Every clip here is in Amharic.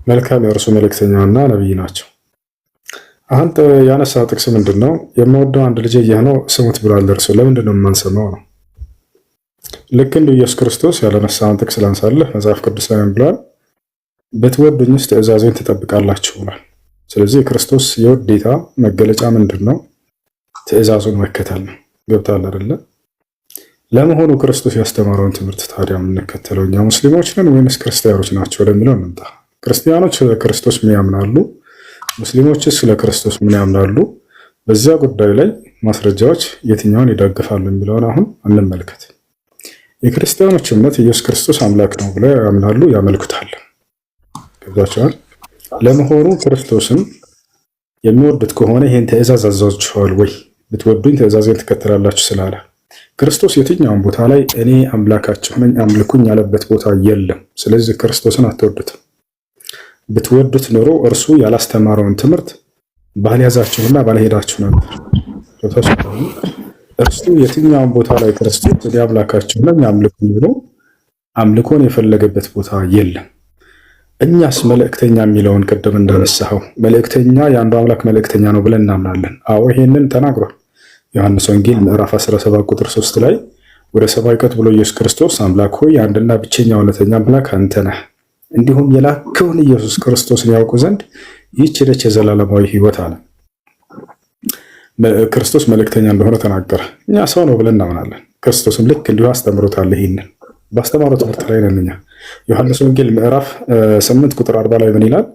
መልካም የእርሱ መልእክተኛና ነቢይ ናቸው። አሁን ያነሳው ጥቅስ ምንድን ነው? የምወደው አንድ ልጄ ይህ ነው ስሙት ብሏል እርሱ። ለምንድን ነው የማንሰማው ነው? ልክ እንደ ኢየሱስ ክርስቶስ ያለነሳውን ጥቅስ ላንሳለህ። መጽሐፍ ቅዱስ ላይ ምን ብሏል? ብትወዱኝስ ትእዛዜን ትጠብቃላችሁ ብሏል። ስለዚህ የክርስቶስ የውዴታ መገለጫ ምንድን ነው? ትእዛዙን መከተል ነው። ገብቶሃል አይደለ? ለመሆኑ ክርስቶስ ያስተማረውን ትምህርት ታዲያ የምንከተለው እኛ ሙስሊሞች ነን ወይንስ ክርስቲያኖች ናቸው ወደሚለው እንምጣ። ክርስቲያኖች ስለ ክርስቶስ ምን ያምናሉ? ሙስሊሞችስ ስለ ክርስቶስ ምን ያምናሉ? በዚያ ጉዳይ ላይ ማስረጃዎች የትኛውን ይደግፋሉ የሚለውን አሁን እንመልከት። የክርስቲያኖች እምነት ኢየሱስ ክርስቶስ አምላክ ነው ብለው ያምናሉ፣ ያመልኩታል። ገብቷችኋል? ለመሆኑ ክርስቶስን የሚወዱት ከሆነ ይህን ትእዛዝ አዛችኋል ወይ? ብትወዱኝ ትእዛዜን ትከተላላችሁ ስላለ ክርስቶስ የትኛውን ቦታ ላይ እኔ አምላካችሁ ነኝ አምልኩኝ ያለበት ቦታ የለም። ስለዚህ ክርስቶስን አትወዱትም። ብትወዱት ኖሮ እርሱ ያላስተማረውን ትምህርት ባልያዛችሁና ባልሄዳችሁ ነበር። እርሱ የትኛውን ቦታ ላይ ክርስቶስ እኔ አምላካችሁ ነኝ አምልኩኝ ብሎ አምልኮን የፈለገበት ቦታ የለም። እኛስ መልእክተኛ የሚለውን ቅድም እንዳነሳኸው መልእክተኛ የአንዱ አምላክ መልእክተኛ ነው ብለን እናምናለን። አዎ ይሄንን ተናግሯል። ዮሐንስ ወንጌል ምዕራፍ 17 ቁጥር 3 ላይ ወደ ሰማይ ቀጥ ብሎ ኢየሱስ ክርስቶስ አምላክ ሆይ አንድና ብቸኛ እውነተኛ አምላክ አንተ ነህ፣ እንዲሁም የላከውን ኢየሱስ ክርስቶስን ያውቁ ዘንድ ይህች ነች የዘላለማዊ ሕይወት አለ። ክርስቶስ መልእክተኛ እንደሆነ ተናገረ። እኛ ሰው ነው ብለን እናምናለን። ክርስቶስም ልክ እንዲሁ አስተምሮታል። ይሄንን ባስተማረው ትምህርት ላይ ነን እኛ። ዮሐንስ ወንጌል ምዕራፍ 8 ቁጥር 40 ላይ ምን ይላል?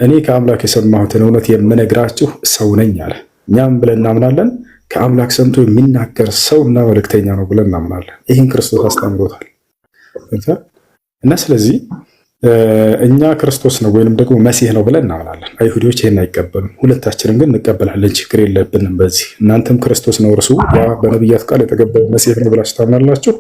እኔ ከአምላክ የሰማሁትን እውነት የምነግራችሁ ሰው ነኝ አለ። እኛም ብለን እናምናለን ከአምላክ ሰምቶ የሚናገር ሰውና መልእክተኛ ነው ብለን እናምናለን። ይህን ክርስቶስ አስተምሮታል እና ስለዚህ እኛ ክርስቶስ ነው ወይንም ደግሞ መሲህ ነው ብለን እናምናለን። አይሁዶች ይህን አይቀበሉም። ሁለታችንም ግን እንቀበላለን። ችግር የለብንም በዚህ። እናንተም ክርስቶስ ነው እርሱ ያ በነቢያት ቃል የተገበረ መሲህ ነው ብላችሁ ታምናላችሁ።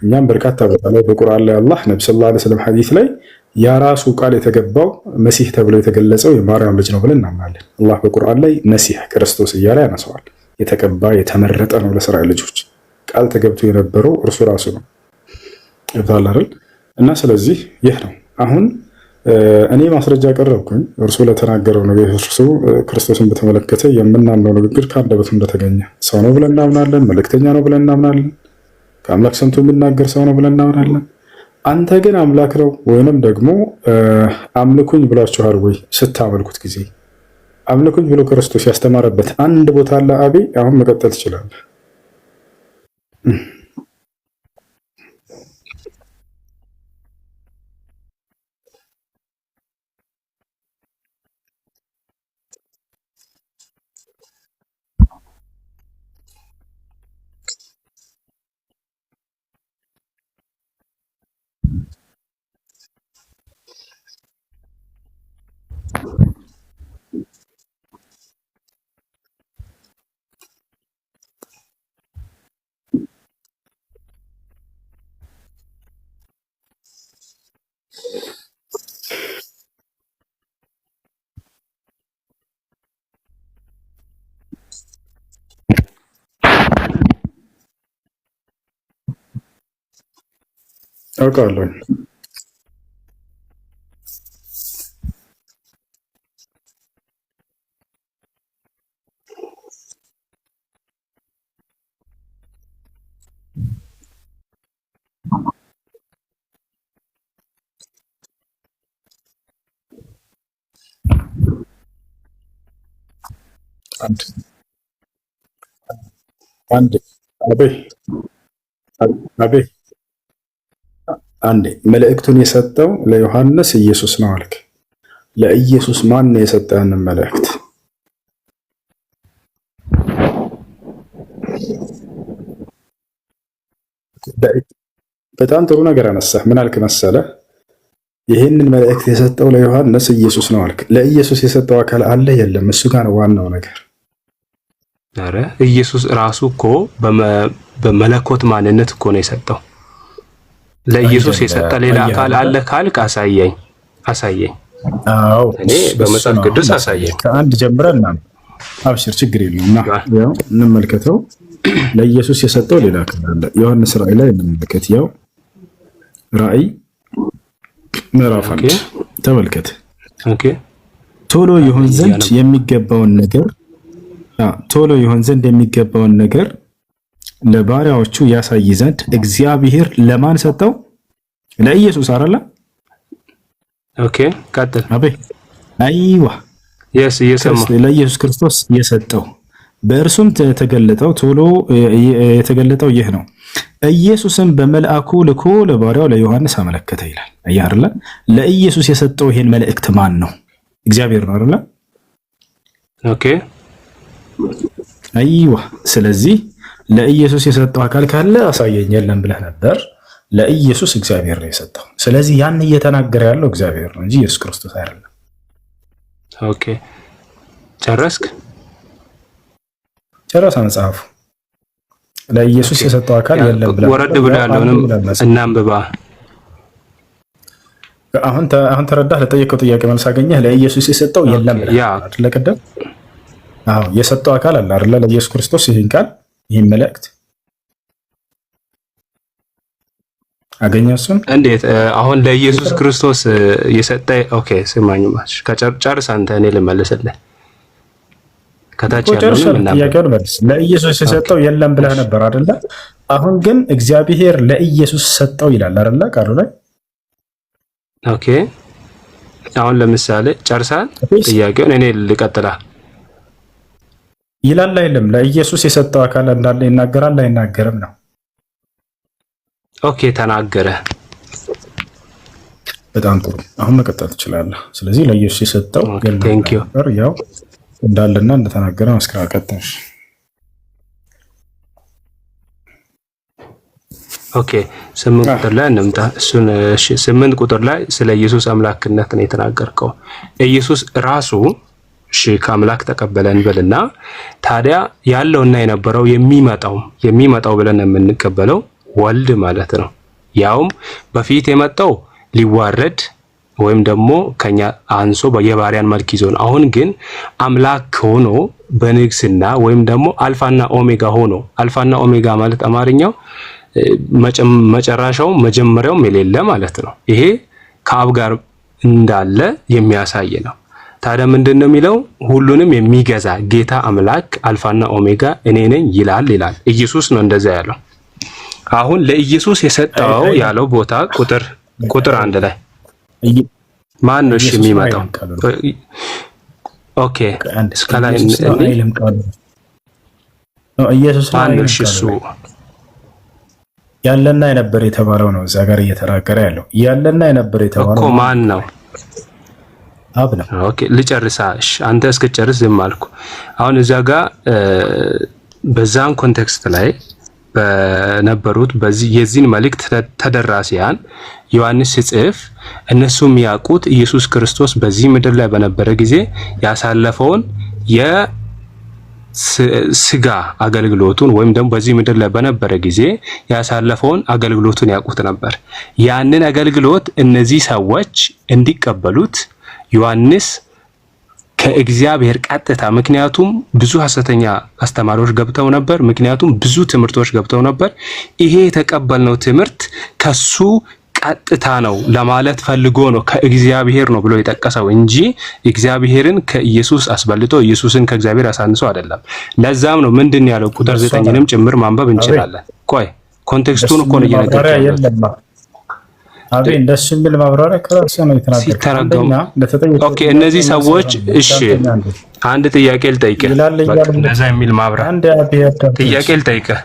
እኛም በርካታ ቦታ ላይ በቁርአን ላይ አላህ ነቢ ሰለላሁ ዐለይሂ ወሰለም ሐዲስ ላይ ያ ራሱ ቃል የተገባው መሲህ ተብሎ የተገለጸው የማርያም ልጅ ነው ብለን እናምናለን። አላህ በቁርአን ላይ መሲህ ክርስቶስ እያለ ያነሳዋል። የተቀባ የተመረጠ ነው ለእስራኤል ልጆች ቃል ተገብቶ የነበረው እርሱ ራሱ ነው። ይባላል አይደል? እና ስለዚህ ይህ ነው አሁን እኔ ማስረጃ ቀረብኩኝ እርሱ ለተናገረው ነገር እርሱ ክርስቶስን በተመለከተ የምናምነው ንግግር ከአንደበቱ እንደተገኘ ሰው ነው ብለን እናምናለን። መልእክተኛ ነው ብለን እናምናለን። ከአምላክ ሰምቶ የሚናገር ሰው ነው ብለን እናምናለን። አንተ ግን አምላክ ነው ወይንም ደግሞ አምልኩኝ ብላችኋል ወይ? ስታመልኩት ጊዜ አምልኩኝ ብሎ ክርስቶስ ያስተማረበት አንድ ቦታ አለ? አቤ አሁን መቀጠል ትችላለህ። አውቃለሁ። አንድ አቤ አንዴ መልእክቱን የሰጠው ለዮሐንስ ኢየሱስ ነው አልክ። ለኢየሱስ ማን ነው የሰጠው ያንን መልእክት? በጣም ጥሩ ነገር አነሳህ። ምን አልክ መሰለህ? ይህንን መልእክት የሰጠው ለዮሐንስ ኢየሱስ ነው አልክ። ለኢየሱስ የሰጠው አካል አለ የለም? እሱ ጋር ነው ዋናው ነገር። ኧረ ኢየሱስ ራሱ እኮ በመለኮት ማንነት እኮ ነው የሰጠው። ለኢየሱስ የሰጠ ሌላ አካል አለ ካልክ አሳየኝ። አዎ እኔ በመጽሐፍ ቅዱስ አሳየኝ። ከአንድ ጀምረን አብሽር፣ ችግር የለውም። ያው እንመልከተው። ለኢየሱስ የሰጠው ሌላ አካል አለ። ዮሐንስ ራእይ ላይ እንመልከት። ያው ራእይ ምዕራፍ 1 ተመልከት። ኦኬ ቶሎ ይሆን ዘንድ የሚገባውን ነገር ለባሪያዎቹ ያሳይ ዘንድ እግዚአብሔር ለማን ሰጠው? ለኢየሱስ አይደለ? ኦኬ ቀጥል። አይዋ ለኢየሱስ ክርስቶስ የሰጠው በእርሱም የተገለጠው ይህ ነው። ኢየሱስን በመልአኩ ልኮ ለባሪያው ለዮሐንስ አመለከተ ይላል። አየህ አይደለ? ለኢየሱስ የሰጠው ይሄን መልእክት ማን ነው? እግዚአብሔር ነው አይደለ? ኦኬ አይዋ። ስለዚህ ለኢየሱስ የሰጠው አካል ካለ አሳየኝ። የለም ብለህ ነበር። ለኢየሱስ እግዚአብሔር ነው የሰጠው። ስለዚህ ያን እየተናገረ ያለው እግዚአብሔር ነው እንጂ ኢየሱስ ክርስቶስ አይደለም። ኦኬ ጨረስክ? ጨረሰ መጽሐፉ። ለኢየሱስ የሰጠው አካል የለም ብለህ ወረድ ብለህ ያለውንም እናንብባ። አሁን ተረዳህ? ለጠየቀው ጥያቄ መልስ አገኘህ። ለኢየሱስ የሰጠው የለም ብለህ አይደል? ቀደም አዎ የሰጠው አካል አለ አይደል? ለኢየሱስ ክርስቶስ ይህን ቃል ይህን መልእክት አገኘህ። እሱን እንዴት አሁን ለኢየሱስ ክርስቶስ የሰጠ ኦኬ ስማኝ ማሽ ከጨርስ አንተ እኔ ልመልስልህ። ከታች ያለውን ጥያቄውን መልስ። ለኢየሱስ የሰጠው የለም ብለህ ነበር አይደለ? አሁን ግን እግዚአብሔር ለኢየሱስ ሰጠው ይላል አይደለ? ቃሉ ላይ ኦኬ አሁን ለምሳሌ ጨርሳል ጥያቄውን እኔ ልቀጥላ ይላል አይደለም? ለኢየሱስ የሰጠው አካል እንዳለ ይናገራል አይናገርም ነው? ኦኬ ተናገረ። በጣም ጥሩ። አሁን መቀጠል ትችላለህ። ስለዚህ ለኢየሱስ የሰጠው ነበር ያው እንዳለና እንደተናገረ መስከራ ቀጥተሽ ኦኬ 8 ቁጥር ላይ እንምጣ። እሱን 8 ቁጥር ላይ ስለ ኢየሱስ አምላክነት ነው የተናገርከው። ኢየሱስ ራሱ ከአምላክ ተቀበለን ብልና ታዲያ ያለውና የነበረው የሚመጣው ብለን የምንቀበለው ወልድ ማለት ነው። ያውም በፊት የመጣው ሊዋረድ ወይም ደግሞ ከኛ አንሶ የባሪያን መልክ ይዞ ነው። አሁን ግን አምላክ ሆኖ በንግስና ወይም ደግሞ አልፋና ኦሜጋ ሆኖ፣ አልፋና ኦሜጋ ማለት አማርኛው መጨረሻው መጀመሪያውም የሌለ ማለት ነው። ይሄ ከአብ ጋር እንዳለ የሚያሳይ ነው። ታዲያ ምንድነው የሚለው? ሁሉንም የሚገዛ ጌታ አምላክ አልፋና ኦሜጋ እኔ ነኝ ይላል። ኢየሱስ ነው እንደዛ ያለው። አሁን ለኢየሱስ የሰጠው ያለው ቦታ ቁጥር 1 ላይ ማን ነው የሚመጣው? ኦኬ እስከላይ ኢየሱስ ነው እሱ ያለና የነበር የተባለው ነው። እዛ ጋር እየተናገረ ያለው ያለና የነበር የተባለው እኮ ማን ነው? አብ ነው። ኦኬ ልጨርሳሽ፣ አንተ እስከጨርስ ዝም አልኩ። አሁን እዛ ጋር በዛን ኮንቴክስት ላይ በነበሩት በዚህ የዚህን መልእክት ተደራሲያን ዮሐንስ ሲጽፍ እነሱ የሚያውቁት ኢየሱስ ክርስቶስ በዚህ ምድር ላይ በነበረ ጊዜ ያሳለፈውን የስጋ አገልግሎቱን ወይም ደግሞ በዚህ ምድር ላይ በነበረ ጊዜ ያሳለፈውን አገልግሎቱን ያውቁት ነበር። ያንን አገልግሎት እነዚህ ሰዎች እንዲቀበሉት ዮሐንስ ከእግዚአብሔር ቀጥታ፣ ምክንያቱም ብዙ ሐሰተኛ አስተማሪዎች ገብተው ነበር፣ ምክንያቱም ብዙ ትምህርቶች ገብተው ነበር። ይሄ የተቀበልነው ትምህርት ከሱ ቀጥታ ነው ለማለት ፈልጎ ነው ከእግዚአብሔር ነው ብሎ የጠቀሰው እንጂ እግዚአብሔርን ከኢየሱስ አስበልጦ ኢየሱስን ከእግዚአብሔር አሳንሶ አይደለም። ለዛም ነው ምንድን ያለው ቁጥር 9ንም ጭምር ማንበብ እንችላለን። ቆይ ኮንቴክስቱን እኮ ነው እየነገርኩህ። አቤ እንደሱ የሚል ማብራሪያ ከራሱ ነው የተናገረው። ኦኬ እነዚህ ሰዎች እሺ፣ አንድ ጥያቄ ልጠይቅህ። እንደዛ የሚል ማብራሪያ ጥያቄ ልጠይቅህ።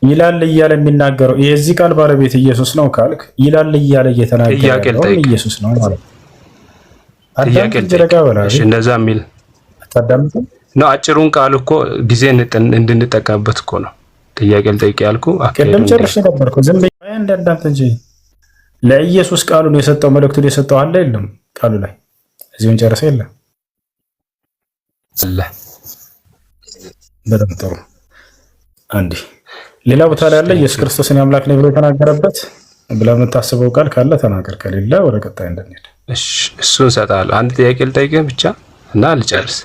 ይላል እያለ የሚናገረው የዚህ ቃል ባለቤት ኢየሱስ ነው ካልክ ይላል እያለ እየተናገረው ኢየሱስ ነው ማለት ነው። ጥያቄ ልጠይቅህ። እንደዛ የሚል አታዳምጥ ነው። አጭሩን ቃል እኮ ጊዜ እንድንጠቀምበት እኮ ነው ጥያቄ ልጠይቅህ ያልኩህ። አከለም ጨርሼ ነበርኩ። ዝም ብዬ እንዳዳምጥ እንጂ ለኢየሱስ ቃሉን የሰጠው መልእክቱን የሰጠው አለ የለም? ቃሉ ላይ እዚሁን ጨርሰ የለም አለ። በጣም ጥሩ። አንዴ ሌላ ቦታ ላይ አለ ኢየሱስ ክርስቶስን አምላክ ነው ብሎ የተናገረበት ብለህ የምታስበው ቃል ካለ ተናገር፣ ከሌለ ወደ ቀጣይ እንድንሄድ። እሺ እሱን እሰጥሃለሁ። አንድ ጥያቄ ልጠይቅህ ብቻ እና ልጨርስ።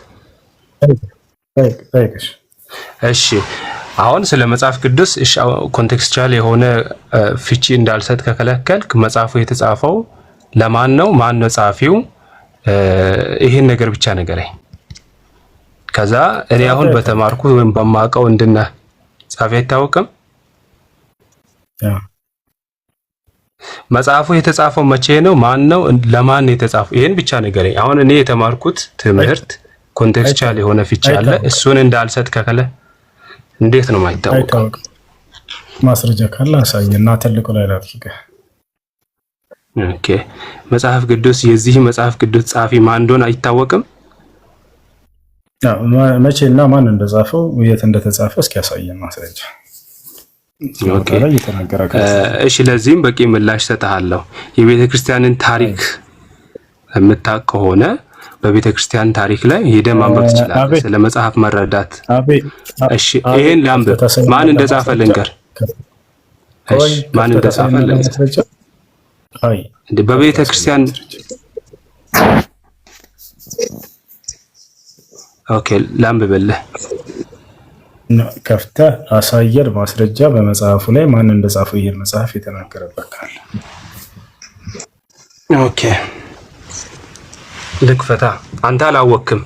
እሺ አሁን ስለ መጽሐፍ ቅዱስ ኮንቴክስቹዋል የሆነ ፍቺ እንዳልሰጥ ከከለከልክ መጽሐፉ የተጻፈው ለማን ነው? ማን ነው ጻፊው? ይሄን ነገር ብቻ ነገረኝ። ከዛ እኔ አሁን በተማርኩት ወይም በማውቀው እንድና ጻፊ አይታወቅም። መጽሐፉ የተጻፈው መቼ ነው? ማን ነው? ለማን ነው የተጻፈው? ይሄን ብቻ ነገረኝ። አሁን እኔ የተማርኩት ትምህርት ኮንቴክስቹዋል የሆነ ፍቺ አለ። እሱን እንዳልሰጥ ከከለ እንዴት ነው የማይታወቀው? ማስረጃ ካለ አሳየና ትልቁ ላይ ላድርገህ። ኦኬ መጽሐፍ ቅዱስ የዚህ መጽሐፍ ቅዱስ ጻፊ ማን እንደሆነ አይታወቅም። መቼና ማን እንደጻፈው የት እንደተጻፈ እስኪ ያሳየን ማስረጃ። ኦኬ እሺ፣ ለዚህም በቂ ምላሽ ሰጥሃለሁ። የቤተ ክርስቲያንን ታሪክ የምታውቅ ከሆነ በቤተ ክርስቲያን ታሪክ ላይ ሄደህ ማንበብ ትችላለህ፣ ስለ መጽሐፍ መረዳት። እሺ ይሄን ላንብብ። ማን እንደጻፈ ልንገር። እሺ ማን እንደጻፈ ልንገር። አይ በቤተ ክርስቲያን ኦኬ ላንብብልህ። ከፍተህ አሳየር ማስረጃ በመጽሐፉ ላይ ማን እንደጻፈው ይሄን መጽሐፍ የተናገረበት ካለ። ኦኬ ልክፈታ። አንተ አላወቅም፣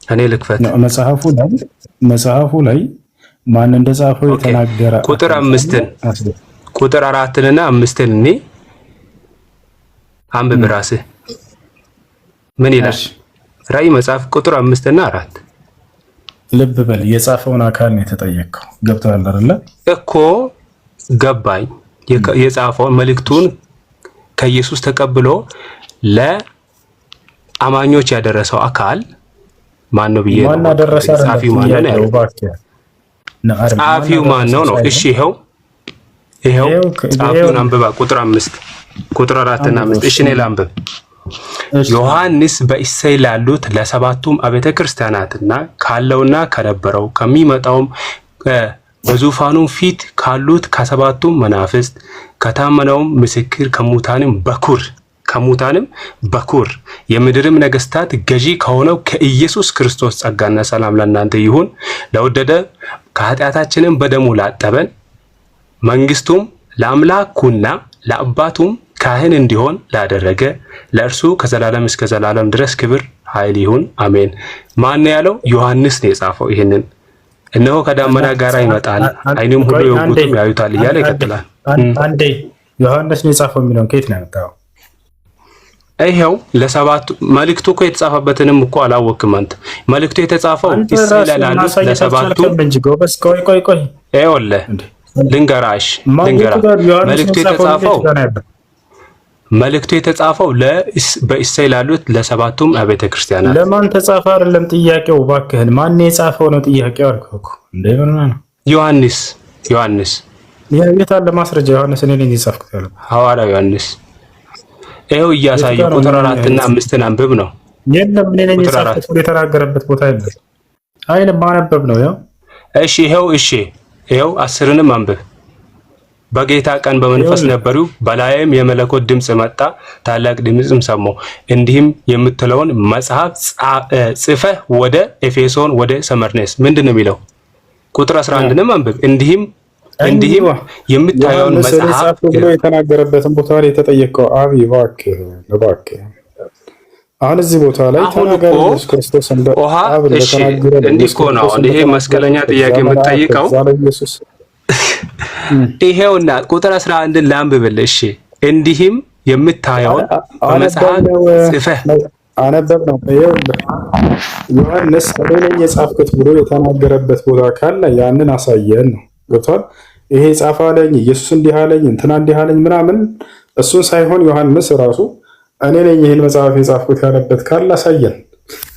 እኔ ልክፈት። መጽሐፉ ላይ ማን እንደጻፈው የተናገረ ቁጥር 5ን ቁጥር 4ንና 5ን እኔ አንብብ ራስህ። ምን ይላል? ራዕይ መጽሐፍ ቁጥር 5 እና 4 ልብ በል። የጻፈውን አካል ነው የተጠየቀው። ገብቶሃል አይደለ? እኮ ገባኝ። የጻፈውን መልእክቱን ከኢየሱስ ተቀብሎ ለአማኞች ያደረሰው አካል ማን ነው ብዬ ነው። ጻፊው ማን ነው? ጻፊው ማን ነው ነው? እሺ ይሄው ጻፊውን አንብባ። ቁጥር 5 ቁጥር 4 እና 5 እሺ እኔ ላንብብ። ዮሐንስ በእሴይ ላሉት ለሰባቱም አብያተ ክርስቲያናትና ካለውና ከነበረው ከሚመጣውም በዙፋኑም ፊት ካሉት ከሰባቱም መናፍስት ከታመነውም ምስክር ከሙታንም በኩር የምድርም ነገስታት ገዢ ከሆነው ከኢየሱስ ክርስቶስ ጸጋና ሰላም ለእናንተ ይሁን። ለወደደ ከኃጢአታችንም በደሙ ላጠበን መንግስቱም ለአምላኩና ለአባቱም ካህን እንዲሆን ላደረገ ለእርሱ ከዘላለም እስከ ዘላለም ድረስ ክብር ኃይል ይሁን አሜን። ማን ያለው? ዮሐንስ ነው የጻፈው። ይሄንን እነሆ ከዳመና ጋር ይመጣል፣ ዓይንም ሁሉ የወጉትም ያዩታል እያለ ይቀጥላል። አንዴ ዮሐንስ ነው የጻፈው የሚለውን ከየት ነው ያመጣው? ይሄው ለሰባቱ መልእክቱ እኮ የተጻፈበትንም እኮ አላወቅም አንተ። መልእክቱ የተጻፈው ለሰባቱ እንጂ ጎበስ። ቆይ ይኸውልህ ልንገራሽ መልእክቱ የተጻፈው በእሴይ ላሉት ለሰባቱም አብያተ ክርስቲያናት። ለማን ተጻፈ አይደለም ጥያቄው፣ እባክህን ማን የጻፈው ነው ጥያቄው አልኩህ እኮ። እንደምን ነው? ዮሐንስ የት አለ ማስረጃ? ዮሐንስ እኔ ነኝ የጻፍኩት ያለው ሐዋርያው ዮሐንስ። ይሄው እያሳየው ቁጥር 4 እና 5ን አንብብ ነው። የለም እኔ ነኝ የጻፍኩት የተናገረበት ቦታ የለም። አይን ማነበብ ነው ያው። እሺ ይሄው 10ንም አንብብ። በጌታ ቀን በመንፈስ ነበሩ፣ በላይም የመለኮት ድምጽ መጣ፣ ታላቅ ድምጽም ሰማሁ። እንዲህም የምትለውን መጽሐፍ ጽፈህ ወደ ኤፌሶን፣ ወደ ሰመርኔስ ምንድን ነው የሚለው? ቁጥር 11ንም አንብብ። እንዲህም የምታየውን መጽሐፍ ብሎ የተናገረበትን ቦታ ላይ የተጠየቀው አብይ እባክህ አሁን እዚህ ቦታ ላይ ተናገረ ኢየሱስ ክርስቶስ እንደ አብ እንደተናገረ እንዲህ እኮ ነው። ይሄ መስቀለኛ ጥያቄ የምትጠይቀው ይሄውና ቁጥር 11ን ላንብብልህ። እሺ እንዲህም የምታየውን በመጽሐፍ ጽፈህ አነበብ ነው። ይኸውልህ ዮሐንስ እኔ ነኝ የጻፍኩት ብሎ የተናገረበት ቦታ ካለ ያንን አሳየን ነው። ገብቶሃል? ይሄ ጻፈ አለኝ፣ ኢየሱስ እንዲህ አለኝ፣ እንትና እንዲህ አለኝ ምናምን እሱን ሳይሆን ዮሐንስ ራሱ እኔ ነኝ ይህን መጽሐፍ የጻፍኩት ያለበት ካለ አሳየን።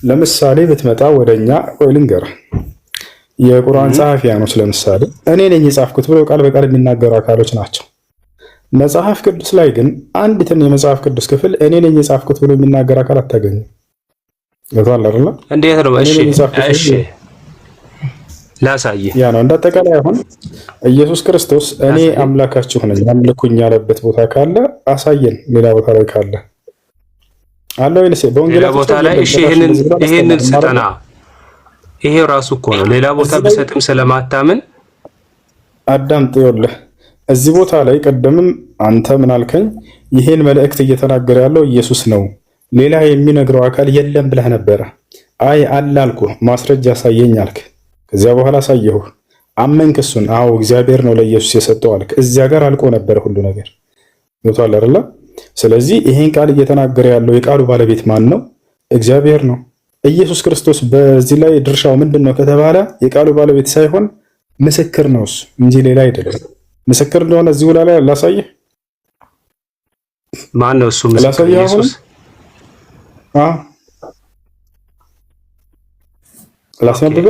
ለምሳሌ ብትመጣ ወደኛ ልንገርህ የቁርአን ጸሐፊያኖች ለምሳሌ እኔ ነኝ የጻፍኩት ብለው ቃል በቃል የሚናገሩ አካሎች ናቸው። መጽሐፍ ቅዱስ ላይ ግን አንዲትን የመጽሐፍ ቅዱስ ክፍል እኔ ነኝ የጻፍኩት ብሎ የሚናገር አካል አታገኝም። ገብቶሃል አይደል? እንዴት ነው? እሺ ላሳይ። ያ ነው እንደተቀላይ። አሁን ኢየሱስ ክርስቶስ እኔ አምላካችሁ ነኝ አምልኩኝ ያለበት ቦታ ካለ አሳየን። ሌላ ቦታ ላይ ካለ አለ ወይስ በወንጌል ቦታ ላይ? እሺ ይሄንን ስጠና። ይሄ ራሱ እኮ ነው። ሌላ ቦታ ብሰጥም ስለማታምን አዳምጥ። ይኸውልህ እዚህ ቦታ ላይ ቀደምም አንተ ምን አልከኝ? ይሄን መልእክት እየተናገረ ያለው ኢየሱስ ነው ሌላ የሚነግረው አካል የለም ብለህ ነበረ። አይ አለ አልኩህ። ማስረጃ አሳየኝ አልክ። ከዚያ በኋላ አሳየሁህ። አመንክ እሱን። አዎ እግዚአብሔር ነው ለኢየሱስ የሰጠው አልክ። እዚያ ጋር አልቆ ነበረ ሁሉ ነገር። ገብቶሃል አይደለ? ስለዚህ ይሄን ቃል እየተናገረ ያለው የቃሉ ባለቤት ማን ነው? እግዚአብሔር ነው። ኢየሱስ ክርስቶስ በዚህ ላይ ድርሻው ምንድን ነው ከተባለ የቃሉ ባለቤት ሳይሆን ምስክር ነው እሱ እንጂ ሌላ አይደለም። ምስክር እንደሆነ እዚሁ ላይ ላሳየህ። ማን ነው እሱ ምስክር? ኢየሱስ።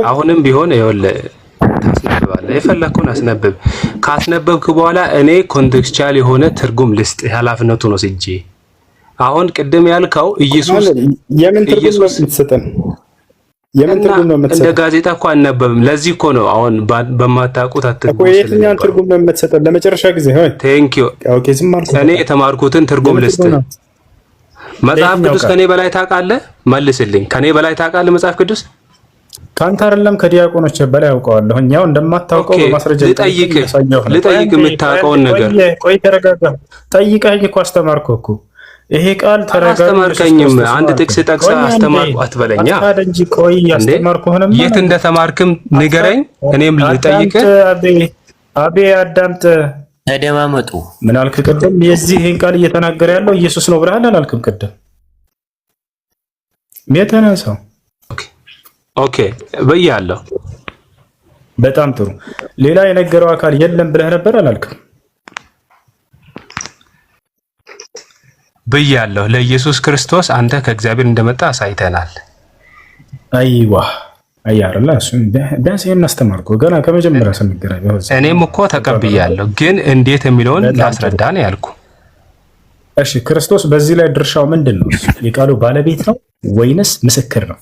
አሁንም ቢሆን ይኸውልህ ታስነብባለህ፣ የፈለግከውን አስነብብ። ካስነበብክ በኋላ እኔ ኮንቴክስቹዋል የሆነ ትርጉም ልስጥ፣ ኃላፊነቱን ወስጄ። አሁን ቅድም ያልከው ኢየሱስ የምን ትርጉም ነው የምትሰጠን? የምን ትርጉም ነው የምትሰጠን? እንደ ጋዜጣ እኮ አነበብም። ለዚህ እኮ ነው አሁን በማታውቁት አትርጉም። የትኛውን ትርጉም ነው የምትሰጠን? ለመጨረሻ ጊዜ ሆይ ቴንክ ዩ። ኦኬ፣ ዝም አልኩ። እኔ የተማርኩትን ትርጉም ልስጥ። መጽሐፍ ቅዱስ ከኔ በላይ ታውቃለህ? መልስልኝ። ከኔ በላይ ታውቃለህ መጽሐፍ ቅዱስ? ካንተ አይደለም ከዲያቆኖች በላይ ያውቀዋለሁ። እኛው እንደማታውቀው በማስረጃ ልጠይቅ የምታውቀውን ነገር። ቆይ ተረጋጋ። ጠይቀኝ እኮ አስተማርኩህ እኮ። ይሄ ቃል ተረጋጋ። አስተማርከኝም። አንድ ጥቅስ ጠቅሰህ አስተማርኩ አትበለኛ እንጂ። ቆይ አስተማርኩህንም የት እንደተማርክም ንገረኝ፣ እኔም ልጠይቅህ። አቤ አዳምጥ፣ ተደማመጡ። ምን አልክ ቅድም? ይሄን ቃል እየተናገረ ያለው ኢየሱስ ነው ብለሃል አላልክም? ቅድም የተነሳው ኦኬ ብያለሁ። በጣም ጥሩ። ሌላ የነገረው አካል የለም ብለህ ነበር አላልክም? ብያለሁ። ለኢየሱስ ክርስቶስ አንተ ከእግዚአብሔር እንደመጣ አሳይተናል። አይዋ አያርላ እሱን ቢያንስ ይሄን አስተማርኩህ ገና ከመጀመሪያ ስንገናኝ። እኔም እኮ ተቀብያለሁ፣ ግን እንዴት የሚለውን ላስረዳ ነው ያልኩ። እሺ ክርስቶስ በዚህ ላይ ድርሻው ምንድን ነው? የቃሉ ባለቤት ነው ወይንስ ምስክር ነው?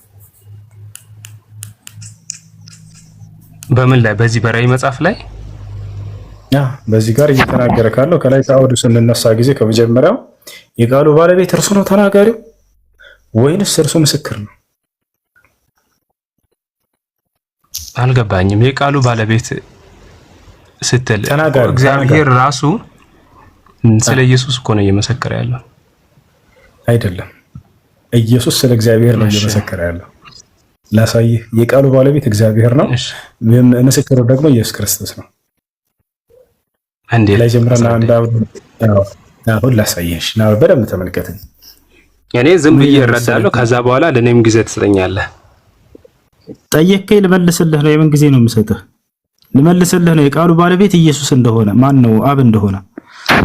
በምን ላይ? በዚህ በራእይ መጽሐፍ ላይ በዚህ ጋር እየተናገረ ካለው ከላይ ከአውዱ ስንነሳ ጊዜ ከመጀመሪያው የቃሉ ባለቤት እርሱ ነው ተናጋሪው ወይንስ እርሱ ምስክር ነው? አልገባኝም። የቃሉ ባለቤት ስትል እግዚአብሔር ራሱ ስለ ኢየሱስ እኮ ነው እየመሰከረ ያለው አይደለም? ኢየሱስ ስለ እግዚአብሔር ነው እየመሰከረ ያለው። ላሳይህ። የቃሉ ባለቤት እግዚአብሔር ነው፣ ምስክሩ ደግሞ ኢየሱስ ክርስቶስ ነው። አንዴ ላይ ጀምረና አሁን ላሳይሽ ነው። በደንብ ተመልከተኝ። እኔ ዝም ብዬ እረዳለሁ። ከዛ በኋላ ለኔም ጊዜ ትሰጠኛለህ። ጠየቅከኝ፣ ልመልስልህ ነው። የምን ጊዜ ነው የምሰጥህ? ልመልስልህ ነው። የቃሉ ባለቤት ኢየሱስ እንደሆነ፣ ማን ነው? አብ እንደሆነ፣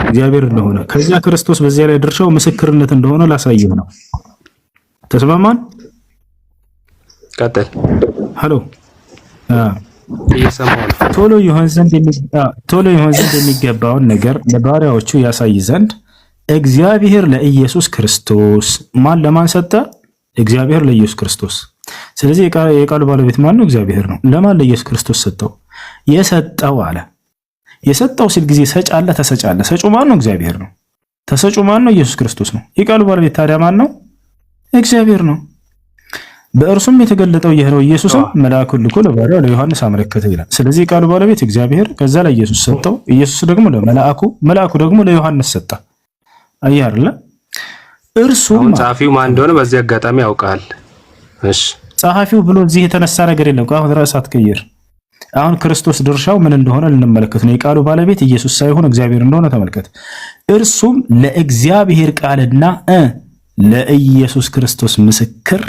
እግዚአብሔር እንደሆነ፣ ከዚያ ክርስቶስ በዚያ ላይ ድርሻው ምስክርነት እንደሆነ ላሳይህ ነው። ተስማማን? ቀጥል። ሄሎ እየሰማሁ ነው። ቶሎ ይሆን ዘንድ የሚገባውን ነገር ለባሪያዎቹ ያሳይ ዘንድ እግዚአብሔር ለኢየሱስ ክርስቶስ ለማን ሰጠ? እግዚአብሔር ለኢየሱስ ክርስቶስ። ስለዚህ የቃሉ ባለቤት ማን ነው? እግዚአብሔር ነው። ለማን? ለኢየሱስ ክርስቶስ ሰጠው። የሰጠው አለ። የሰጠው ሲል ጊዜ ሰጭ አለ፣ ተሰጭ አለ። ሰጩ ማን ነው? እግዚአብሔር ነው። ተሰጩ ማን ነው? ኢየሱስ ክርስቶስ ነው። የቃሉ ባለቤት ታዲያ ማን ነው? እግዚአብሔር ነው። በእርሱም የተገለጠው ይህ ነው። ኢየሱስም መልአኩን ልኮ ለባሪያው ለዮሐንስ አመለከተው ይላል። ስለዚህ የቃሉ ባለቤት እግዚአብሔር፣ ከዛ ላይ ኢየሱስ ሰጠው። ኢየሱስ ደግሞ ለመልአኩ፣ መልአኩ ደግሞ ለዮሐንስ ሰጠ። አየህ አይደለ? እርሱም ጸሐፊው ማን እንደሆነ በዚህ አጋጣሚ ያውቃል። እሺ ጸሐፊው ብሎ እዚህ የተነሳ ነገር የለም። አሁን ራስ አትቀይር። አሁን ክርስቶስ ድርሻው ምን እንደሆነ ልንመለከት ነው። የቃሉ ባለቤት ኢየሱስ ሳይሆን እግዚአብሔር እንደሆነ ተመልከት። እርሱም ለእግዚአብሔር ቃልና ለኢየሱስ ክርስቶስ ምስክር።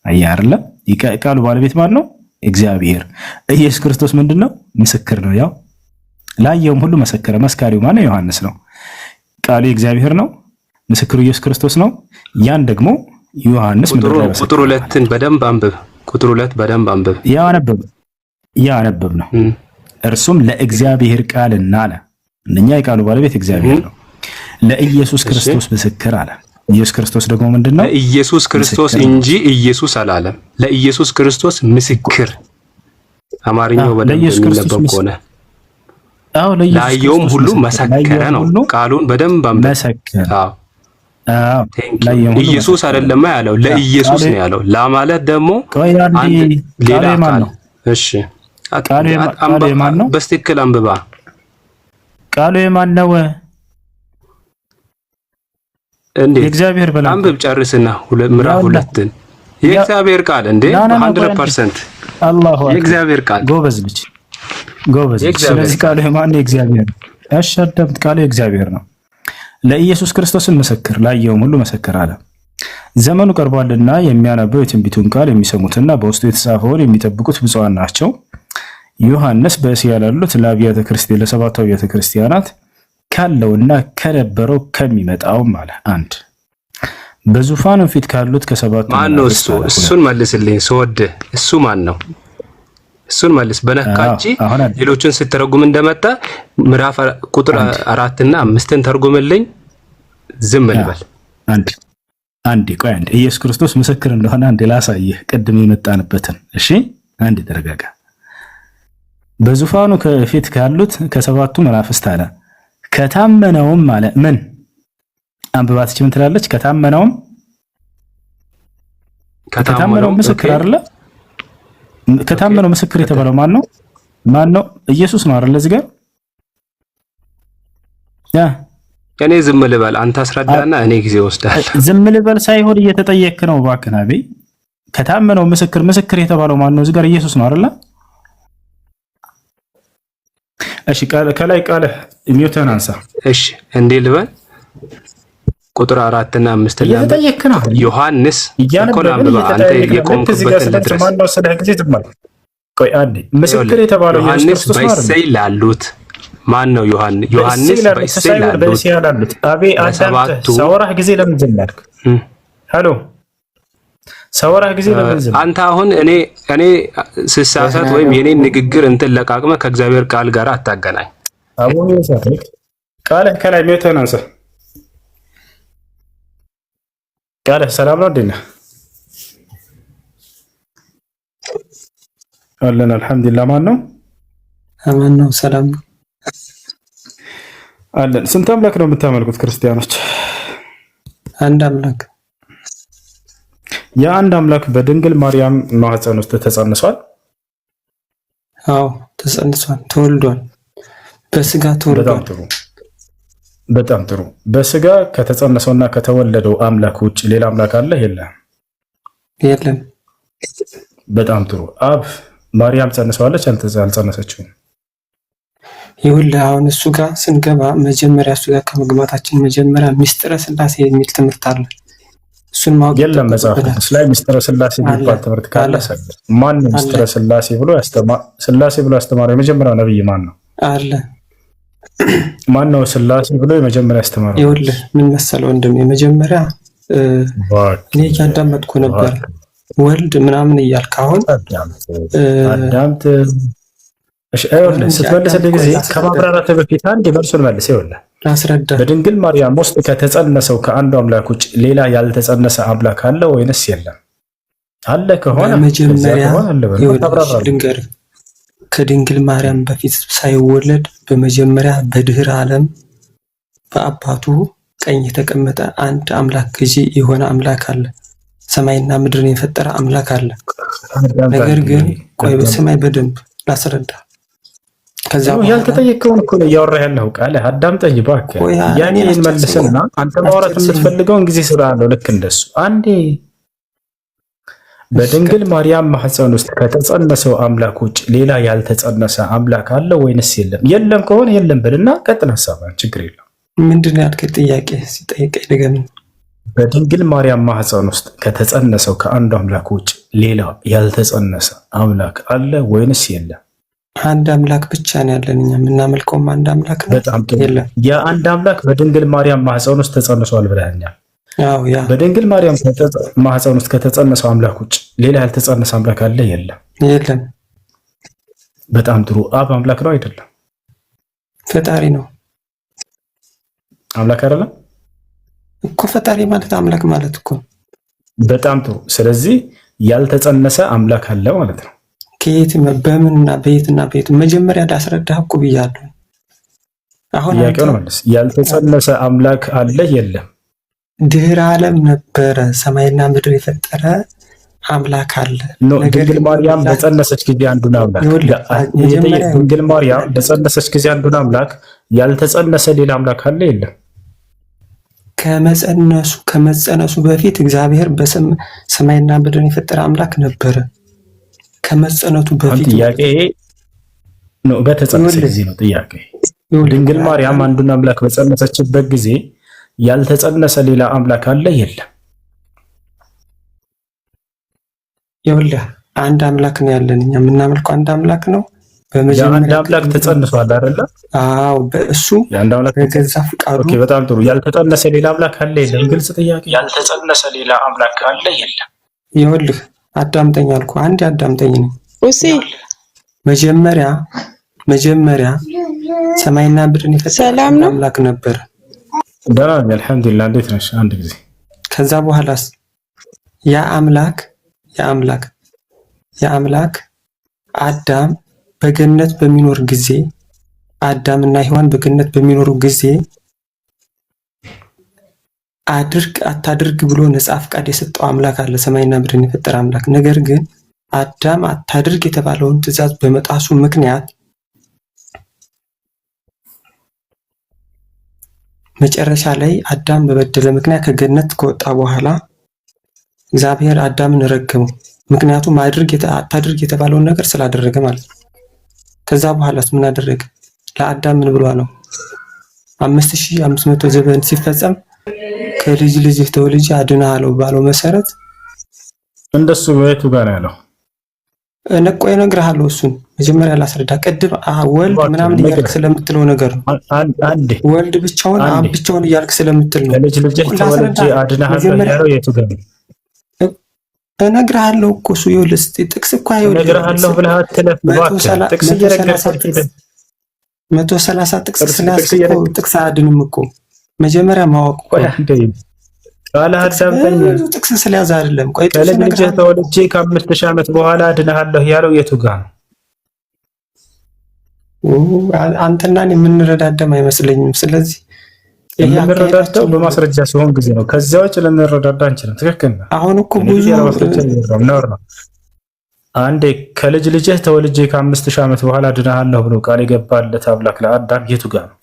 አየህ አይደለ? የቃሉ ባለቤት ማን ነው? እግዚአብሔር። ኢየሱስ ክርስቶስ ምንድነው? ምስክር ነው። ያው ላየውም ሁሉ መሰከረ። መስካሪው ማን ነው? ዮሐንስ ነው። ቃሉ እግዚአብሔር ነው፣ ምስክሩ ኢየሱስ ክርስቶስ ነው። ያን ደግሞ ዮሐንስ ቁጥር 2ን በደንብ አንብብ። ቁጥር 2 በደንብ አንብብ። ያነበብ ነው። እርሱም ለእግዚአብሔር ቃልና አለ። እኛ የቃሉ ባለቤት እግዚአብሔር ነው። ለኢየሱስ ክርስቶስ ምስክር አለ። ኢየሱስ ክርስቶስ ደግሞ ምንድነው? ለኢየሱስ ክርስቶስ እንጂ ኢየሱስ አላለም። ለኢየሱስ ክርስቶስ ምስክር። አማርኛው በደንብ የሚነበብ ከሆነ ላየውም ሁሉ መሰከረ ነው። ቃሉን በደንብ መሰከረ። ኢየሱስ አይደለም ያለው፣ ለኢየሱስ ነው ያለው። ላ ማለት ደግሞ ሌላ ቃል። እሺ ቃሉ የማን ነው? በስትክክል አንብባ። ቃሉ የማን ነው? እንዴት የእግዚአብሔር በላ አንብብ ጨርስና ምዕራፍ 2ን የእግዚአብሔር ቃል እንዴ 100% አላሁ አክበር የእግዚአብሔር ቃል ጎበዝ ልጅ ጎበዝ። ስለዚህ ቃሉ የማን የእግዚአብሔር ያሻደምት ቃሉ የእግዚአብሔር ነው። ለኢየሱስ ክርስቶስን ምስክር ላየውም ሁሉ ምስክር አለ። ዘመኑ ቀርቧልና የሚያነበው የትንቢቱን ቃል የሚሰሙትና በውስጡ የተጻፈውን የሚጠብቁት ብፁዓን ናቸው። ዮሐንስ በእስያ ላሉት ለሰባቱ አብያተ ክርስቲያናት ካለውና ከነበረው ከሚመጣውም አለ። አንድ በዙፋኑ ፊት ካሉት ከሰባቱ ማን ነው እሱ? እሱን መልስልኝ ስወድ። እሱ ማን ነው? እሱን መልስ። በነካጂ ሌሎችን ስትተረጉም እንደመጣ ምዕራፍ ቁጥር 4 እና 5ን ተርጉምልኝ። ዝም ልበል። አንድ ቆይ አንድ ኢየሱስ ክርስቶስ ምስክር እንደሆነ አንድ ላሳየህ፣ ቅድም የመጣንበትን። እሺ አንድ ተረጋጋ። በዙፋኑ ከፊት ካሉት ከሰባቱ መናፍስት አለ ከታመነውም አለ ምን አንብባትች ምን ትላለች? ከታመነው ምስክር አይደለ? ከታመነው ምስክር የተባለው ማን ነው? ኢየሱስ ነው አይደለ? እዚህ ጋር እኔ ዝም ልበል አንተ አስረዳና እኔ ጊዜ ወስዳለሁ። ዝም ልበል ሳይሆን እየተጠየክ ነው እባክህ ነብይ። ከታመነው ምስክር የተባለው ማን ነው? እዚህ ጋር ኢየሱስ ነው አይደለ? እሺ ከላይ ቃል ሚውተን አንሳ። እሺ እንዴ ልበል ቁጥር 4 እና 5 ላይ እየተጠየክ ነው። ዮሐንስ ኮላም በአንተ የቆምክበት ድረስ ማን ነው? ስለህ ጊዜ ዝም ቆይ አንዴ ምስክር የተባለው ኢየሱስ ክርስቶስ ነው አይደል? በእስራኤል ላሉት ማን ነው? ዮሐንስ በእስራኤል ላሉት አቤ አዳምጥ። ሳወራህ ጊዜ ለምን ዝም አልክ? ሄሎ ሳወራህ ጊዜ ለምን ዝም? አንተ አሁን እኔ ስሳሳት ወይም የኔን ንግግር እንትን ለቃቅመህ ከእግዚአብሔር ቃል ጋር አታገናኝ። አሁን ይሰጥክ ቃል ከላይ ሚውተን አንሳ። ቃል ሰላም ነው እንደና አለን አልሐምዱሊላህ። ማን ነው? አማን ነው። ሰላም ነው አለን። ስንት አምላክ ነው የምታመልኩት ክርስቲያኖች? አንድ አምላክ። የአንድ አምላክ በድንግል ማርያም ማህፀን ውስጥ ተጸንሷል? አዎ ተጸንሷል፣ ተወልዷል፣ በስጋ ተወልዷል። በጣም ጥሩ። በስጋ ከተጸነሰውና ከተወለደው አምላክ ውጭ ሌላ አምላክ አለ? የለም። በጣም ጥሩ። አብ ማርያም ጸንሰዋለች አልጸነሰችውም? ይኸውልህ አሁን እሱ ጋር ስንገባ መጀመሪያ እሱ ጋር ከመግባታችን መጀመሪያ ምስጢረ ስላሴ የሚል ትምህርት አለ። እሱን ማወቅ የለም። መጽሐፍ ቅዱስ ላይ ምስጢረ ስላሴ የሚባል ትምህርት ካለ ማን ነው ምስጢረ ስላሴ ብሎ ያስተማረው የመጀመሪያው ነብይ ማን ነው? አለ ማን ነው ስላሴ ብሎ የመጀመሪያ ያስተማረው? ይኸውልህ ምን መሰለው ወንድም፣ የመጀመሪያ እኔ እያዳመጥኩ ነበር ወልድ ምናምን እያልክ አሁን አዳምጥ። እሺ አይወልህ ስትመልስልኝ ጊዜ ከማብራራት በፊት አንድ መልሱን መልስ። ይኸውልህ አስረዳ። በድንግል ማርያም ውስጥ ከተጸነሰው ከአንዱ አምላክ ውጭ ሌላ ያልተጸነሰ አምላክ አለ ወይንስ የለም? አለ ከሆነ መጀመሪያ ልንገርህ፣ ከድንግል ማርያም በፊት ሳይወለድ በመጀመሪያ በድህረ ዓለም በአባቱ ቀኝ የተቀመጠ አንድ አምላክ ገዢ የሆነ አምላክ አለ። ሰማይና ምድርን የፈጠረ አምላክ አለ። ነገር ግን ቆይ በሰማይ በደንብ ላስረዳ። ከዛ ያልተጠየቀውን እኮ ነው እያወራህ ያለው። ቃል አዳምጠኝ እባክህ። ያኔ መልስና አንተ ማውራት የምትፈልገውን ጊዜ ስላለው ልክ እንደሱ አንዴ በድንግል ማርያም ማህፀን ውስጥ ከተጸነሰው አምላክ ውጭ ሌላ ያልተጸነሰ አምላክ አለ ወይንስ የለም? የለም ከሆነ የለም ብልና ቀጥል ሐሳብህን፣ ችግር የለም። ምንድን ነው ያልከኝ? ጥያቄ ሲጠይቀኝ ድገም። በድንግል ማርያም ማህፀን ውስጥ ከተጸነሰው ከአንዱ አምላክ ውጭ ሌላ ያልተጸነሰ አምላክ አለ ወይንስ የለም? አንድ አምላክ ብቻ ነው ያለን፣ እኛ የምናመልከውም አንድ አምላክ ነው። በጣም ጥሩ። የአንድ አምላክ በድንግል ማርያም ማህፀን ውስጥ ተጸንሷል ብለኸኛል። ያ በድንግል ማርያም ማህፀን ውስጥ ከተጸነሰው አምላክ ውጭ ሌላ ያልተጸነሰ አምላክ አለ? የለም። በጣም ጥሩ። አብ አምላክ ነው አይደለም? ፈጣሪ ነው። አምላክ አይደለም እኮ ፈጣሪ ማለት አምላክ ማለት እኮ። በጣም ጥሩ። ስለዚህ ያልተጸነሰ አምላክ አለ ማለት ነው። ከየት በምንና በየትና በየት መጀመሪያ ዳስረዳህ እኮ ብያለሁ። አሁን ያቀው ማለት ያልተጸነሰ አምላክ አለ? የለም። ድህረ ዓለም ነበረ፣ ሰማይና ምድር የፈጠረ አምላክ አለ። ድንግል ማርያም በጸነሰች ጊዜ አንዱን አምላክ ድንግል ማርያም በጸነሰች ጊዜ አንዱን አምላክ ያልተጸነሰ ሌላ አምላክ አለ? የለም። ከመጸነሱ በፊት እግዚአብሔር በሰማይና ምድርን የፈጠረ አምላክ ነበረ። ከመጸነቱ በፊት ጥያቄ ነው። በተጸነሰ ጊዜ ነው ጥያቄ። ድንግል ማርያም አንዱን አምላክ በጸነሰችበት ጊዜ ያልተጸነሰ ሌላ አምላክ አለ? የለም። ይኸውልህ አንድ አምላክ ነው ያለን፣ እኛ የምናመልከው አንድ አምላክ ነው። አንድ አምላክ ተጸንሷል አይደለ? አዎ፣ በእሱ የአንድ አምላክ በገዛ ፍቃዱ። ኦኬ፣ በጣም ጥሩ። ያልተጸነሰ ሌላ አምላክ አለ? የለም። ግልጽ ጥያቄ። ያልተጸነሰ ሌላ አምላክ አለ? የለም። ይኸውልህ አዳምጠኝ አልኩህ፣ አንድ አዳምጠኝ ነው። እሺ፣ መጀመሪያ ሰማይና ምድርን የፈጠረ አምላክ ነበር። ደህና ነኝ አልሐምዱሊላህ። እንዴት ነሽ? አንድ ጊዜ ከዛ በኋላስ ያ አምላክ አዳም በገነት በሚኖር ጊዜ አዳምና ሔዋን በገነት በሚኖሩ ጊዜ አድርግ አታድርግ ብሎ ነጻ ፍቃድ የሰጠው አምላክ አለ፣ ሰማይና ምድርን የፈጠረ አምላክ። ነገር ግን አዳም አታድርግ የተባለውን ትእዛዝ በመጣሱ ምክንያት መጨረሻ ላይ አዳም በበደለ ምክንያት ከገነት ከወጣ በኋላ እግዚአብሔር አዳምን ረገመው። ምክንያቱም አታድርግ የተባለውን ነገር ስላደረገ ማለት ነው። ከዛ በኋላስ ምን አደረገ? ለአዳም ምን ብሏ ነው? 5500 ዘመን ሲፈጸም ከልጅ ልጅህ ተወልጄ አድንሃለሁ ባለው መሰረት እንደሱ የቱ ጋር ነው ያለው? ነቆ እነግርሃለሁ። እሱን መጀመሪያ ላስረዳ። ቅድም ወልድ ምናምን እያልክ ስለምትለው ነገር ነው። ወልድ ብቻውን አብ ብቻውን እያልክ ስለምትል ነው። ከልጅ ልጅህ ተወልጄ አድንሃለሁ ያለው የቱ ጋር ነው? እነግርሃለሁ እኮ እሱ ይኸውልህ፣ ጥቅስ እኮ አይወልም። እነግርሃለሁ ብለህ አትለፍ እባክህ። ጥቅስ እየረገጥክ 130 ጥቅስ ስለያዝክ እኮ ጥቅስ አያድንም እኮ። መጀመሪያ ማወቅ እኮ ቃል አዳምጠኝ። ጥቅስ ስለያዘ አይደለም። ቆይ ከልጅ ልጅህ ተወልጄ ከ5000 ዓመት በኋላ አድንሃለሁ ያለው የቱ ጋር ነው? አንተና እኔ የምንረዳዳም አይመስለኝም። ስለዚህ የምንረዳዳው በማስረጃ ሲሆን ጊዜ ነው። ከዚያ ውጭ ልንረዳዳ አንችልም። ትክክል ነው። አሁን እኮ ብዙ ነው። አንዴ ከልጅ ልጅህ ተወልጄ ከ5000 ዓመት በኋላ አድንሃለሁ ብሎ ቃል የገባለት አምላክ ለአዳም የቱ ጋር ነው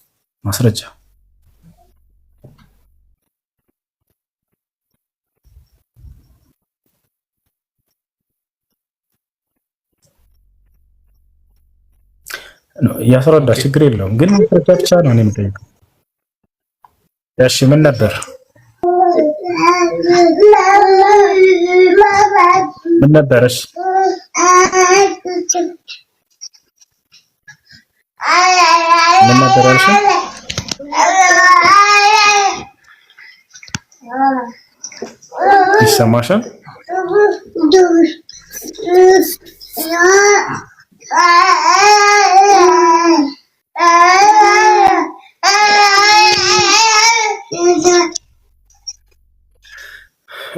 ማስረጃ? ያስረዳ፣ ችግር የለውም። ግን ማስረጃ ብቻ ነው እኔ የምጠይቀው። እሺ ምን ነበር? ምን ነበረሽ? ምን ነበረሽ? ይሰማሻል?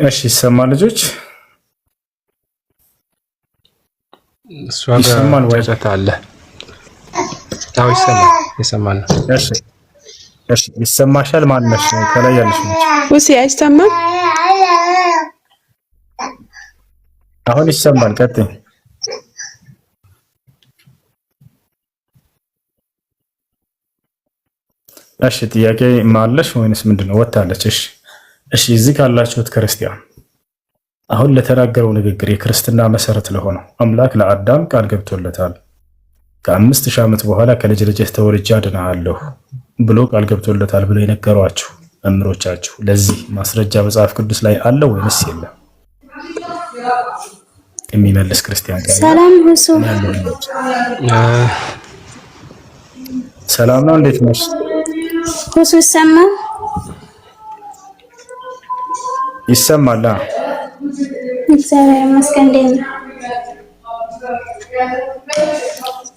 እሺ ይሰማል ልጆች? እሱ ይሰማል ወይ? አለ። አዎ ይሰማል ነው። እሺ ይሰማሻል? ማነሽ ከላይ ያለሽ ልጅ? ወሲ አይሰማም? አሁን ይሰማል። ቀጥይ። እሺ ጥያቄ ማለሽ ወይንስ ምንድነው? ወጣለች። እሺ እዚህ ካላችሁት ክርስቲያን አሁን ለተናገረው ንግግር የክርስትና መሰረት ለሆነው አምላክ ለአዳም ቃል ገብቶለታል። ከ5000 ዓመት በኋላ ከልጅ ልጅህ ተወልጄ አድንሃለሁ ብሎ ቃል ገብቶለታል ብሎ የነገሯችሁ መምህሮቻችሁ ለዚህ ማስረጃ መጽሐፍ ቅዱስ ላይ አለ ወይንስ የለም? የሚመልስ ክርስቲያን ጋር ሰላም ሁሱ ሰላም ነው። እንዴት ነሽ ሁሱ? ይሰማል? እግዚአብሔር ይመስገን። እንዴት ነው?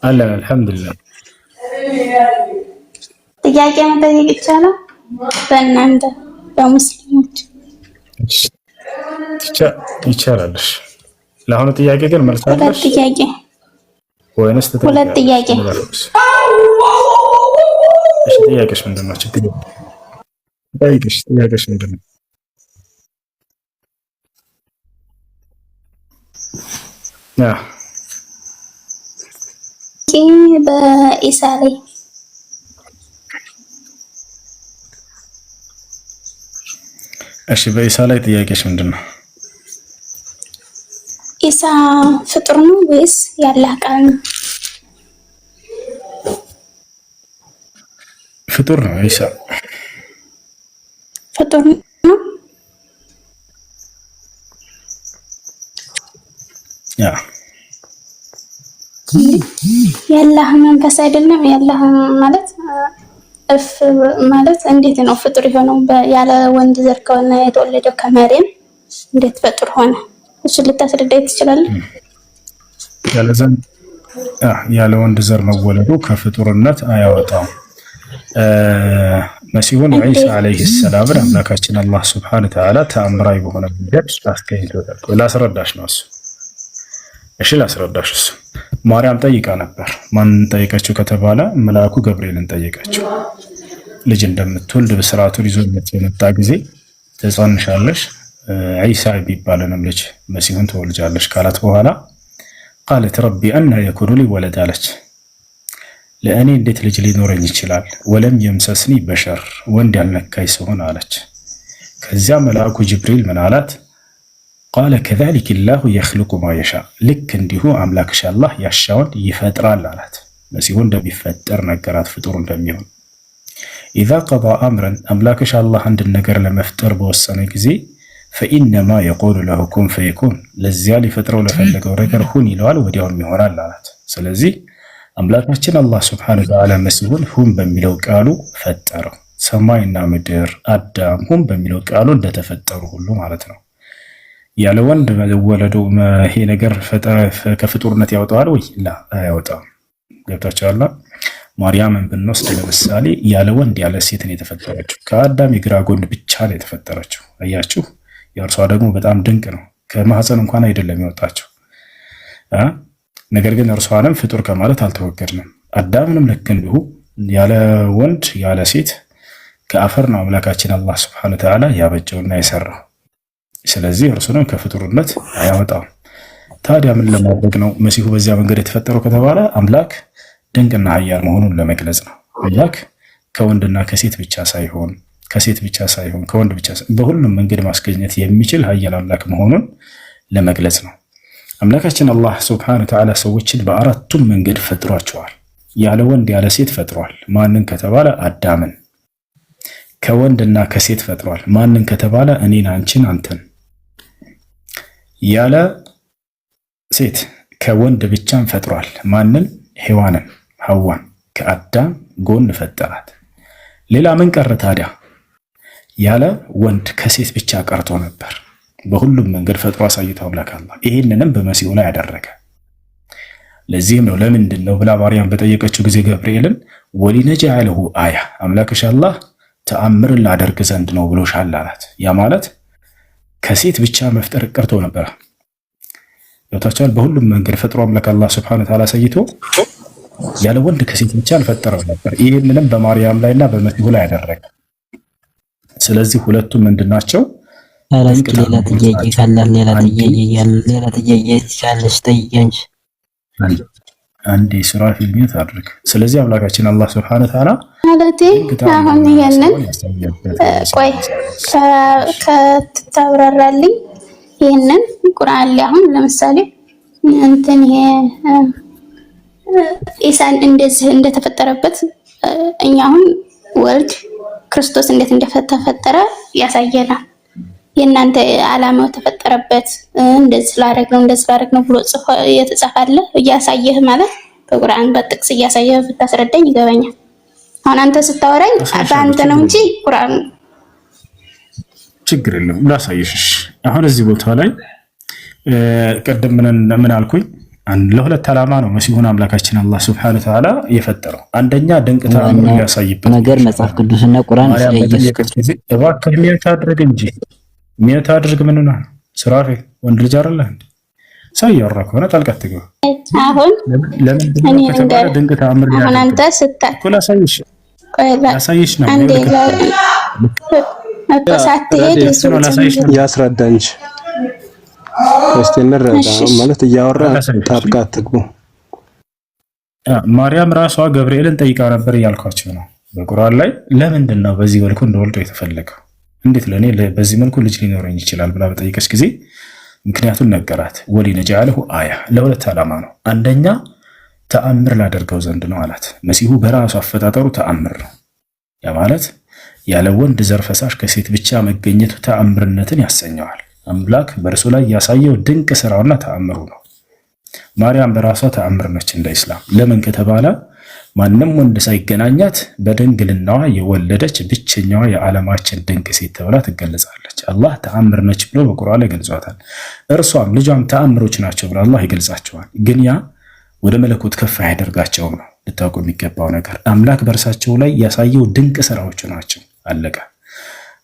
አለን አልሐምዱሊላህ። ጥያቄ መጠየቅ ይቻላል? በእናንተ በሙስሊሞች ይቻላል። ለአሁኑ ጥያቄ ግን መልስ አለሽ? ሁለት ጥያቄ ወይንስ ሁለት ጥያቄ? እሺ ጥያቄሽ ምንድን ነው? ችግር የለም። ጥያቄሽ ምንድን ነው? በኢሳ ላይ እሺ በኢሳ ላይ ጥያቄሽ ምንድነው? ኢሳ ፍጡር ነው ወይስ ያላህ ቃል ነው? ፍጡር ነው ኢሳ። ፍጡር ነው። ያ ያላህ መንፈስ አይደለም። ያላህ ማለት ማለት እንዴት ነው ፍጡር የሆነው? ያለ ወንድ ዘር ከሆነ የተወለደው ከመሬም እንዴት ፍጡር ሆነ? እሱ ልታስረዳኝ ትችላለህ? ያለ ወንድ ዘር መወለዱ ከፍጡርነት አያወጣም። መሲሁን ዒሳ ዓለይሂ ሰላም አምላካችን አላህ ሱብሓነሁ ወተዓላ ተአምራዊ በሆነ መንገድ አስገኝቶታል። ላስረዳሽ ነው እሱ። እሺ ላስረዳሽ እሱ። ማርያም ጠይቃ ነበር። ማን ጠይቀችው ከተባለ መልአኩ ገብርኤልን ጠየቀችው። ልጅ እንደምትወልድ በስርዓቱን ይዞ የመጣ ጊዜ ትጸንሻለሽ፣ ዒሳ የሚባለንም ልጅ መሲሁን ትወልጃለሽ ካላት በኋላ ቃለት ረቢ አና የኩኑ ሊ ወለድ አለች። ለእኔ እንዴት ልጅ ሊኖረኝ ይችላል? ወለም የምሰስኒ በሸር ወንድ ያልነካኝ ሲሆን አለች። ከዚያ መልአኩ ጅብሪል ምን አላት? ቃለ ከዛሊከ ላሁ የኽልቁ ማ የሻ፣ ልክ እንዲሁ አምላክሽ አላህ ያሻውን ይፈጥራል አላት። መሲሁ እንደሚፈጠር ነገራት፣ ፍጡር እንደሚሆን። ኢዛ ቀዳ አምረን አምላክሽ አላህ አንድን ነገር ለመፍጠር በወሰነ ጊዜ ፈኢነማ የቁሉ ለሁ ኩን ፈየኩን፣ ለዚያ ሊፈጥረው ለፈለገው ነገር ሁን ይለዋል፣ ወዲያውም ይሆናል አላት። ስለዚህ አምላካችን አላህ ሱብሓነሁ ወተዓላ መሲሁን ሁን በሚለው ቃሉ ፈጠረው። ሰማይና ምድር አዳም ሁን በሚለው ቃሉ እንደተፈጠሩ ሁሉ ማለት ነው። ያለ ወንድ መወለዱ ይሄ ነገር ከፍጡርነት ያወጣዋል ወይ? ላ አያወጣም። ገብታችኋል? ማርያምን ብንወስድ ለምሳሌ ያለ ወንድ ያለ ሴት ነው የተፈጠረችው። ከአዳም የግራ ጎን ብቻ ነው የተፈጠረችው። አያችሁ፣ የእርሷ ደግሞ በጣም ድንቅ ነው። ከማህፀን እንኳን አይደለም የወጣችው። ነገር ግን እርሷንም ፍጡር ከማለት አልተወገድንም። አዳምንም ልክ እንዲሁ ያለ ወንድ ያለ ሴት ከአፈር ነው አምላካችን አላህ ሱብሓነሁ ወተዓላ ያበጀውና የሰራው። ስለዚህ እርሱንም ከፍጡርነት አያወጣም። ታዲያ ምን ለማድረግ ነው መሲሁ በዚያ መንገድ የተፈጠረው ከተባለ አምላክ ድንቅና ኃያል መሆኑን ለመግለጽ ነው። አምላክ ከወንድና ከሴት ብቻ ሳይሆን ከወንድ ብቻ በሁሉም መንገድ ማስገኘት የሚችል ኃያል አምላክ መሆኑን ለመግለጽ ነው። አምላካችን አላህ ሱብሓነሁ ወተዓላ ሰዎችን በአራቱም መንገድ ፈጥሯቸዋል። ያለ ወንድ ያለ ሴት ፈጥሯል። ማንን ከተባለ አዳምን። ከወንድና ከሴት ፈጥሯል። ማንን ከተባለ እኔን፣ አንቺን፣ አንተን። ያለ ሴት ከወንድ ብቻን ፈጥሯል። ማንን? ሔዋንን፣ ሐዋን ከአዳም ጎን ፈጠራት። ሌላ ምን ቀረ ታዲያ? ያለ ወንድ ከሴት ብቻ ቀርቶ ነበር። በሁሉም መንገድ ፈጥሮ አሳይቶ አምላክ አላህ ይህንንም በመሲሁ ላይ ያደረገ። ለዚህም ነው ለምንድን ነው ብላ ማርያም በጠየቀችው ጊዜ ገብርኤልን ወሊነጅዐለሁ አያ፣ አምላክሽ አላህ ተአምርን ላደርግ ዘንድ ነው ብሎሻል አላት። ያ ማለት ከሴት ብቻ መፍጠር ቀርቶ ነበር። ገብታችኋል? በሁሉም መንገድ ፈጥሮ አምላክ አላህ ሱብሓነሁ ወተዓላ አሳይቶ ያለ ወንድ ከሴት ብቻ አልፈጠረው ነበር። ይህንንም በማርያም ላይና በመሲሁ ላይ ያደረገ። ስለዚህ ሁለቱም ምንድናቸው? ሌላ ጥያቄ ካለ ሌላ ጥያቄ ትቻለሽ ጠይቂኝ። አንዴ ሱራ ፊልሚት አድርግ። ስለዚህ አምላካችን አላህ ሱብሓነሁ ወተዓላ ማለቴ አሁን ይሄንን ቆይ ከተብራራልኝ ይሄንን ቁርአን ላይ አሁን ለምሳሌ እንትን ይሄ ኢሳን እንደዚህ እንደተፈጠረበት እኛ አሁን ወልድ ክርስቶስ እንዴት እንደተፈጠረ ያሳየናል። የእናንተ ዓላማው ተፈጠረበት እንደዚህ ላደርግ ነው ብሎ ጽፎ የተጻፈለ እያሳየህ ማለት በቁርአን በጥቅስ እያሳየህ ብታስረዳኝ ይገባኛል። አሁን አንተ ስታወራኝ በአንተ ነው እንጂ ቁርአን ችግር የለም ላሳየሽ። አሁን እዚህ ቦታ ላይ ቀደም ምን አልኩኝ? ለሁለት ዓላማ ነው መሲሁን አምላካችን አላህ ሱብሓነሁ ወተዓላ የፈጠረው። አንደኛ ድንቅ ተአምር ያሳይበት ነገር መጽሐፍ ቅዱስና ቁርአን እባክህ ሚያት አድርግ እንጂ ሚያት አድርግ። ምን ነው ስራፊ ወንድ ልጅ አይደለህ እንዴ? ሰው እያወራ ከሆነ ጣልቃ ትገባ። አሁን ለምን ድንቅ ተአምር አሁን አንተ ስታይ ላሳይሽ ነው አንዴ ሳትሄድ ያስረዳ እንጂ እስቲ እንረዳ ማለት እያወራ ጣልቃ ትግቡ። ማርያም ራሷ ገብርኤልን ጠይቃ ነበር እያልኳቸው ነው። በቁርአን ላይ ለምንድን ነው በዚህ መልኩ እንደወልዶ የተፈለገው? እንዴት ለኔ በዚህ መልኩ ልጅ ሊኖረኝ ይችላል ብላ በጠየቀች ጊዜ ምክንያቱን ነገራት። ወሊነጅዐለሁ አያ ለሁለት ዓላማ ነው። አንደኛ ተአምር ላደርገው ዘንድ ነው አላት። መሲሁ በራሱ አፈጣጠሩ ተአምር ነው። ያ ማለት ያለ ወንድ ዘር ፈሳሽ ከሴት ብቻ መገኘቱ ተአምርነትን ያሰኘዋል። አምላክ በእርሱ ላይ ያሳየው ድንቅ ስራውና ተአምሩ ነው። ማርያም በራሷ ተአምር ነች እንደ ኢስላም። ለምን ከተባለ ማንም ወንድ ሳይገናኛት በድንግልናዋ የወለደች ብቸኛዋ የዓለማችን ድንቅ ሴት ተብላ ትገለጻለች። አላህ ተአምር ነች ብሎ በቁርአን ላይ ገልጿታል። እርሷም ልጇም ተአምሮች ናቸው ብሎ አላህ ይገልጻቸዋል። ግን ያ ወደ መለኮት ከፍ አያደርጋቸውም ነው ልታውቁ የሚገባው ነገር። አምላክ በእርሳቸው ላይ ያሳየው ድንቅ ስራዎች ናቸው። አለቀ።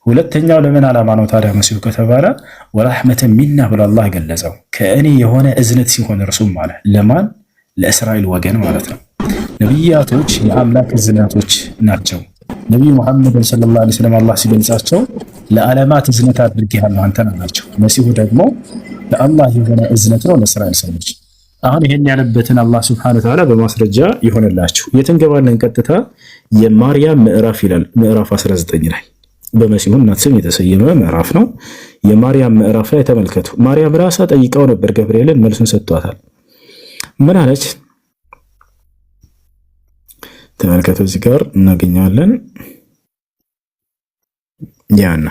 ሁለተኛው ለምን ዓላማ ነው ታዲያ መሲሁ ከተባለ ወራህመተን ሚና ብሎ አላህ ገለጸው። ከእኔ የሆነ እዝነት ሲሆን እርሱም አለ ለማን? ለእስራኤል ወገን ማለት ነው። ነቢያቶች የአምላክ እዝነቶች ናቸው። ነቢዩ ሙሐመድን ሰለላሁ ዐለይሂ ወሰለም አላህ ሲገልጻቸው ለዓለማት እዝነት አድርጌሃለሁ አንተን አላቸው። መሲሁ ደግሞ ለአላህ የሆነ እዝነት ነው ለእስራኤል ሰዎች። አሁን ይሄን ያለበትን አላህ ሱብሓነሁ ወተዓላ በማስረጃ ይሆንላችሁ። የትንገባለን ቀጥታ የማርያም ምዕራፍ ይላል። ምዕራፍ 19 ላይ በመሲሁ እናት ስም የተሰየመ ምዕራፍ ነው። የማርያም ምዕራፍ ላይ ተመልከቱ። ማርያም ራሷ ጠይቃው ነበር ገብርኤልን፣ መልሱን ሰጥቷታል። ምን አለች? ተመልከቱ። እዚህ ጋር እናገኛለን። ያና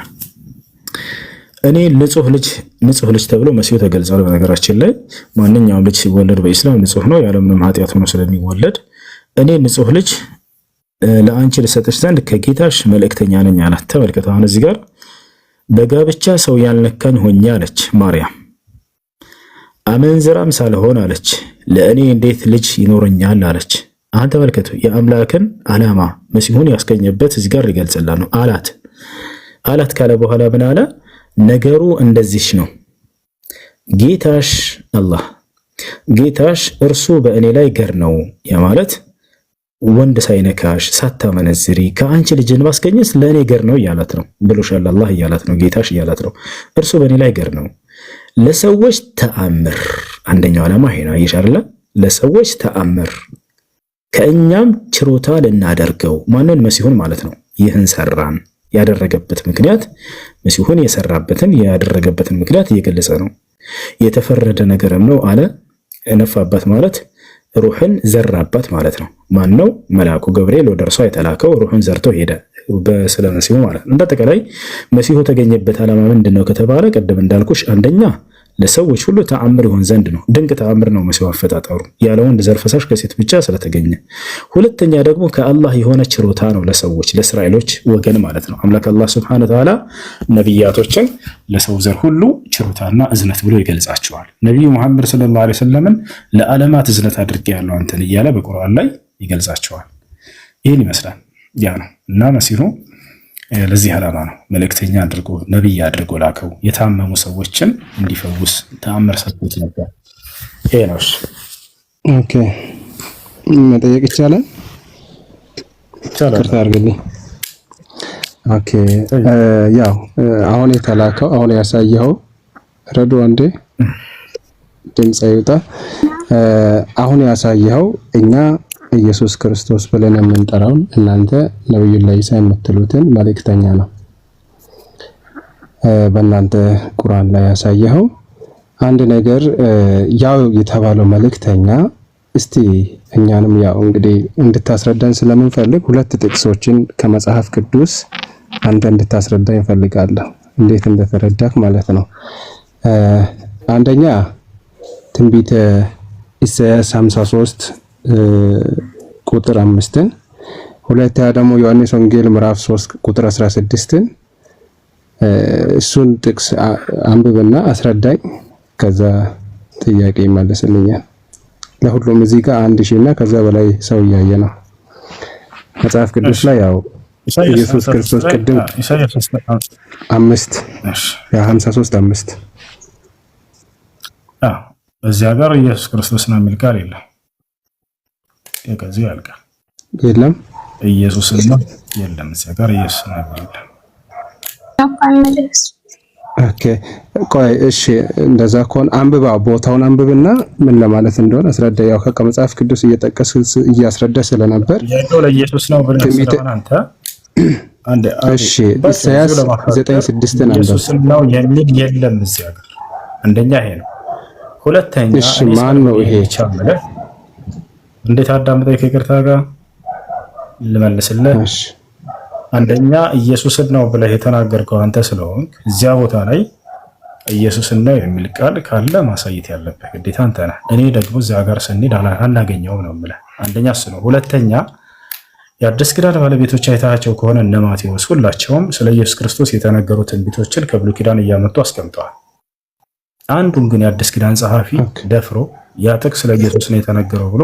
እኔ ንጹህ ልጅ ተብሎ መሲሁ ተገልጿል። በነገራችን ላይ ማንኛውም ልጅ ሲወለድ በኢስላም ንጹህ ነው ያለምንም ኃጢአት ሆኖ ስለሚወለድ እኔ ንጹህ ልጅ ለአንቺ ልሰጥሽ ዘንድ ከጌታሽ መልእክተኛ ነኝ አላት። ተመልከቱ። አሁን እዚህ ጋር በጋብቻ ሰው ያልነካኝ ሆኜ አለች ማርያም። አመንዝራም ሳልሆን አለች ለእኔ እንዴት ልጅ ይኖረኛል አለች። አሁን ተመልከቱ የአምላክን ዓላማ መሲሁን ያስገኘበት እዚህ ጋር ይገልጽላ ነው። አላት ካለ በኋላ ምን አለ? ነገሩ እንደዚህ ነው። ጌታሽ አላህ ጌታሽ እርሱ በእኔ ላይ ገር ነው። ያ ማለት ወንድ ሳይነካሽ ሳታመነዝሪ ከአንቺ ልጅን ማስገኘት ለእኔ ገር ነው እያላት ነው ብሎሻል። አላህ እያላት ነው። ጌታሽ እያላት ነው። እርሱ በእኔ ላይ ገር ነው። ለሰዎች ተአምር አንደኛው ዓላማ ይሄ ነው። አይሻርላ ለሰዎች ተአምር ከእኛም ችሮታ ልናደርገው ማንን? መሲሁን ማለት ነው። ይህን ሰራን ያደረገበት ምክንያት መሲሁን የሰራበትን ያደረገበትን ምክንያት እየገለጸ ነው። የተፈረደ ነገርም ነው አለ። ነፋባት ማለት ሩህን ዘራባት ማለት ነው። ማን ነው? መልአኩ ገብርኤል ወደ እርሷ የተላከው ሩህን ዘርቶ ሄደ ስለ መሲሁ ማለት ነው። እንዳጠቃላይ መሲሁ ተገኘበት ዓላማ ምንድነው ከተባለ ቅድም እንዳልኩሽ አንደኛ ለሰዎች ሁሉ ተአምር ይሆን ዘንድ ነው። ድንቅ ተአምር ነው መሲሁ አፈጣጠሩ ያለ ወንድ ዘር ፈሳሽ ከሴት ብቻ ስለተገኘ። ሁለተኛ ደግሞ ከአላህ የሆነ ችሮታ ነው ለሰዎች ለእስራኤሎች ወገን ማለት ነው። አምላክ አላህ ሱብሓነሁ ወተዓላ ነቢያቶችን ለሰው ዘር ሁሉ ችሮታና እዝነት ብሎ ይገልጻቸዋል። ነቢዩ ሙሐመድ ሰለላሁ ዐለይሂ ወሰለም ለዓለማት እዝነት አድርጌያለሁ አንተን እያለ በቁርአን ላይ ይገልጻቸዋል። ይህን ይመስላል ያ ነው እና መሲሁ ለዚህ ዓላማ ነው መልእክተኛ አድርጎ ነብይ አድርጎ ላከው። የታመሙ ሰዎችን እንዲፈውስ ተአምር ሰጥቶት ነበር። ይሄ ነው። ኦኬ መጠየቅ ይቻላል? ይቅርታ አድርግልኝ። ኦኬ ያው አሁን የተላከው አሁን ያሳየኸው ረዱ አንዴ ድምጽ ይውጣ። አሁን ያሳየኸው እኛ ኢየሱስ ክርስቶስ ብለን የምንጠራውን እናንተ ነብዩላህ ኢሳ የምትሉትን መልእክተኛ ነው። በእናንተ ቁርአን ላይ ያሳየኸው አንድ ነገር ያው የተባለው መልእክተኛ እስቲ እኛንም ያው እንግዲህ እንድታስረዳን ስለምንፈልግ ሁለት ጥቅሶችን ከመጽሐፍ ቅዱስ አንተ እንድታስረዳኝ እፈልጋለሁ። እንዴት እንደተረዳክ ማለት ነው። አንደኛ ትንቢተ ኢሳይያስ 53 ቁጥር 5ን፣ ሁለተኛ ደግሞ ዮሐንስ ወንጌል ምዕራፍ 3 ቁጥር 16ን እሱን ጥቅስ አንብብና አስረዳኝ። ከዛ ጥያቄ ይመለስልኛል። ለሁሉም እዚህ ጋር 1000 እና ከዛ በላይ ሰው እያየ ነው መጽሐፍ ቅዱስ ላይ ያው ኢየሱስ ክርስቶስ ቅድም 5 ያ 53 በዚያ ጋር ኢየሱስ ክርስቶስ ነው የሚል ቃል የለም። ከዚህ ያልቃል። የለም ኢየሱስ ነው የለም። እዚያ ጋር ኢየሱስ ነው የሚል ኦኬ ቆይ እሺ፣ እንደዛ ከሆነ አንብባ ቦታውን አንብብና ምን ለማለት እንደሆነ አስረዳ። ያው ከመጽሐፍ ቅዱስ እየጠቀስ እያስረዳ ስለነበር ያለው ለኢየሱስ ነው ብለህ ስለሆነ አንተ እሺ ኢሳይያስ 9:6 ነበር። ኢየሱስ ነው የሚል የለም እዚህ ሀገር። አንደኛ ይሄ ነው። ሁለተኛ እሺ ማን ነው ይሄ? እንዴት አዳምጠኝ ከይቅርታ ጋር ልመልስልህ። እሺ አንደኛ ኢየሱስን ነው ብለህ የተናገርከው አንተ ስለሆንክ እዚያ ቦታ ላይ ኢየሱስን ነው የሚል ቃል ካለ ማሳየት ያለብህ ግዴታ አንተ ነህ። እኔ ደግሞ እዚያ ጋር ስንሄድ አናገኘውም ነው የምልህ። አንደኛ እሱ ነው። ሁለተኛ የአዲስ ኪዳን ባለቤቶች አይታቸው ከሆነ እነ ማቴዎስ ሁላቸውም ስለ ኢየሱስ ክርስቶስ የተነገሩ ትንቢቶችን ከብሉይ ኪዳን እያመጡ አስቀምጠዋል። አንዱም ግን የአዲስ ኪዳን ጸሐፊ ደፍሮ ያ ጥቅስ ስለ ኢየሱስ ነው የተነገረው ብሎ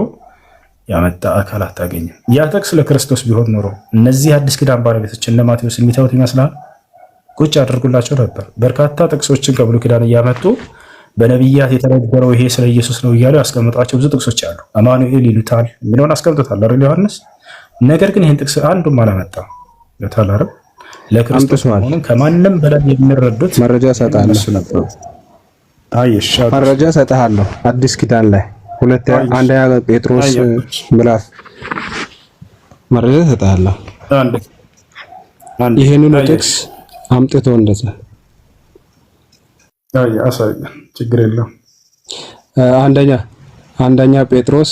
ያመጣ አካል አታገኝም። ያ ጥቅስ ለክርስቶስ ቢሆን ኖሮ እነዚህ የአዲስ ኪዳን ባለቤቶች እነ ማቴዎስ የሚታዩት ይመስላል? ቁጭ አድርጉላቸው ነበር። በርካታ ጥቅሶችን ከብሉይ ኪዳን እያመጡ በነቢያት የተነገረው ይሄ ስለ ኢየሱስ ነው እያሉ ያስቀምጧቸው ብዙ ጥቅሶች አሉ። አማኑኤል ይሉታል የሚለውን አስቀምጦታል አይደል ዮሐንስ? ነገር ግን ይህን ጥቅስ አንዱም አላመጣም። ለታላረ ለክርስቶስ መሆኑን ከማንም በላይ የሚረዱት መረጃ ሰጣለሁ። መረጃ ሰጣለሁ። አዲስ ኪዳን ላይ አንደኛ ጴጥሮስ ምዕራፍ መረጃ ሰጣለሁ። ይሄንን ጥቅስ አምጥቶ እንደዛ አሳየን። ችግር የለም። አንደኛ ጴጥሮስ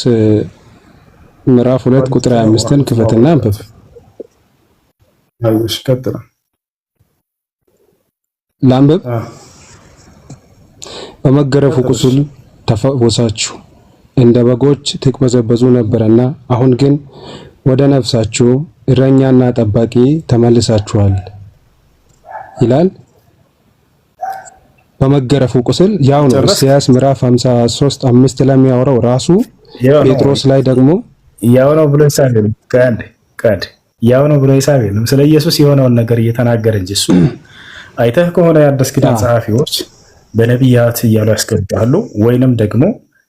ምዕራፍ 2 ቁጥር 25ን ክፈትና አንብብ። እሺ ቀጥል። ላንብብ። በመገረፉ ቁስል ተፈወሳችሁ፣ እንደ በጎች ትቅበዘበዙ ነበርና አሁን ግን ወደ ነፍሳችሁ እረኛና ጠባቂ ተመልሳችኋል ይላል። በመገረፉ ቁስል ያው ነው። ኢሳይያስ ምዕራፍ 53:5 ለሚያወራው ራሱ ጴጥሮስ ላይ ደግሞ ያው ነው ብሎ ይሳቤል ያው ነው ብሎ ይሳቤል ስለ ኢየሱስ የሆነውን ነገር እየተናገረ እንጂ እሱ አይተህ ከሆነ የአዲስ ኪዳን ጸሐፊዎች በነቢያት እያሉ ያስቀምጣሉ፣ ወይንም ደግሞ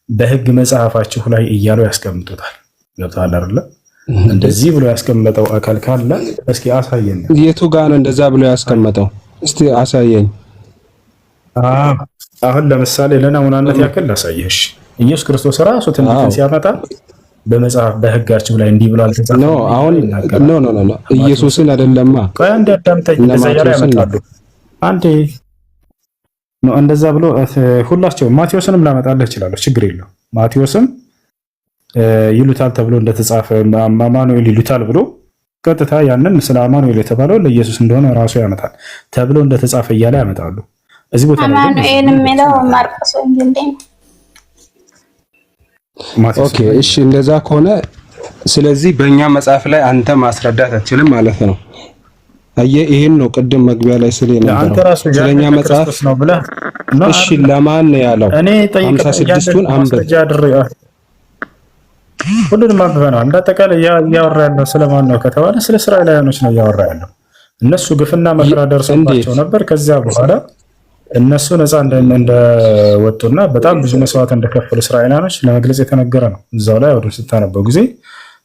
በሕግ መጽሐፋችሁ ላይ እያሉ ያስቀምጡታል። ገብቶሃል አይደለ? እንደዚህ ብሎ ያስቀመጠው አካል ካለ እስኪ አሳየኝ። የቱ ጋር ነው እንደዛ ብሎ ያስቀመጠው? እስቲ አሳየኝ። አሁን ለምሳሌ ለናሙናነት ያክል ላሳየሽ። ኢየሱስ ክርስቶስ ራሱ ትንቢትን ሲያመጣ በመጽሐፍ በሕጋችሁ ላይ እንዲህ ብሏል ተጻፈ ነው። አሁን ኖ ኢየሱስን አይደለማ። ቆይ አንዴ አዳምጠኝ። እንደዛ ያለ ያመጣሉ። አንዴ ነው እንደዛ ብሎ ሁላቸው ማቴዎስንም ላመጣልህ እችላለሁ። ችግር የለው። ማቴዎስም ይሉታል ተብሎ እንደተጻፈ አማኑኤል ይሉታል ብሎ ቀጥታ ያንን ስለ አማኑኤል የተባለው ለኢየሱስ እንደሆነ ራሱ ያመጣል። ተብሎ እንደተጻፈ እያለ ያመጣሉ። እዚህ ቦታ ላይ አማኑኤል የሚለው ማርቆስ ወንጌል ላይ ነው። ኦኬ እሺ፣ እንደዛ ከሆነ ስለዚህ በእኛ መጽሐፍ ላይ አንተ ማስረዳት አትችልም ማለት ነው። አየህ፣ ይሄን ነው ቅድም መግቢያ ላይ ስለነበረው ስለኛ መጽሐፍ ነው ብለህ እሺ፣ ለማን ነው ያለው? 56ቱን አንብብ። ሁሉንም አንብበናል። እንዳጠቃላይ እያወራ ያለው ስለማን ነው ከተባለ ስለ እስራኤላውያኖች ነው እያወራ ያለው። እነሱ ግፍና መከራ ደርሶባቸው ነበር። ከዚያ በኋላ እነሱ ነፃ እንደወጡና በጣም ብዙ መስዋዕት እንደከፈሉ እስራኤላውያኖች ለመግለጽ የተነገረ ነው። እዛው ላይ ወደ ስታነበው ጊዜ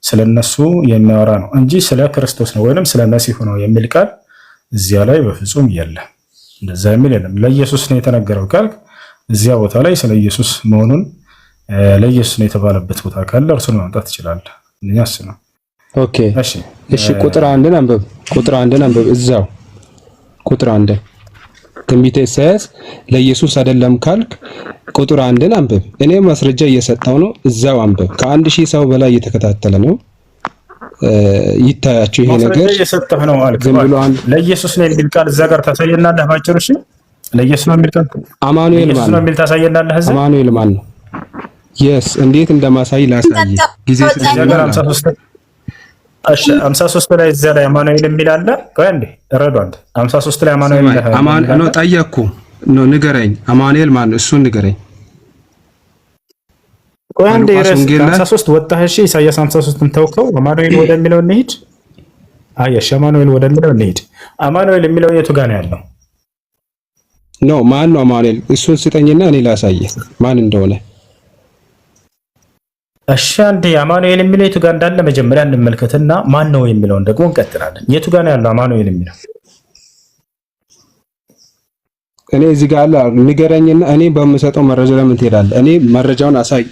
ስለነሱ የሚያወራ ነው እንጂ ስለ ክርስቶስ ነው ወይንም ስለ መሲሁ ነው የሚል ቃል እዚያ ላይ በፍጹም የለም። እንደዛ የሚል የለም። ለኢየሱስ ነው የተነገረው ካልክ እዚያ ቦታ ላይ ስለ ኢየሱስ መሆኑን ለኢየሱስ ነው የተባለበት ቦታ ካለ እርሱን ማምጣት ትችላለህ። እኛስ ነው። ኦኬ እሺ፣ ቁጥር 1 አንብብ። ቁጥር 1 አንብብ። እዛው ቁጥር 1 ትንቢተ ኢሳይያስ ለኢየሱስ አይደለም ካልክ ቁጥር 1 አንብብ። እኔ ማስረጃ እየሰጠው ነው። እዛው አንብብ። ከ1000 ሰው በላይ እየተከታተለ ነው። ይታያችሁ ይሄ ነገር እየሰጠህ ነው አልክ። ለኢየሱስ ነው የሚል ቃል እዛ ጋር ታሳየናለህ ባጭሩ። እሺ፣ ለኢየሱስ ነው የሚል ቃል አማኑኤል ማን ነው የሚል ታሳየናለህ። እዛ አማኑኤል ማን ነው? የስ እንዴት እንደማሳይ ላሳይ ጊዜ ስለዚህ 53 ላይ እዛ ላይ አማኑኤል የሚል አለ። ቆይ አንዴ ረዱ። አንተ 53 ላይ አማኑኤል ነው ጠየቅኩ ነው ንገረኝ። አማኑኤል ማን ነው? እሱን ንገረኝ። ቆይ አንዴ 53 ወጣህ። እሺ ኢሳይያስ 53ን ተውከው። አማኑኤል ወደሚለው እንሂድ። አየሽ፣ አማኑኤል ወደሚለው እንሂድ። አማኑኤል የሚለው የቱ ጋር ነው ያለው? ነው ማን ነው አማኑኤል? እሱን ስጠኝና እኔ ላሳየህ ማን እንደሆነ። እሺ አንዴ አማኑኤል የሚለው የቱ ጋር እንዳለ መጀመሪያ እንመልከትና ማን ነው የሚለውን ደግሞ እንቀጥላለን። የቱ ጋር ነው ያለው አማኑኤል የሚለው? እኔ እዚህ ጋር አለ ንገረኝና እኔ በምሰጠው መረጃ ለምን ትሄዳለህ? እኔ መረጃውን አሳይ።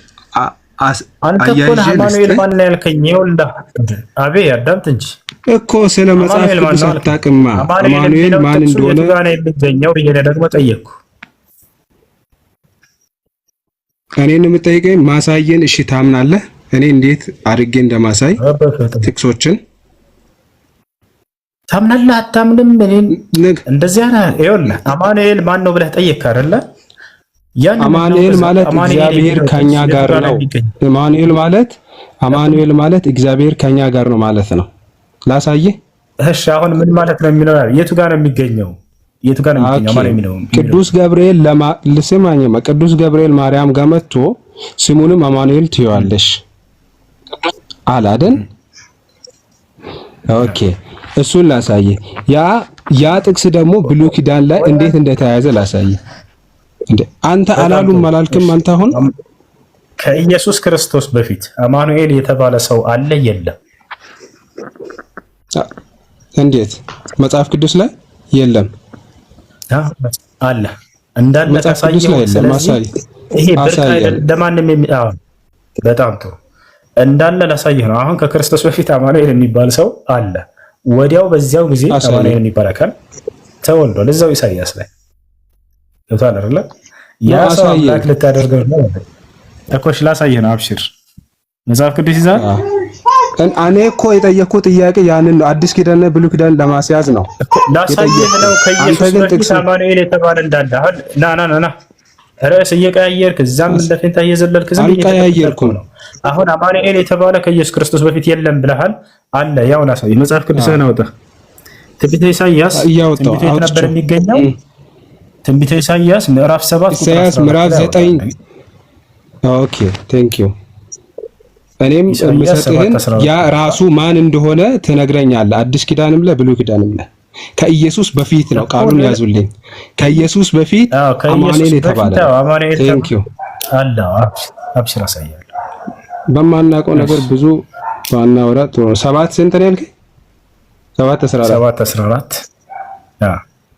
አንተ እኮ አማኑኤል ማን ነው ያልከኝ? ይኸውልህ አቤ አዳምጥ እንጂ እኮ ስለ መጽሐፍ ቅዱስ አታውቅማ። አማኑኤል ማን እንደሆነ ጋር ነው የሚገኘው ብዬ ደግሞ ጠየቅኩ። እኔን የምጠይቀኝ ማሳየን እሺ ታምናለህ? እኔ እንዴት አድርጌ እንደማሳይ ጥቅሶችን ታምናለህ አታምንም? እኔን እንደዚያ ነው። ይኸውልህ አማኑኤል ማን ነው ብለህ ጠየቅክ አይደለ? አማኑኤል ማለት እግዚአብሔር ከኛ ጋር ነው። አማኑኤል ማለት እግዚአብሔር ከኛ ጋር ነው ማለት ነው። ላሳየህ። እሺ አሁን ምን ማለት ነው የሚለው የቱ ጋር ነው የሚገኘው? የቱ ጋር ነው የሚገኘው? ማን የሚለው ቅዱስ ገብርኤል ለስማኝማ ቅዱስ ገብርኤል ማርያም ጋር መጥቶ ስሙንም አማኑኤል ትይዋለሽ አላደን? ኦኬ እሱን ላሳየህ። ያ ጥቅስ ደግሞ ብሉይ ኪዳን ላይ እንዴት እንደተያያዘ ላሳየህ። እንዴ አንተ አላሉም አላልክም? አንተ አሁን ከኢየሱስ ክርስቶስ በፊት አማኑኤል የተባለ ሰው አለ የለም? እንዴት መጽሐፍ ቅዱስ ላይ የለም? አለ እንዳለ ታሳየው። ስለዚህ ይሄ ብርቅ አይደለም ለማንም በጣም ጥሩ እንዳለ ላሳየህ ነው። አሁን ከክርስቶስ በፊት አማኑኤል የሚባል ሰው አለ። ወዲያው በዚያው ጊዜ አማኑኤል የሚባል አካል ተወልዷል። እዛው ኢሳይያስ ላይ ይወጣል አይደል? ያ ሰው አምላክ ልታደርገው ነው እኮ። እሺ ላሳየህ ነው። አብሽር መጽሐፍ ቅዱስ ይዛል። እኔ እኮ የጠየኩት ጥያቄ ያንን ነው። አዲስ ኪዳንና ብሉይ ኪዳን ለማስያዝ ነው። ላሳየህ ነው። ከኢየሱስ በፊት አማኑኤል የተባለ እንዳለ አሁን ና ርዕስ እየቀያየርክ እዛም እንደፈንታ እየዘለልክ ዝም እየቀያየርኩ ነው። አሁን አማኑኤል የተባለ ከኢየሱስ ክርስቶስ በፊት የለም ብለሃል አለ። ያው ላሳየህ። መጽሐፍ ቅዱስህን አውጣ። ትንቢተ ኢሳይያስ ትንቢቱ የት ነበር የሚገኘው? ትንቢተ ኢሳይያስ ምዕራፍ 7 ኢሳይያስ ምዕራፍ 9 ኦኬ ቴንክ ዩ። እኔም የምሰጥህን ያ ራሱ ማን እንደሆነ ትነግረኛለህ። አዲስ ኪዳንም ላይ ብሉይ ኪዳንም ላይ ከኢየሱስ በፊት ነው። ቃሉን ያዙልኝ። ከኢየሱስ በፊት አማኑኤል የተባለ ቴንክ ዩ አለ። አብሽር አሳያለሁ። በማናውቀው ነገር ብዙ ባናወራ ጥሩ ነው። 7 ስንት ነው ያልከኝ? 7:14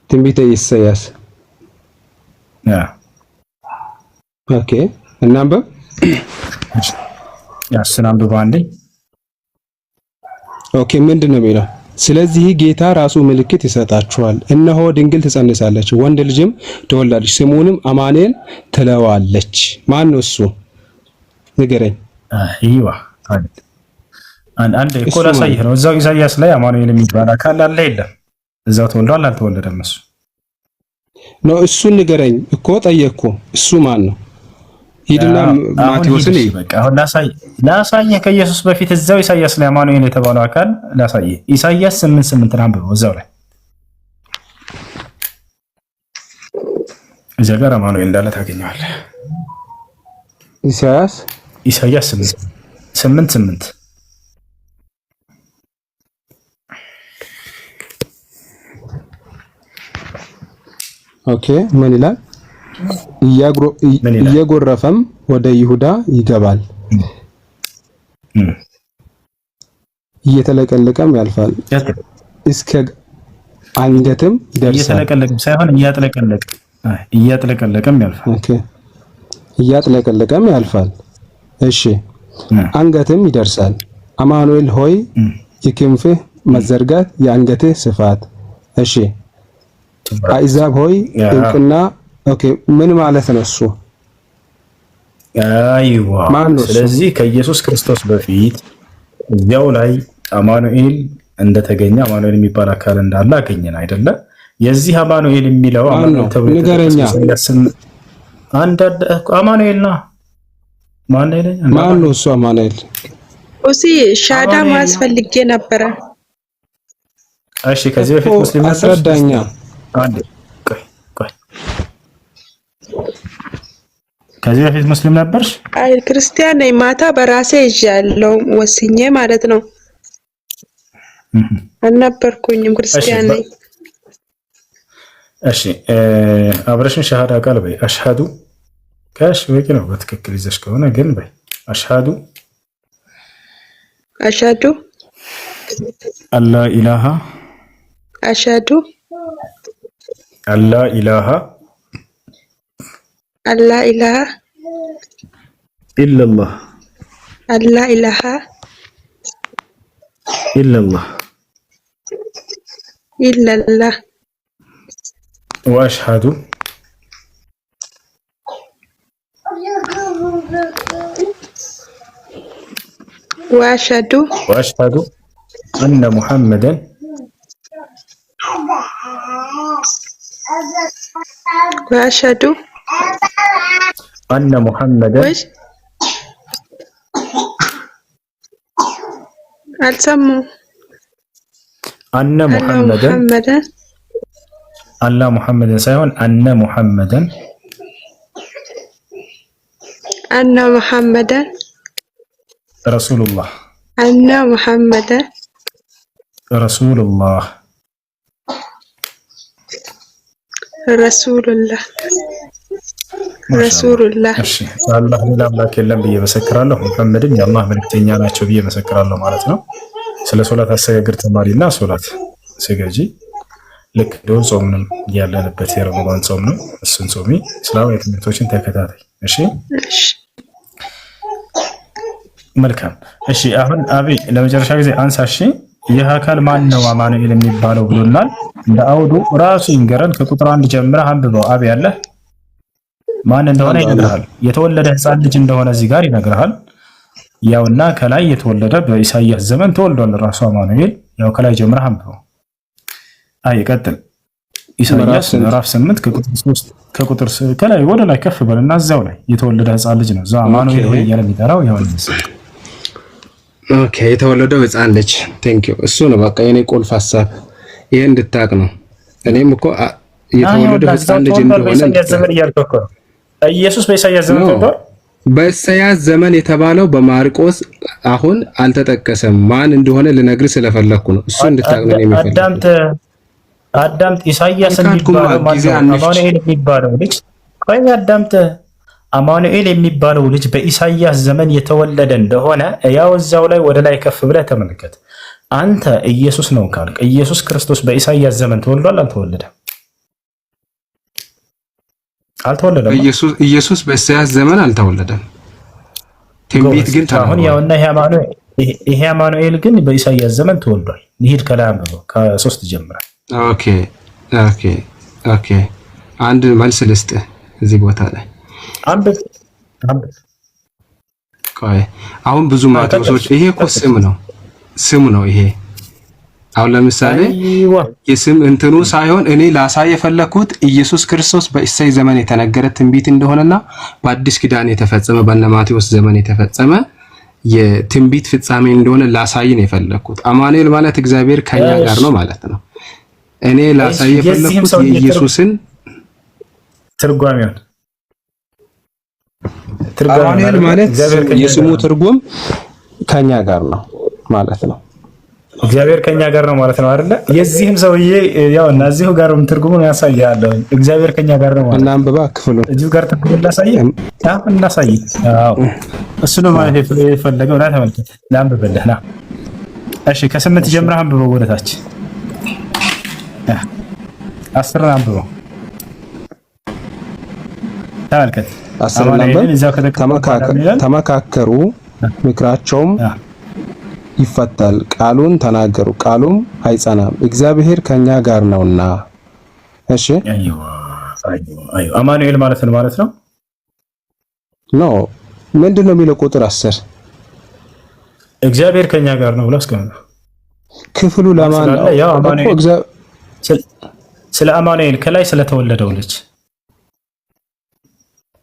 ትንቢተ ኢሳይያስ ኦኬ እናንበብ። ያስናንብብ አንዴ። ኦኬ ምንድን ነው የሚለው? ስለዚህ ጌታ ራሱ ምልክት ይሰጣችኋል። እነሆ ድንግል ትጸንሳለች፣ ወንድ ልጅም ትወልዳለች፣ ስሙንም አማኑኤል ትለዋለች። ማን ነው እሱ? ንገረኝ። አይዋ አንድ እኮ ላሳይህ ነው። እዛው ኢሳይያስ ላይ አማኑኤል የሚባል አካል አለ የለም? እዛው ተወልዷል አልተወለደም? እሱ ነው። እሱን ንገረኝ እኮ ጠየቅኩ። እሱ ማን ነው? ሂድና ማቴዎስን በቃ አሁን ላሳየህ። ከኢየሱስ በፊት እዛው ኢሳይያስ ላይ አማኑኤል የተባለው አካል ላሳየህ። ኢሳይያስ 8:8 አንብበው። እዛው ላይ እዛ ጋር አማኑኤል እንዳለ ታገኘዋለህ። ኢሳይያስ 8:8 ኦኬ ምን ይላል? እየጎረፈም ወደ ይሁዳ ይገባል፣ እየተለቀለቀም ያልፋል፣ እስከ አንገትም ይደርሳል። እየተለቀለቀም ሳይሆን እያጥለቀለቀም ያልፋል። ኦኬ እያጥለቀለቀም ያልፋል። እሺ አንገትም ይደርሳል። አማኑኤል ሆይ የክንፍህ መዘርጋት የአንገትህ ስፋት። እሺ አሕዛብ ሆይ እውቅና። ኦኬ ምን ማለት ነው እሱ? አይዋ ስለዚህ ከኢየሱስ ክርስቶስ በፊት እዚያው ላይ አማኑኤል እንደተገኘ አማኑኤል የሚባል አካል እንዳለ አገኘን አይደለ? የዚህ አማኑኤል የሚለው ንገረኛ። አማኑኤል ነው። ማን ነው እሱ? አማኑኤል እሺ ሻዳ ማስፈልጌ ነበረ። እሺ ከዚህ በፊት ሙስሊም አስረዳኛ። አንዴ ቆይ ከዚህ በፊት ሙስሊም ነበርሽ? አይ ክርስቲያን ነኝ። ማታ በራሴ ይዣለሁ ወስኜ ማለት ነው። አልነበርኩኝም ክርስቲያን ነኝ። እሺ አብረሽን ሻሃዳ ቃል በይ። አሽሃዱ ካሽ በቂ ነው። በትክክል ይዘሽ ከሆነ ግን በይ አሽሃዱ አላ ኢላሃ አሽሃዱ አላ ኢላሃ ኢላላህ አላ ኢላሃ ኢላላህ إلا الله وأشهد أن محمدا وش السمو أن محمدا سيكون أن محمدا رسول الله رسول الله እሺ አላህ ሌላ አምላክ የለም ብዬ መሰክራለሁ። ሙሐመድን የአላህ መልእክተኛ ናቸው ብዬ መሰክራለሁ ማለት ነው። ስለ ሶላት አሰጋገድ ተማሪና ሶላት ስገጂ ልክ እንደው ጾምንም ያለንበት የረመዳን ጾም ነው። እሱን ጾሚ፣ እስላማዊ ትምህርቶችን ተከታታይ። እሺ መልካም። እሺ አሁን አቤ ለመጨረሻ ጊዜ አንሳ። እሺ ይህ አካል ማን ነው አማኑኤል የሚባለው ብሎናል። እንደ አውዱ ራሱ ይንገረን። ከቁጥር 1 ጀምረህ አንብበው። አቤ ያለ ማን እንደሆነ ይነግርሃል። የተወለደ ሕፃን ልጅ እንደሆነ እዚህ ጋር ይነግርሃል። ያውና ከላይ የተወለደ በኢሳይያስ ዘመን ተወልዷል ራሱ አማኑኤል። ያው ከላይ ጀምረህ አንብበው። አይ ቀጥል። ኢሳይያስ ምዕራፍ 8 ከቁጥር ከላይ ወደ ላይ ከፍ በልና እዛው ላይ የተወለደ ሕፃን ልጅ ነው። እዛው አማኑኤል ወይ እያለ የሚጠራው ዮሐንስ። ኦኬ የተወለደው ሕፃን ልጅ ቴንክ ዩ። እሱ ነው በቃ የኔ ቁልፍ ሐሳብ ይሄ እንድታቅ ነው። እኔም እኮ የተወለደው ሕፃን ልጅ እንደሆነ ኢየሱስ በኢሳይያስ ዘመን ተወልዷል። በኢሳይያስ ዘመን የተባለው በማርቆስ አሁን አልተጠቀሰም። ማን እንደሆነ ልነግርህ ስለፈለኩ ነው። እሱ እንድታቅ ነው የሚፈልገው። አዳምጥ። ኢሳይያስ የሚባለው ልጅ ቆይ አዳምጥ። አማኑኤል የሚባለው ልጅ በኢሳይያስ ዘመን የተወለደ እንደሆነ ያው እዛው ላይ ወደ ላይ ከፍ ብለህ ተመልከት። አንተ ኢየሱስ ነው ካልክ ኢየሱስ ክርስቶስ በኢሳይያስ ዘመን ተወልዷል? አልተወለደም? አልተወለደም። ኢየሱስ በኢሳይያስ ዘመን አልተወለደም። ትንቢት ግን አሁን ያውና ይሄ አማኑኤል ግን በኢሳይያስ ዘመን ተወልዷል። ይሄድ ከላይ አንብበው ከ3 ጀምረህ። ኦኬ አንድ መልስ ልስጥህ እዚህ ቦታ ላይ አንብብ። ቆይ አሁን ብዙ ማቴዎሶች ይሄ እኮ ስም ነው ይሄ። አሁን ለምሳሌ የስም እንትኑ ሳይሆን እኔ ላሳይ የፈለኩት ኢየሱስ ክርስቶስ በኢሳይ ዘመን የተነገረ ትንቢት እንደሆነና በአዲስ ኪዳን የተፈጸመ በእነ ማቴዎስ ዘመን የተፈጸመ የትንቢት ፍጻሜ እንደሆነ ላሳይ ነው የፈለኩት። አማኑኤል ማለት እግዚአብሔር ከኛ ጋር ነው ማለት ነው። እኔ ላሳይ የፈለኩት የኢየሱስን ትርጓሜውን አማኑኤል ማለት የስሙ ትርጉም ከኛ ጋር ነው ማለት ነው። እግዚአብሔር ከኛ ጋር ነው ማለት ነው አይደለ? የዚህም ሰውዬ ያው እና እዚሁ ጋርም ትርጉሙን ያሳያል። እግዚአብሔር ከኛ ጋር ነው ማለት እና አንብባ ክፍሉ እዚሁ ጋር ትርጉሙን ላሳይ። አዎ እሱ ነው ማለት የፈለገው። ና ተመልከት፣ ላንብብልህ ና። እሺ ከ8 ጀምረህ አንብበው ወደ ታች 10 አንብበው ተመልከት። 10 ተመካከሩ፣ ምክራቸውም ይፈታል። ቃሉን ተናገሩ፣ ቃሉም አይጸናም። እግዚአብሔር ከኛ ጋር ነውና። እሺ አይዮ አማኑኤል ማለት ነው ነው ምንድነው የሚለው? ቁጥር 10 እግዚአብሔር ከኛ ጋር ነው ብሎ አስቀምጠው። ክፍሉ ለማን ነው? ያው አማኑኤል ስለ አማኑኤል ከላይ ስለተወለደው ልጅ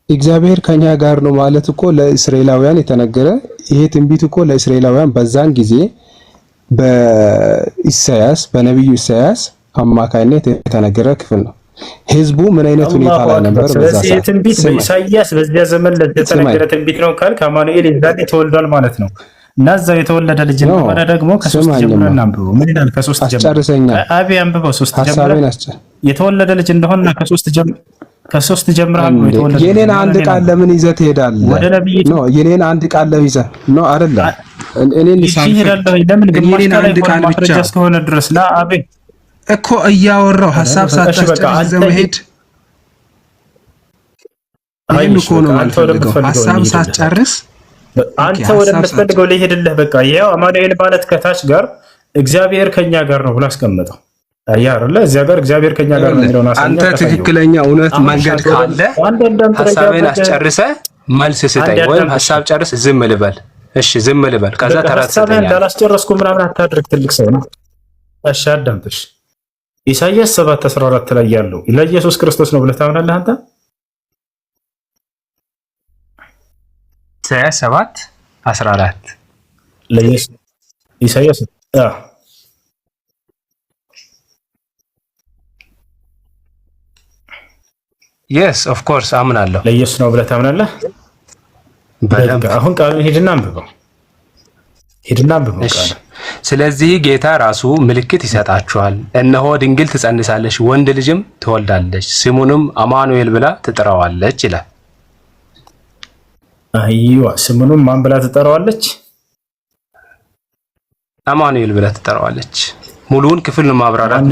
እግዚአብሔር ከኛ ጋር ነው ማለት እኮ ለእስራኤላውያን የተነገረ ይሄ ትንቢት እኮ ለእስራኤላውያን በዛን ጊዜ በኢሳይያስ በነብዩ ኢሳይያስ አማካይነት የተነገረ ክፍል ነው። ህዝቡ ምን አይነት ሁኔታ ላይ ነበር? በዛ ሰዓት ትንቢት በኢሳይያስ በዚያ ዘመን ለተነገረ ትንቢት ነው ካልክ አማኑኤል ይዛል ተወልዷል ማለት ነው። እና እዛ የተወለደ ልጅ ነው ደግሞ ከ3 ጀምረን እናንብበው። ምን ይላል? ከ3 ጀምረን አቢ አንብበው 3 ጀምረን የተወለደ ልጅ እንደሆነ ከ3 ጀምረን ነው የተወለደ። የኔን አንድ ቃል ለምን ይዘህ ትሄዳለህ? ነው የኔን አንድ ቃል ለምን ይዘህ ነው አይደለ? እኔን ይሄዳለሁ። ለምን ግማሽ ቃል ብቻ እስከሆነ ድረስ ላ አቢ እኮ እያወራው ሐሳብ ሳታስጨርስ መሄድ አይኑ እኮ ነው ማለት ነው። ሐሳብ ሳትጨርስ አንተ ወደ ምትፈልገው ላይ ሄድልህ። በቃ ያው አማኑኤል ማለት ከታች ጋር እግዚአብሔር ከኛ ጋር ነው ብሎ አስቀመጠው። አያ አይደለ እዚያ ጋር እግዚአብሔር ከኛ ጋር ነው የሚለውን አሳኛ። አንተ ትክክለኛ እውነት መንገድ ካለ ሐሳብን አስጨርሰ መልስ ስጠኝ፣ ወይም ሐሳብ ጨርስ ዝም ልበል። እሺ ዝም ልበል። ከዛ ተራት ሐሳብን እንዳላስጨረስኩ ምናምን አታድርግ። ትልቅ ሰው ነው። እሺ አዳምጥሽ። ኢሳይያስ 7:14 ላይ ያለው ለኢየሱስ ክርስቶስ ነው ብለህ ታምናለህ አንተ? ኢሳይያስ 7:14 ለኢየሱስ ኢሳይያስ yes of course አምናለሁ። ለኢየሱስ ነው ብለህ ታምናለህ? በደንብ። አሁን ቃሉን ሂድና አንብበው ቃል። ስለዚህ ጌታ ራሱ ምልክት ይሰጣችኋል፣ እነሆ ድንግል ትጸንሳለች፣ ወንድ ልጅም ትወልዳለች፣ ስሙንም አማኑኤል ብላ ትጠራዋለች ይላል። አይዋ ስሙንም ማን ብላ ትጠራዋለች? አማኑኤል ብላ ትጠራዋለች። ሙሉውን ክፍል ነው ማብራራት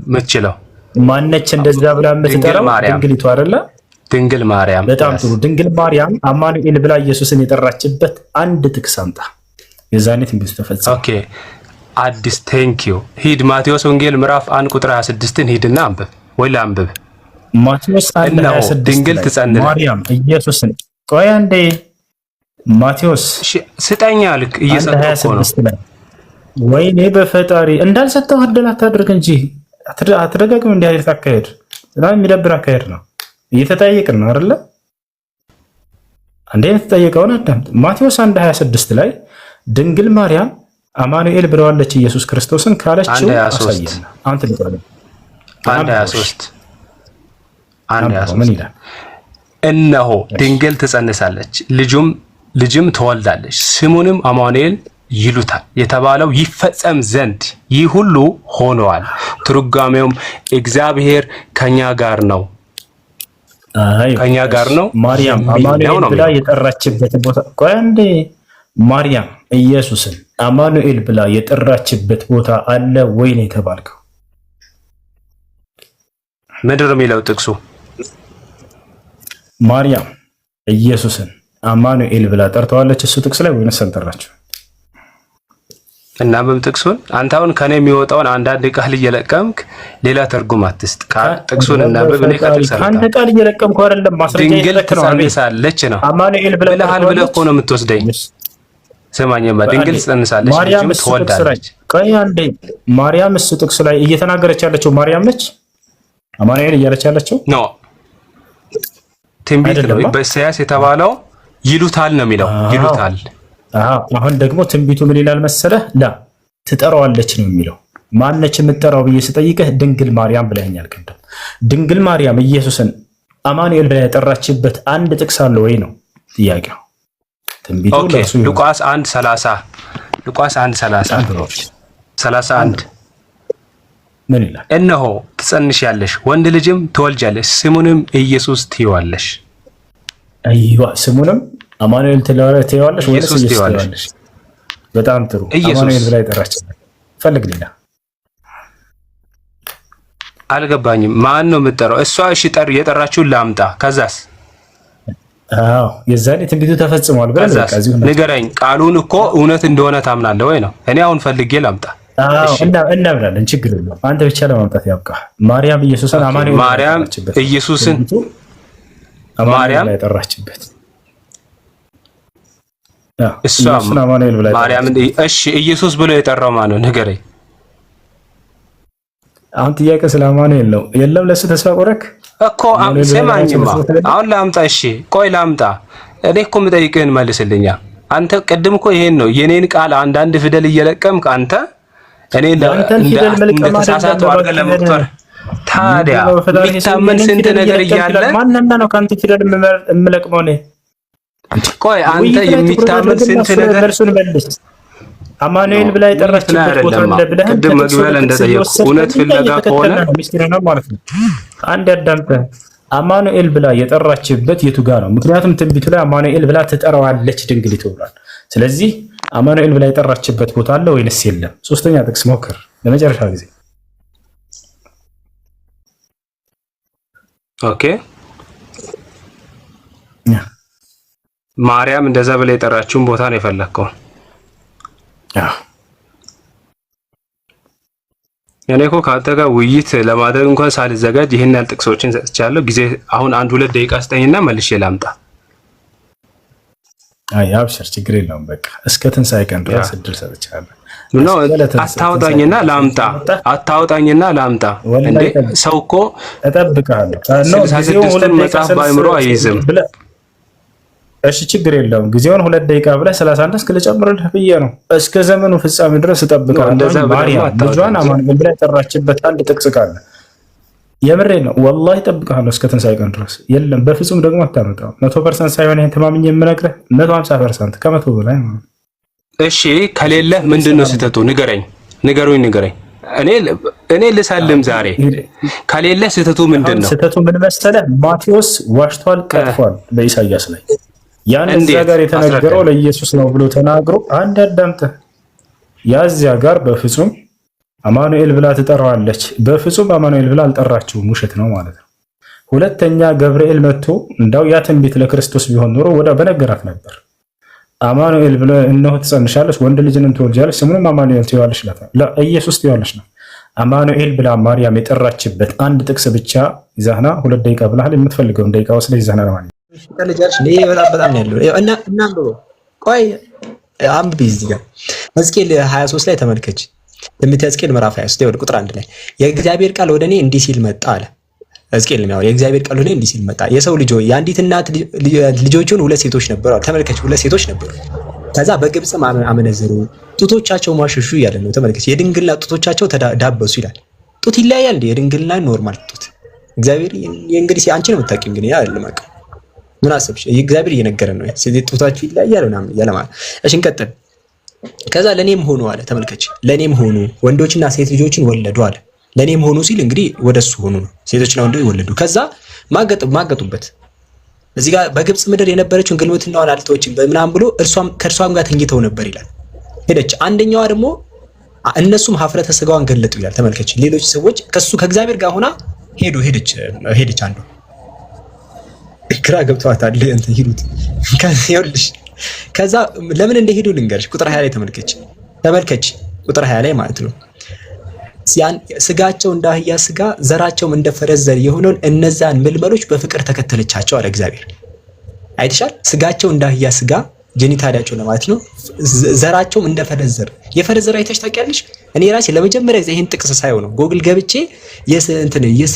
የምትችለው። ማነች እንደዛ ብላ የምትጠራው? ድንግሊቱ አይደለ? ድንግል ማርያም። በጣም ጥሩ። ድንግል ማርያም አማኑኤል ብላ ኢየሱስን የጠራችበት አንድ ጥቅስ አምጣ። የዛኔ ትንቢቱ ተፈጸመ። ኦኬ አዲስ ቴንክ ዩ። ሂድ ማቴዎስ ወንጌል ምዕራፍ 1 ቁጥር 26ን ሂድና አንብብ። ወይ ላንብብ? ማቴዎስ 1:26 ድንግል ትጸንስ ማርያም ኢየሱስን። ቆይ አንዴ ማቴዎስ ስጠኛ ልክ እየሰጠው ነው። ወይኔ በፈጣሪ እንዳልሰጠው አደላ አታድርግ እንጂ አትደጋግም። እንዲህ አይነት አካሄድ በጣም የሚደብር አካሄድ ነው። እየተጠየቅን ነው አይደለ? አንዴ የተጠየቀውን አዳምጥ። ማቴዎስ 1:26 ላይ ድንግል ማርያም አማኑኤል ብለዋለች ኢየሱስ ክርስቶስን ካለችው አሳየን። አንተ ልቀበል 1:23 ምን ይላል? እነሆ ድንግል ትጸንሳለች፣ ልጅም ትወልዳለች፣ ስሙንም አማኑኤል ይሉታል የተባለው ይፈጸም ዘንድ ይህ ሁሉ ሆነዋል። ትርጓሜውም እግዚአብሔር ከኛ ጋር ነው። ከኛ ጋር ነው። ማርያም አማኑኤል ብላ የጠራችበት ቦታ ቆይ አንዴ። ማርያም ኢየሱስን አማኑኤል ብላ የጠራችበት ቦታ አለ ወይ ነው የተባልከው? ምንድን ነው የሚለው ጥቅሱ? ማርያም ኢየሱስን አማኑኤል ብላ ጠርተዋለች እሱ ጥቅስ ላይ ወይንስ አልጠራችው? እና ጥቅሱን አንተ አሁን ከኔ የሚወጣውን አንዳንድ ቃል እየለቀምክ ሌላ ትርጉም አትስጥ። ጥቅሱን እና በብኔ አንተ ቃል እየለቀምኩ አይደለም፣ ማስረጃ እየለቀምኩ ነው። ትጸንሳለች ነው አማኑኤል ብለሃል ብለህ እኮ ነው የምትወስደኝ። ስማኝማ ድንግል ትጸንሳለች፣ ልጅም ትወልዳለች። ቆይ አንዴ ማርያም እሱ ጥቅስ ላይ እየተናገረች ያለችው ማርያም ነች? አማኑኤል እያለች ያለችው ኖ ትንቢት ነው። በኢሳይያስ የተባለው ይሉታል ነው የሚለው ይሉታል። አሁን ደግሞ ትንቢቱ ምን ይላል መሰለህ? ላ ትጠራዋለች ነው የሚለው። ማነች የምትጠራው ብዬ ስጠይቅህ ድንግል ማርያም ብለኸኛል ቅድም። ድንግል ማርያም ኢየሱስን አማኑኤል ብላ የጠራችበት አንድ ጥቅስ አለ ወይ ነው ጥያቄው። ትንቢቱ ሉቃስ 1:30 ሉቃስ 1:31 ምን ይላል? እነሆ ትጸንሻለሽ፣ ወንድ ልጅም ትወልጃለሽ፣ ስሙንም ኢየሱስ ትይዋለሽ። አይዋ ስሙንም አማኑኤል ትለዋለሽ ወይስ ኢየሱስ ትለዋለሽ? በጣም ጥሩ። አማኑኤል ብላ የጠራችበት ፈልግ። ሌላ አልገባኝም። ማን ነው የምትጠራው? እሷ እሺ የጠራችውን ላምጣ። ከዛስ? አዎ የዛኔ ትንቢቱ ተፈጽሟል ብለህ ንገረኝ። ቃሉን እኮ እውነት እንደሆነ ታምናለህ ወይ ነው? እኔ አሁን ፈልጌ ላምጣ። እሺ እናምናለን፣ ችግር የለውም። አንተ ብቻ ለማምጣት ያብቃ። ማርያም ኢየሱስን አማኑኤል ማርያም ኢየሱስን ማርያም የጠራችበት እሷ ማርያም እሺ ኢየሱስ ብሎ የጠራው ማን ነው? ንገረኝ። አሁን ጥያቄ ስለ አማኑኤል ነው። የለም ለሱ ተስፋ ቆረክ እኮ ሰማኝማ። አሁን ላምጣ። እሺ ቆይ ላምጣ። እኔ እኮ የምጠይቅህን መልስልኛ። አንተ ቅድም እኮ ይሄን ነው የኔን ቃል አንዳንድ ፊደል እየለቀምክ አንተ እኔ እንደተሳሳተው አድርገህ ለመቁጠር ታዲያ የሚታመን ስንት ነገር እያለ ማንና ነው ካንተ ፊደል የምለቅመው እኔ? ቆይ አንተ የሚታመን ስንት ነገር እርሱን መልስ። አማኑኤል ብላ የጠራችበት ቦታ እንደ ብለህ ቅድም መግቢያ ላይ እንደጠየቁ እውነት ፍለጋ ከሆነ ሚስጥር ነው ማለት ነው። አንድ አዳምጠ አማኑኤል ብላ የጠራችበት የቱ ጋር ነው? ምክንያቱም ትንቢቱ ላይ አማኑኤል ብላ ትጠራዋለች ድንግሊቱ ብሏል። ስለዚህ አማኑኤል ብላ የጠራችበት ቦታ አለ ወይንስ የለም? ሶስተኛ ጥቅስ ሞክር ለመጨረሻ ጊዜ። ኦኬ ማርያም እንደዛ ብላ የጠራችውን ቦታ ነው የፈለከው? እኔ እኮ ከአንተ ጋር ውይይት ለማድረግ እንኳን ሳልዘጋጅ ይሄን ያህል ጥቅሶችን ሰጥቻለሁ። ጊዜ አሁን 1-2 ደቂቃ ስጠኝና መልሼ ላምጣ። አይ አብሽር፣ ችግር የለውም። በቃ እስከ ትንሣኤ ቀን ድረስ እድል ሰጥቻለሁ። ነው አታውጣኝና ላምጣ እንዴ! ሰው እኮ እጠብቅሃለሁ። 66ቱን መጽሐፍ ባይምሮ አይይዝም። እሺ ችግር የለውም። ጊዜውን 2 ደቂቃ ብለህ 31 እስከ ልጨምርልህ ብዬ ነው። እስከ ዘመኑ ፍጻሜ ድረስ እጠብቅሃለሁ። ማርያም ልጇን አማኑኤል ብላ የጠራችበት አንድ ጥቅስ ካለ የምሬ ነው ወላሂ እጠብቅሃለሁ እስከ ትንሣኤ ቀን ድረስ። የለም በፍጹም ደግሞ አታመጣው። 100% ሳይሆን ይሄን ተማምኜ የምነግርህ 150% ከመቶ በላይ ነው። እሺ ከሌለ ምንድነው ስህተቱ? ንገሩኝ። እኔ ልሳልም ዛሬ። ከሌለ ስህተቱ ምንድነው? ስህተቱ ምን መሰለህ? ማቴዎስ ዋሽቷል፣ ቀጥፏል በኢሳይያስ ላይ። ያን እዚያ ጋር የተነገረው ለኢየሱስ ነው ብሎ ተናግሮ አንድ አዳምጠህ ያዚያ ጋር በፍጹም አማኑኤል ብላ ትጠራዋለች። በፍጹም አማኑኤል ብላ አልጠራችውም። ውሸት ነው ማለት ነው። ሁለተኛ ገብርኤል መጥቶ እንዳው ያ ትንቢት ለክርስቶስ ቢሆን ኖሮ ወደ በነገራት ነበር። አማኑኤል ብለ እነሆ ትጸንሻለሽ፣ ወንድ ልጅንም ትወልጃለሽ፣ ስሙንም አማኑኤል ትይዋለሽ ይላታል። ለኢየሱስ ትይዋለሽ ነው። አማኑኤል ብላ ማርያም የጠራችበት አንድ ጥቅስ ብቻ ይዛህና 2 ደቂቃ ብለሃል። የምትፈልገውን ደቂቃ ወስደህ ይዛህና ለማለት በጣም ያለው እና ቆይ አንብቢ። እዚህ ጋር ሕዝቅኤል 23 ላይ ተመልከች። ትንቢተ ሕዝቅኤል ምዕራፍ 23 ቁጥር 1 ላይ የእግዚአብሔር ቃል ወደ እኔ እንዲህ ሲል መጣ አለ። ሕዝቅኤል ነው የእግዚአብሔር ቃል ወደ እኔ እንዲህ ሲል መጣ። የሰው ልጅ ሆይ የአንዲት እናት ልጆቹን 2 ሴቶች ነበሩ አለ። ተመልከች 2 ሴቶች ነበሩ። ከዛ በግብጽ አመነዘሩ፣ ጡቶቻቸው ማሸሹ እያለ ነው። ተመልከች የድንግልና ጡቶቻቸው ተዳበሱ ይላል። ጡት ይለያያል እንዴ? የድንግልና ኖርማል ጡት እግዚአብሔር እንግዲህ አንቺ ነው የምታውቂው። እንግዲህ ያ አይደለም አቀ ምን አሰብሽ? እግዚአብሔር እየነገረን ነው። ስለዚህ ጡታችሁ ይለያያል ምናምን ያለ ማለት። እሺ እንቀጥል። ከዛ ለኔም ሆኑ አለ። ተመልከች ለኔም ሆኑ ወንዶችና ሴት ልጆችን ወለዱ አለ። ለኔም ሆኑ ሲል እንግዲህ ወደሱ ሆኑ ነው። ሴቶችና ወንዶች ወለዱ። ከዛ ማገጡበት እዚህ ጋር በግብጽ ምድር የነበረችውን ግልሙትናዋን አልተወችም በምናም ብሎ ከእርሷም ጋር ተኝተው ነበር ይላል። ሄደች። አንደኛዋ ደግሞ እነሱም ሀፍረተ ስጋዋን ገለጡ ይላል። ተመልከች ሌሎች ሰዎች ከእግዚአብሔር ጋር ሆና ሄደች አንዱ ግራ ገብቷታል። እንትን ሂዱት ይኸውልሽ። ከዛ ለምን እንደሄዱ ልንገርሽ። ቁጥር 20 ላይ ተመልከች ቁጥር 20 ላይ ማለት ነው። ስጋቸው እንደ አህያ ስጋ ዘራቸውም እንደ ፈረስ ዘር የሆነውን እነዛን ምልመሎች በፍቅር ተከተለቻቸው አለ እግዚአብሔር። አይተሻል? ስጋቸው እንደ አህያ ስጋ ጄኒታሊያቸው ለማለት ነው። ዘራቸውም እንደ ፈረስ ዘር። የፈረስ ዘር አይተሽ ታውቂያለሽ? እኔ ራሴ ለመጀመሪያ ጊዜ ይሄን ጥቅስ ሳይሆን ነው ጎግል ገብቼ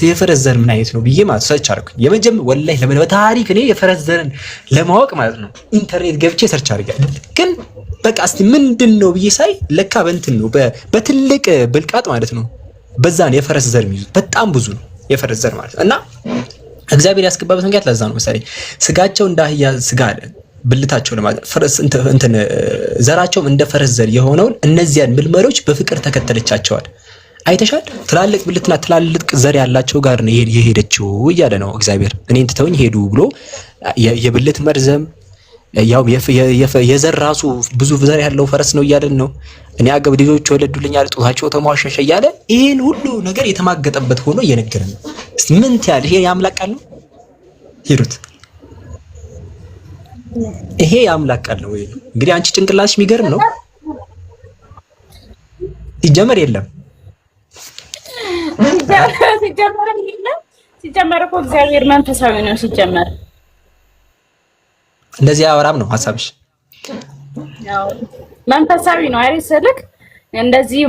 የፈረስ ዘር ምን አይነት ነው ብዬ ማለት ሰርች አድርኩኝ። ወላሂ በታሪክ እኔ የፈረስ ዘርን ለማወቅ ማለት ነው ኢንተርኔት ገብቼ ሰርች አድርጋለሁ። ግን በቃ እስቲ ምንድነው ብዬ ሳይ ለካ በእንትን ነው በትልቅ ብልቃጥ ማለት ነው። በዛን የፈረስ ዘር የሚይዙት በጣም ብዙ ነው የፈረስ ዘር ማለት እና እግዚአብሔር ያስገባበት ምክንያት ለዛ ነው መሰለኝ። ስጋቸው እንደ አህያ ስጋ አለ ብልታቸው ለማለት ፈረስ እንትን ዘራቸውም እንደ ፈረስ ዘር የሆነውን እነዚያን ምልመሎች በፍቅር ተከተለቻቸዋል። አይተሻል? ትላልቅ ብልትና ትላልቅ ዘር ያላቸው ጋር ነው የሄደችው እያለ ነው እግዚአብሔር። እኔን ትተውኝ ሄዱ ብሎ የብልት መርዘም ያው የዘር ራሱ ብዙ ዘር ያለው ፈረስ ነው እያለን ነው። እኔ አገብ ልጆች ወለዱልኛል ጡታቸው ተሟሸሸ እያለ ይሄን ሁሉ ነገር የተማገጠበት ሆኖ እየነገረን ነው። እስቲ ምን ትያለሽ? ይሄ የአምላክ ቃል ነው? ሂሩት ይሄ የአምላክ ቃል ነው ወይ? እንግዲህ አንቺ ጭንቅላትሽ የሚገርም ነው። ሲጀመር የለም ሲጀመር እኮ እግዚአብሔር መንፈሳዊ ነው። ሲጀመር እንደዚህ አወራም ነው ሐሳብሽ? ያው መንፈሳዊ ነው አይደል? ስልክ እንደዚህ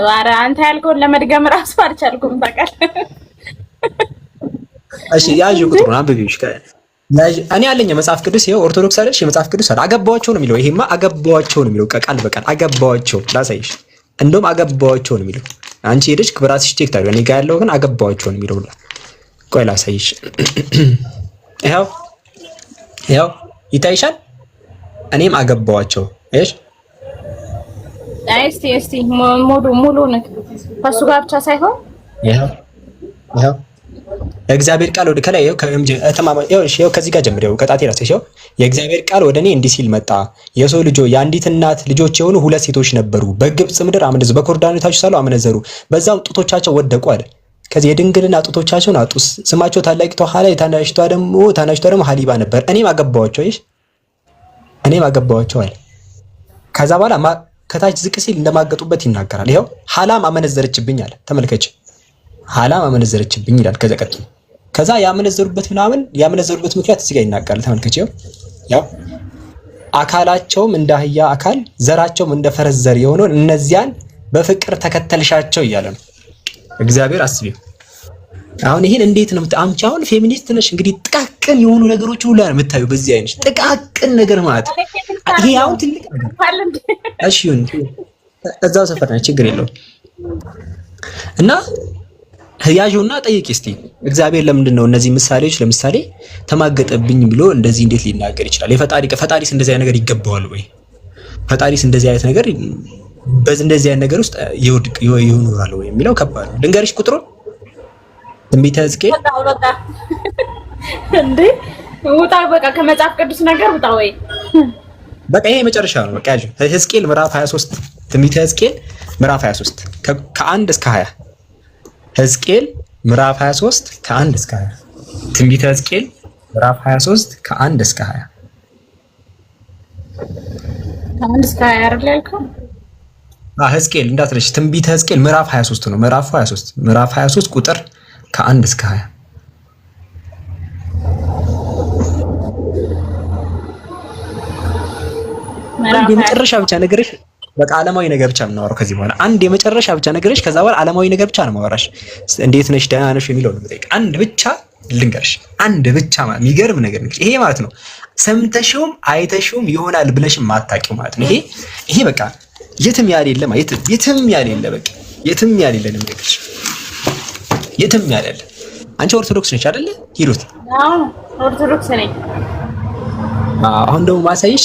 ኧረ አንተ ያልከውን ለመድገም ራሱ አልቻልኩም ታውቃለህ። እሺ ያዥ ቁጥሩን አንብቢሽ እኔ ያለኝ መጽሐፍ ቅዱስ ይሄው ኦርቶዶክስ አይደልሽ? የመጽሐፍ ቅዱስ አይደል? አገባዋቸው ነው የሚለው። ይሄማ አገባዋቸው ነው የሚለው ቃል በቃል አገባዋቸው። ላሳይሽ። እንደውም አገባዋቸው ነው የሚለው። አንቺ ሄደሽ ክብራትሽ ቼክ ታዲያ እኔ ጋር ያለው ግን አገባዋቸው ነው የሚለው። ቆይ ላሳይሽ። ይሄው ይታይሻል። እኔም አገባዋቸው። እሺ እስቲ ሙሉ ነው ከሱ ጋር ብቻ ሳይሆን ይሄው የእግዚአብሔር ቃል ወደ ከላይ ይኸው ከዚህ ጋር ጀምሬው ከጣቴ ራስሽ ይኸው የእግዚአብሔር ቃል ወደ እኔ እንዲህ ሲል መጣ። የሰው ልጅ የአንዲት እናት ልጆች የሆኑ 2 ሴቶች ነበሩ። በግብጽ ምድር አመነዘሩ፣ በኮርዳኖታቸው ሳሉ አመነዘሩ፣ በዛም ጡቶቻቸው ወደቁ አለ። ከዚህ የድንግልና ጡቶቻቸውን አጡ። ስማቸው ታላቂቷ ሐላ ታናሽቷ ደግሞ ሐሊባ ነበር። እኔም አገባዋቸው አለ። ከታች ዝቅ ሲል እንደማገጡበት ይናገራል። ይኸው ሐላም አመነዘረችብኝ አለ። ተመልከች፣ ሐላም አመነዘረችብኝ ይላል። ከዛ ያመነዘሩበት ምክንያት እዚህ ጋር ይናገራል። ተመልከች፣ ያው አካላቸውም እንደ አህያ አካል ዘራቸውም እንደ ፈረስ ዘር የሆነውን እነዚያን በፍቅር ተከተልሻቸው እያለ ነው እግዚአብሔር። አስቢው አሁን ይሄን እንዴት ነው አንቺ አሁን ፌሚኒስት ነሽ እንግዲህ ጥቃቅን የሆኑ ነገሮች ሁሉ ነው የምታዩ በዚህ አይነት ጥቃቅን ነገር ማለት ይሄ አሁን ትልቅ እሺ እዛው ሰፈር ነው ችግር የለውም። እና ያዡና ጠይቂ እስቲ እግዚአብሔር ለምንድን ነው እነዚህ ምሳሌዎች ለምሳሌ ተማገጠብኝ ብሎ እንደዚህ እንዴት ሊናገር ይችላል? ፈጣሪስ እንደዚህ አይነት ነገር ይገባዋል ወይ? ፈጣሪስ እንደዚህ አይነት ነገር እንደዚህ አይነት ነገር ውስጥ ይኖራል ወይ የሚለው ከባድ ነው። ድንገርሽ ቁጥሩ ትንቢተ ሕዝቅኤል በቃ እንዴ ውጣ በቃ ከመጽሐፍ ቅዱስ ነገር ውጣ ወይ በቃ ይሄ መጨረሻ ነው። በቃ ያዥ ሕዝቅኤል ምዕራፍ 23 ትንቢተ ሕዝቅኤል ምዕራፍ 23 ከ1 እስከ 20 ሕዝቅኤል ምዕራፍ 23 ከ1 እስከ 20 ትንቢተ ሕዝቅኤል ምዕራፍ 23 ከ1 እስከ 20 ከ1 እስከ 20 አይደል ያልከው? ሕዝቅኤል እንዳትረሽ ትንቢተ ሕዝቅኤል ምዕራፍ 23 ነው። ምዕራፍ 23 ቁጥር ከ1 እስከ 20 አንድ የመጨረሻ ብቻ ነገርሽ በቃ ዓለማዊ ነገር ብቻ የምናወራው ከዚህ በኋላ አንድ የመጨረሻ ብቻ ነገርሽ ከዛ በኋላ ዓለማዊ ነገር ብቻ ነው የማወራሽ። እንዴት ነሽ ደህና ነሽ የሚለው ነው የምጠይቅ። አንድ ብቻ ልንገርሽ፣ አንድ ብቻ ማለት የሚገርም ነገር ነው ይሄ ማለት ነው። ሰምተሽውም አይተሽውም ይሆናል ብለሽም ማታውቂው ማለት ነው። ይሄ በቃ የትም ያሌለ ማለት የትም ያሌለ በቃ የትም ያሌለ ነው የምጠይቅሽ። የትም ያሌለ አንቺ ኦርቶዶክስ ነሽ አይደለ? ሂሩት አዎ ኦርቶዶክስ ነኝ። አሁን ደግሞ ማሳይሽ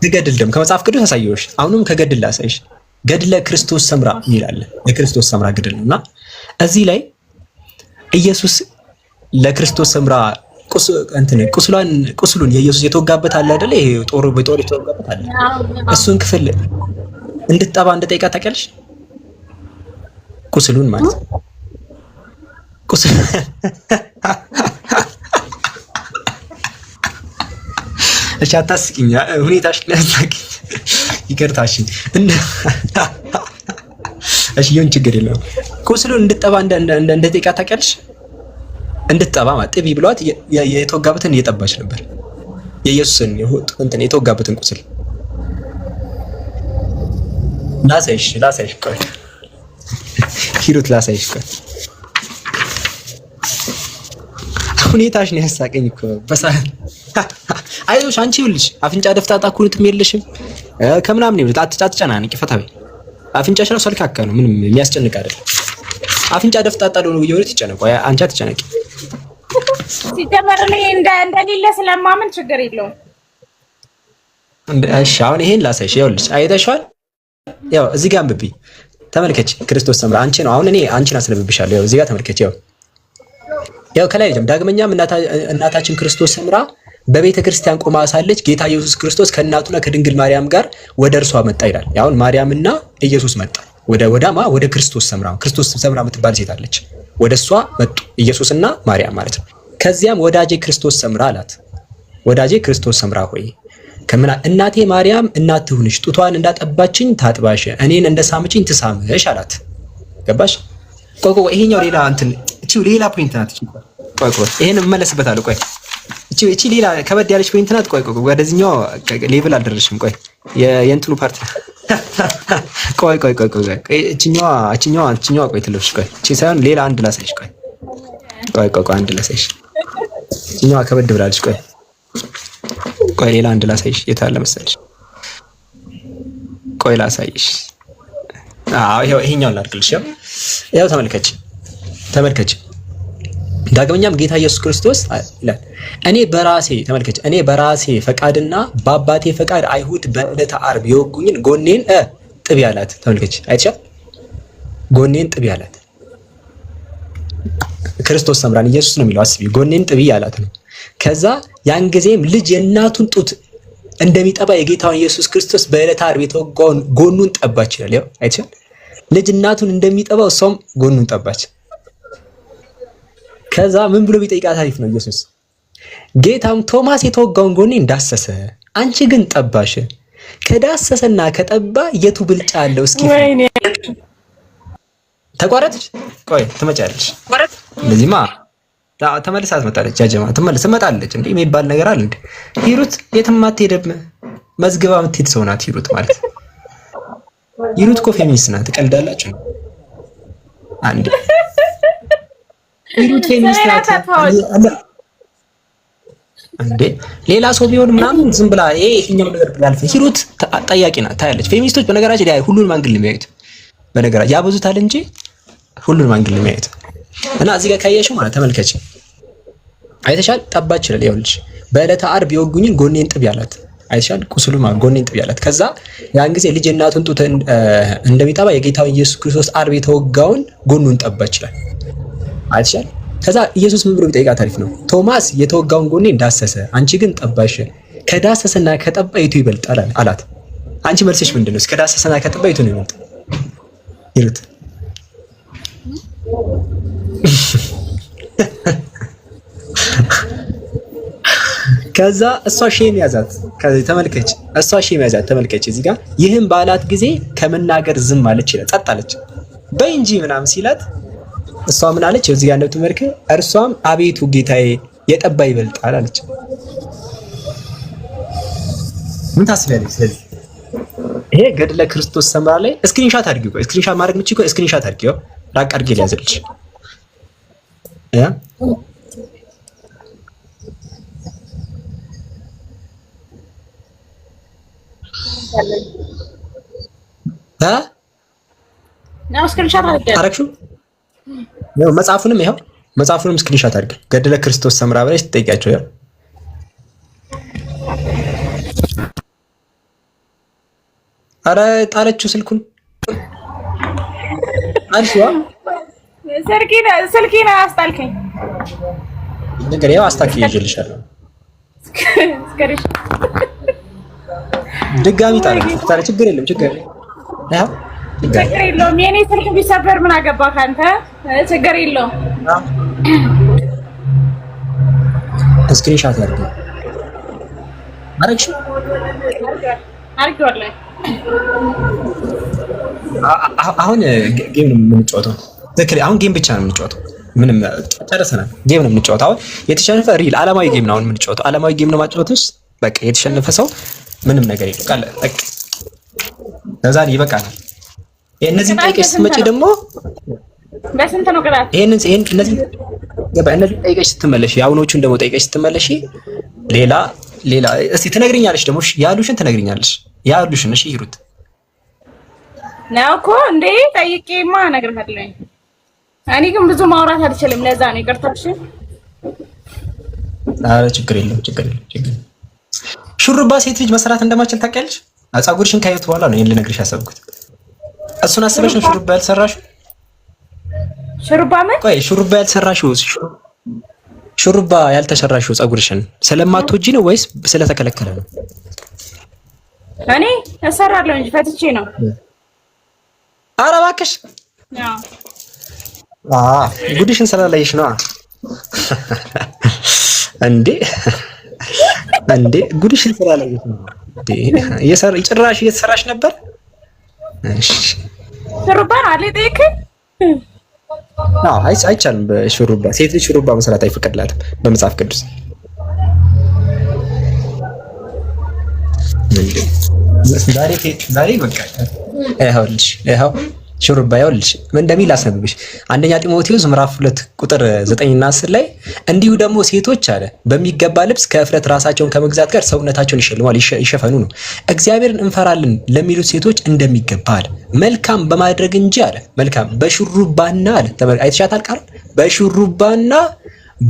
ገድል ደም ከመጽሐፍ ቅዱስ አሳየውሽ። አሁንም ከገድል ላሳይሽ። ገድለ ክርስቶስ ሰምራ ይላል። የክርስቶስ ሰምራ ገድል ነውና እዚህ ላይ ኢየሱስ ለክርስቶስ ሰምራ ቁስሉን የኢየሱስ የተወጋበት አለ አይደለ? ይሄ ጦር የተወጋበት አለ። እሱን ክፍል እንድትጠባ እንደጠይቃ ታውቂያለሽ? ቁስሉን ማለት ቁስል እሺ አታስቂኝ፣ ሁኔታሽ ሊያሳቅኝ ይቅርታሽ። እሺ ይሁን ችግር የለውም። ቁስሉን እንድትጠባ እንደጠይቃ ታውቂያለሽ? እንድትጠባ ማለት ጥቢ ብሏት የተወጋበትን እየጠባች ነበር። የኢየሱስን የተወጋበትን ቁስል ላሳይሽ ቆይ ሂሩት ላሳይሽ ቆይ። ሁኔታሽ ነው ያሳቀኝ እኮ በሳህ አይዞሽ አንቺ ይኸውልሽ አፍንጫ ደፍጣጣ ኩንትም የለሽም ከምናምን ይብት አትጨናነቂ ፈታዊ አፍንጫሽ ነው ሰልካካ ነው ምንም የሚያስጨንቅ አይደለም። አፍንጫ ደፍጣጣ ነው ይወርት ይጨነቁ አንቺ አትጨነቂ። ሲጀመር እኔ እንደሌለ ስለማመን ችግር የለውም። እሺ አሁን ይሄን ላሳይሽ ይኸውልሽ አይተሽዋል። ያው እዚህ ጋር አንብቢ ተመልከች። ክርስቶስ ሰምራ አንቺ ነው አሁን እኔ አንቺን አስነብብሻለሁ። ያው እዚህ ጋር ተመልከች። ያው ከላይ ልጅም ዳግመኛም እናታችን ክርስቶስ ሰምራ በቤተ ክርስቲያን ቆማ ሳለች ጌታ ኢየሱስ ክርስቶስ ከእናቱና ከድንግል ማርያም ጋር ወደ እርሷ መጣ ይላል። አሁን ማርያምና ኢየሱስ መጣ ወደ ክርስቶስ ሰምራ የምትባል ሴት አለች። ወደ እሷ መጡ ኢየሱስና ማርያም ማለት ነው። ከዚያም ወዳጄ ክርስቶስ ሰምራ አላት። ወዳጄ ክርስቶስ ሰምራ ሆይ እናቴ ማርያም እናት ሁንሽ፣ ጡቷን እንዳጠባችኝ ታጥባሽ፣ እኔን እንደሳመችኝ ትሳምሽ አላት። ገባሽ? ቆይ ይሄኛው ሌላ እንትን ሌላ ፖይንት ናት። ቆይ ይሄን እመለስበታለሁ። ቆይ እቺ ሌላ ከበድ ያለች ፖይንት ናት። ቆይ ወደዚህኛው ሌቭል አልደረስሽም። ቆይ የእንትኑ ፓርት ቆይ እቺኛዋ ቆይ ትለፍሽ። ቆይ እቺ ሳይሆን ሌላ አንድ ላሳይሽ። ቆይ አንድ ላሳይሽ። እቺኛዋ ከበድ ብላለች። ቆይ ሌላ አንድ ላሳይሽ። የት አለ መሰለሽ? ቆይ ላሳይሽ። ይሄኛውን ላድርግልሽ። ያው ተመልከች። ዳግመኛም ጌታ ኢየሱስ ክርስቶስ ይላል እኔ በራሴ ፈቃድና በአባቴ ፈቃድ አይሁድ በዕለተ ዓርብ የወጉኝን ጎኔን ጥቢ አላት። ተመልከች አይተሻል? ጎኔን ጥቢ አላት። ክርስቶስ ሰምራን ኢየሱስ ነው የሚለው አስቢ። ጎኔን ጥቢ አላት ነው። ከዛ ያን ጊዜም ልጅ የእናቱን ጡት እንደሚጠባ የጌታውን ኢየሱስ ክርስቶስ በዕለተ ዓርብ የተወጋውን ጎኑን ጠባች ይላል። ያው አይተሻል? ልጅ እናቱን እንደሚጠባው እሷም ጎኑን ጠባች። ከዛ ምን ብሎ ቢጠይቃት አሪፍ ነው ኢየሱስ ጌታም ቶማስ የተወጋውን ጎኔ እንዳሰሰ አንቺ ግን ጠባሽ፣ ከዳሰሰና ከጠባ የቱ ብልጫ አለው? እስኪ ተቋረጥሽ? ቆይ ትመጫለሽ። እንደዚህማ ተመልሳ ትመጣለች። ያጀማ ትመጣለች እንዴ የሚባል ነገር አለ እንዴ? ሂሩት የትም አትሄድም። መዝግባ የምትሄድ ሰው ናት ሂሩት ማለት። ሂሩት እኮ ፌሚኒስት ናት። ትቀልዳላችሁ አንዴ። ሂሩት ፌሚኒስት ናት እንዴ? ሌላ ሰው ቢሆን ምናምን ዝም ብላ ይሄኛው ነገር ብላልፈ። ሂሩት ጠያቂ ናት። ታያለች። ፌሚኒስቶች በነገራችን ላይ ሁሉንም አንግል ነው የሚያዩት። በነገራችን ያበዙታል እንጂ ሁሉንም አንግል ነው የሚያዩት። እና እዚህ ጋር ካየሽው ማለት ተመልከች፣ አይተሻል። ጠባች ይላል። ይኸውልሽ በዕለተ ዓርብ የወጉኝን ጎኔን ጥብ ያላት አይተሻል። ቁስሉ ማለት ጎኔን ጥብ ያላት። ከዛ ያን ጊዜ ልጅ እናቱን ጡት እንደሚጠባ የጌታው ኢየሱስ ክርስቶስ ዓርብ የተወጋውን ጎኑን ጠባች ይላል። አይተሻል። ከዛ ኢየሱስ ምን ብሎ ቢጠይቃት አሪፍ ነው? ቶማስ የተወጋውን ጎኔን ዳሰሰ፣ አንቺ ግን ጠባሽ። ከዳሰሰና ከጠባ የቱ ይበልጣል አላት። አንቺ መልስሽ ምንድነው? ከዳሰሰና ከጠባ የቱ ነው ይበልጥ? ሂሩት ከዛ እሷ ሼም ያዛት። ከዚህ ተመልከች፣ እሷ ሼም ያዛት። ተመልከች እዚህ ጋር ይህም ባላት ጊዜ ከመናገር ዝም አለች ይላል። ጸጥ አለች። በይ እንጂ ምናምን ሲላት እሷ ምን አለች? እዚህ ጋር እንደምትመልከ እርሷም አቤቱ ጌታዬ የጠባ ይበልጣል አለች። ምን ታስቢያለሽ? ስለዚህ ይሄ ገድለ ክርስቶስ ሰምራ ላይ ስክሪንሻት አድርጊው። ስክሪንሻት ማድረግ ምቺ እኮ ስክሪንሻት አድርጊው። ራቅ አድርጌ ሊያዝልሽ ያ ነው ስክሪንሻት አድርጊው። ነው መጽሐፉንም ይሄው መጽሐፉንም ስክሪንሻት አድርጊ። ገድለ ክርስቶስ ሰምራ ብለሽ ትጠይቂያቸው። ያው አረ ጣለችው ስልኩን አልሽዋ። ስልኬን አስጣልከኝ ነገር ያው አስታክዬ ይዤልሻለሁ። ድጋሚ ጣለችው። ታዲያ ችግር የለም ችግር የለውም። የኔ ስልክ ቢሰበር ምን አገባህ አንተ? ችግር የለውም። ስክሪንሻት አድርጊ። አረግሽ አድርጌዋለሁ። አሁን ጌም ነው የምንጫወተው። ትክክል። አሁን ጌም ብቻ ነው የምንጫወተው። ምንም ጨርሰናል። ጌም ነው የምንጫወተው። አሁን የተሸነፈ ሪል ዓለማዊ ጌም ነው አሁን የምንጫወተው። ዓለማዊ ጌም ነው ማጫወትሽ። በቃ የተሸነፈ ሰው ምንም ነገር የለው። ቃል በቃ ከዛን ይበቃናል። እነዚህን ጠይቀሽ ስትመጪ ደግሞ በስንት ነው ቅጣት? እነዚህ ጠይቀሽ ስትመለሽ የአሁኖቹን ደግሞ ጠይቀሽ ስትመለሽ ሌላ እስቲ ትነግሪኛለሽ። ደግሞ ያሉሽን ትነግሪኛለሽ። ያሉሽን እሺ ሂሩት ነው እኮ እንዴ ጠይቄማ እነግርሃለሁ። እኔ ግን ብዙ ማውራት አልችልም። ለዛ ነው ይቅርታሽ። አረ ችግር የለም ችግር የለም። ሹሩባ ሴት ልጅ መስራት እንደማችል ታውቂያለሽ? ፀጉርሽን ካየሁት በኋላ ነው ይሄን ልነግርሽ ያሰብኩት። እሱን አስበሽ ነው ሹሩባ ያልሰራሽው? ሹሩባ ምን? ቆይ ሹሩባ ያልሰራሽው ሹሩባ ያልተሰራሽው ፀጉርሽን ስለማትወጂ ነው ወይስ ስለተከለከለ ነው? እኔ እሰራለሁ እንጂ ፈትቼ ነው። ኧረ እባክሽ ጉድሽን ስላላየሽ ነው እንዴ ጉድሽን ስላላየሽ ነው። ጭራሽ እየተሰራሽ ነበር። እሺ ሹሩባ አለ ጠይቅ። አይቻልም። በሹሩባ ሴት ልጅ ሹሩባ መስራት አይፈቀድላትም በመጽሐፍ ቅዱስ። ዛሬ በቃ ይኸው ሹሩባ ይኸውልሽ ምን እንደሚል አስነብብሽ። አንደኛ ጢሞቴዎስ ምዕራፍ 2 ቁጥር 9 እና 10 ላይ እንዲሁ ደግሞ ሴቶች አለ በሚገባ ልብስ ከእፍረት ራሳቸውን ከመግዛት ጋር ሰውነታቸውን ይሸፈኑ ነው፣ እግዚአብሔርን እንፈራለን ለሚሉት ሴቶች እንደሚገባ አለ፣ መልካም በማድረግ እንጂ አለ መልካም በሹሩባና አለ አይተሻታል ቃል በሹሩባና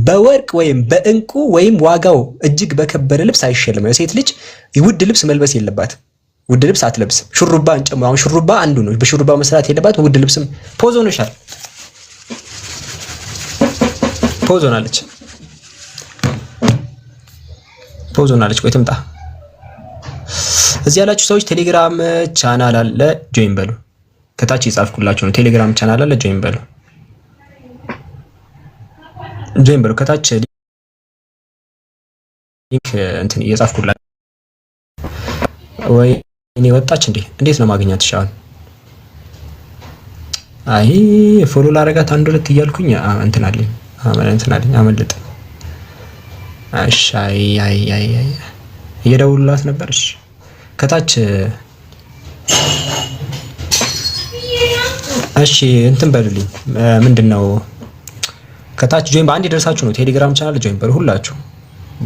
በወርቅ ወይም በእንቁ ወይም ዋጋው እጅግ በከበረ ልብስ አይሸለም። ሴት ልጅ ውድ ልብስ መልበስ የለባትም። ውድ ልብስ አትለብስም። ሹሩባን ጨምሮ አሁን ሹሩባ አንዱ ነው። በሹሩባ መስራት የለባትም። ውድ ልብስም ፖዝ ሆነሻል። ፖዝ ሆናለች። ቆይ ትምጣ። እዚህ ያላችሁ ሰዎች ቴሌግራም ቻናል አለ ጆይን በሉ። ከታች የጻፍኩላችሁ ነው። ቴሌግራም ቻናል አለ ጆይን በሉ። ከታች ሊንክ እንትን እየጻፍኩላችሁ ወይ እኔ ወጣች እንዴ? እንዴት ነው ማግኛት ይሻላል? አይ ፎሎ ላረጋት አንድ ሁለት እያልኩኝ እንትን አለኝ አመለጠ። እሺ አይ እየደውሉላት ነበር። እሺ ከታች እሺ እንትን በሉልኝ። ምንድነው ከታች ጆይን በአንድ ደርሳችሁ ነው ቴሌግራም ቻናል ጆይን በሉ ሁላችሁ።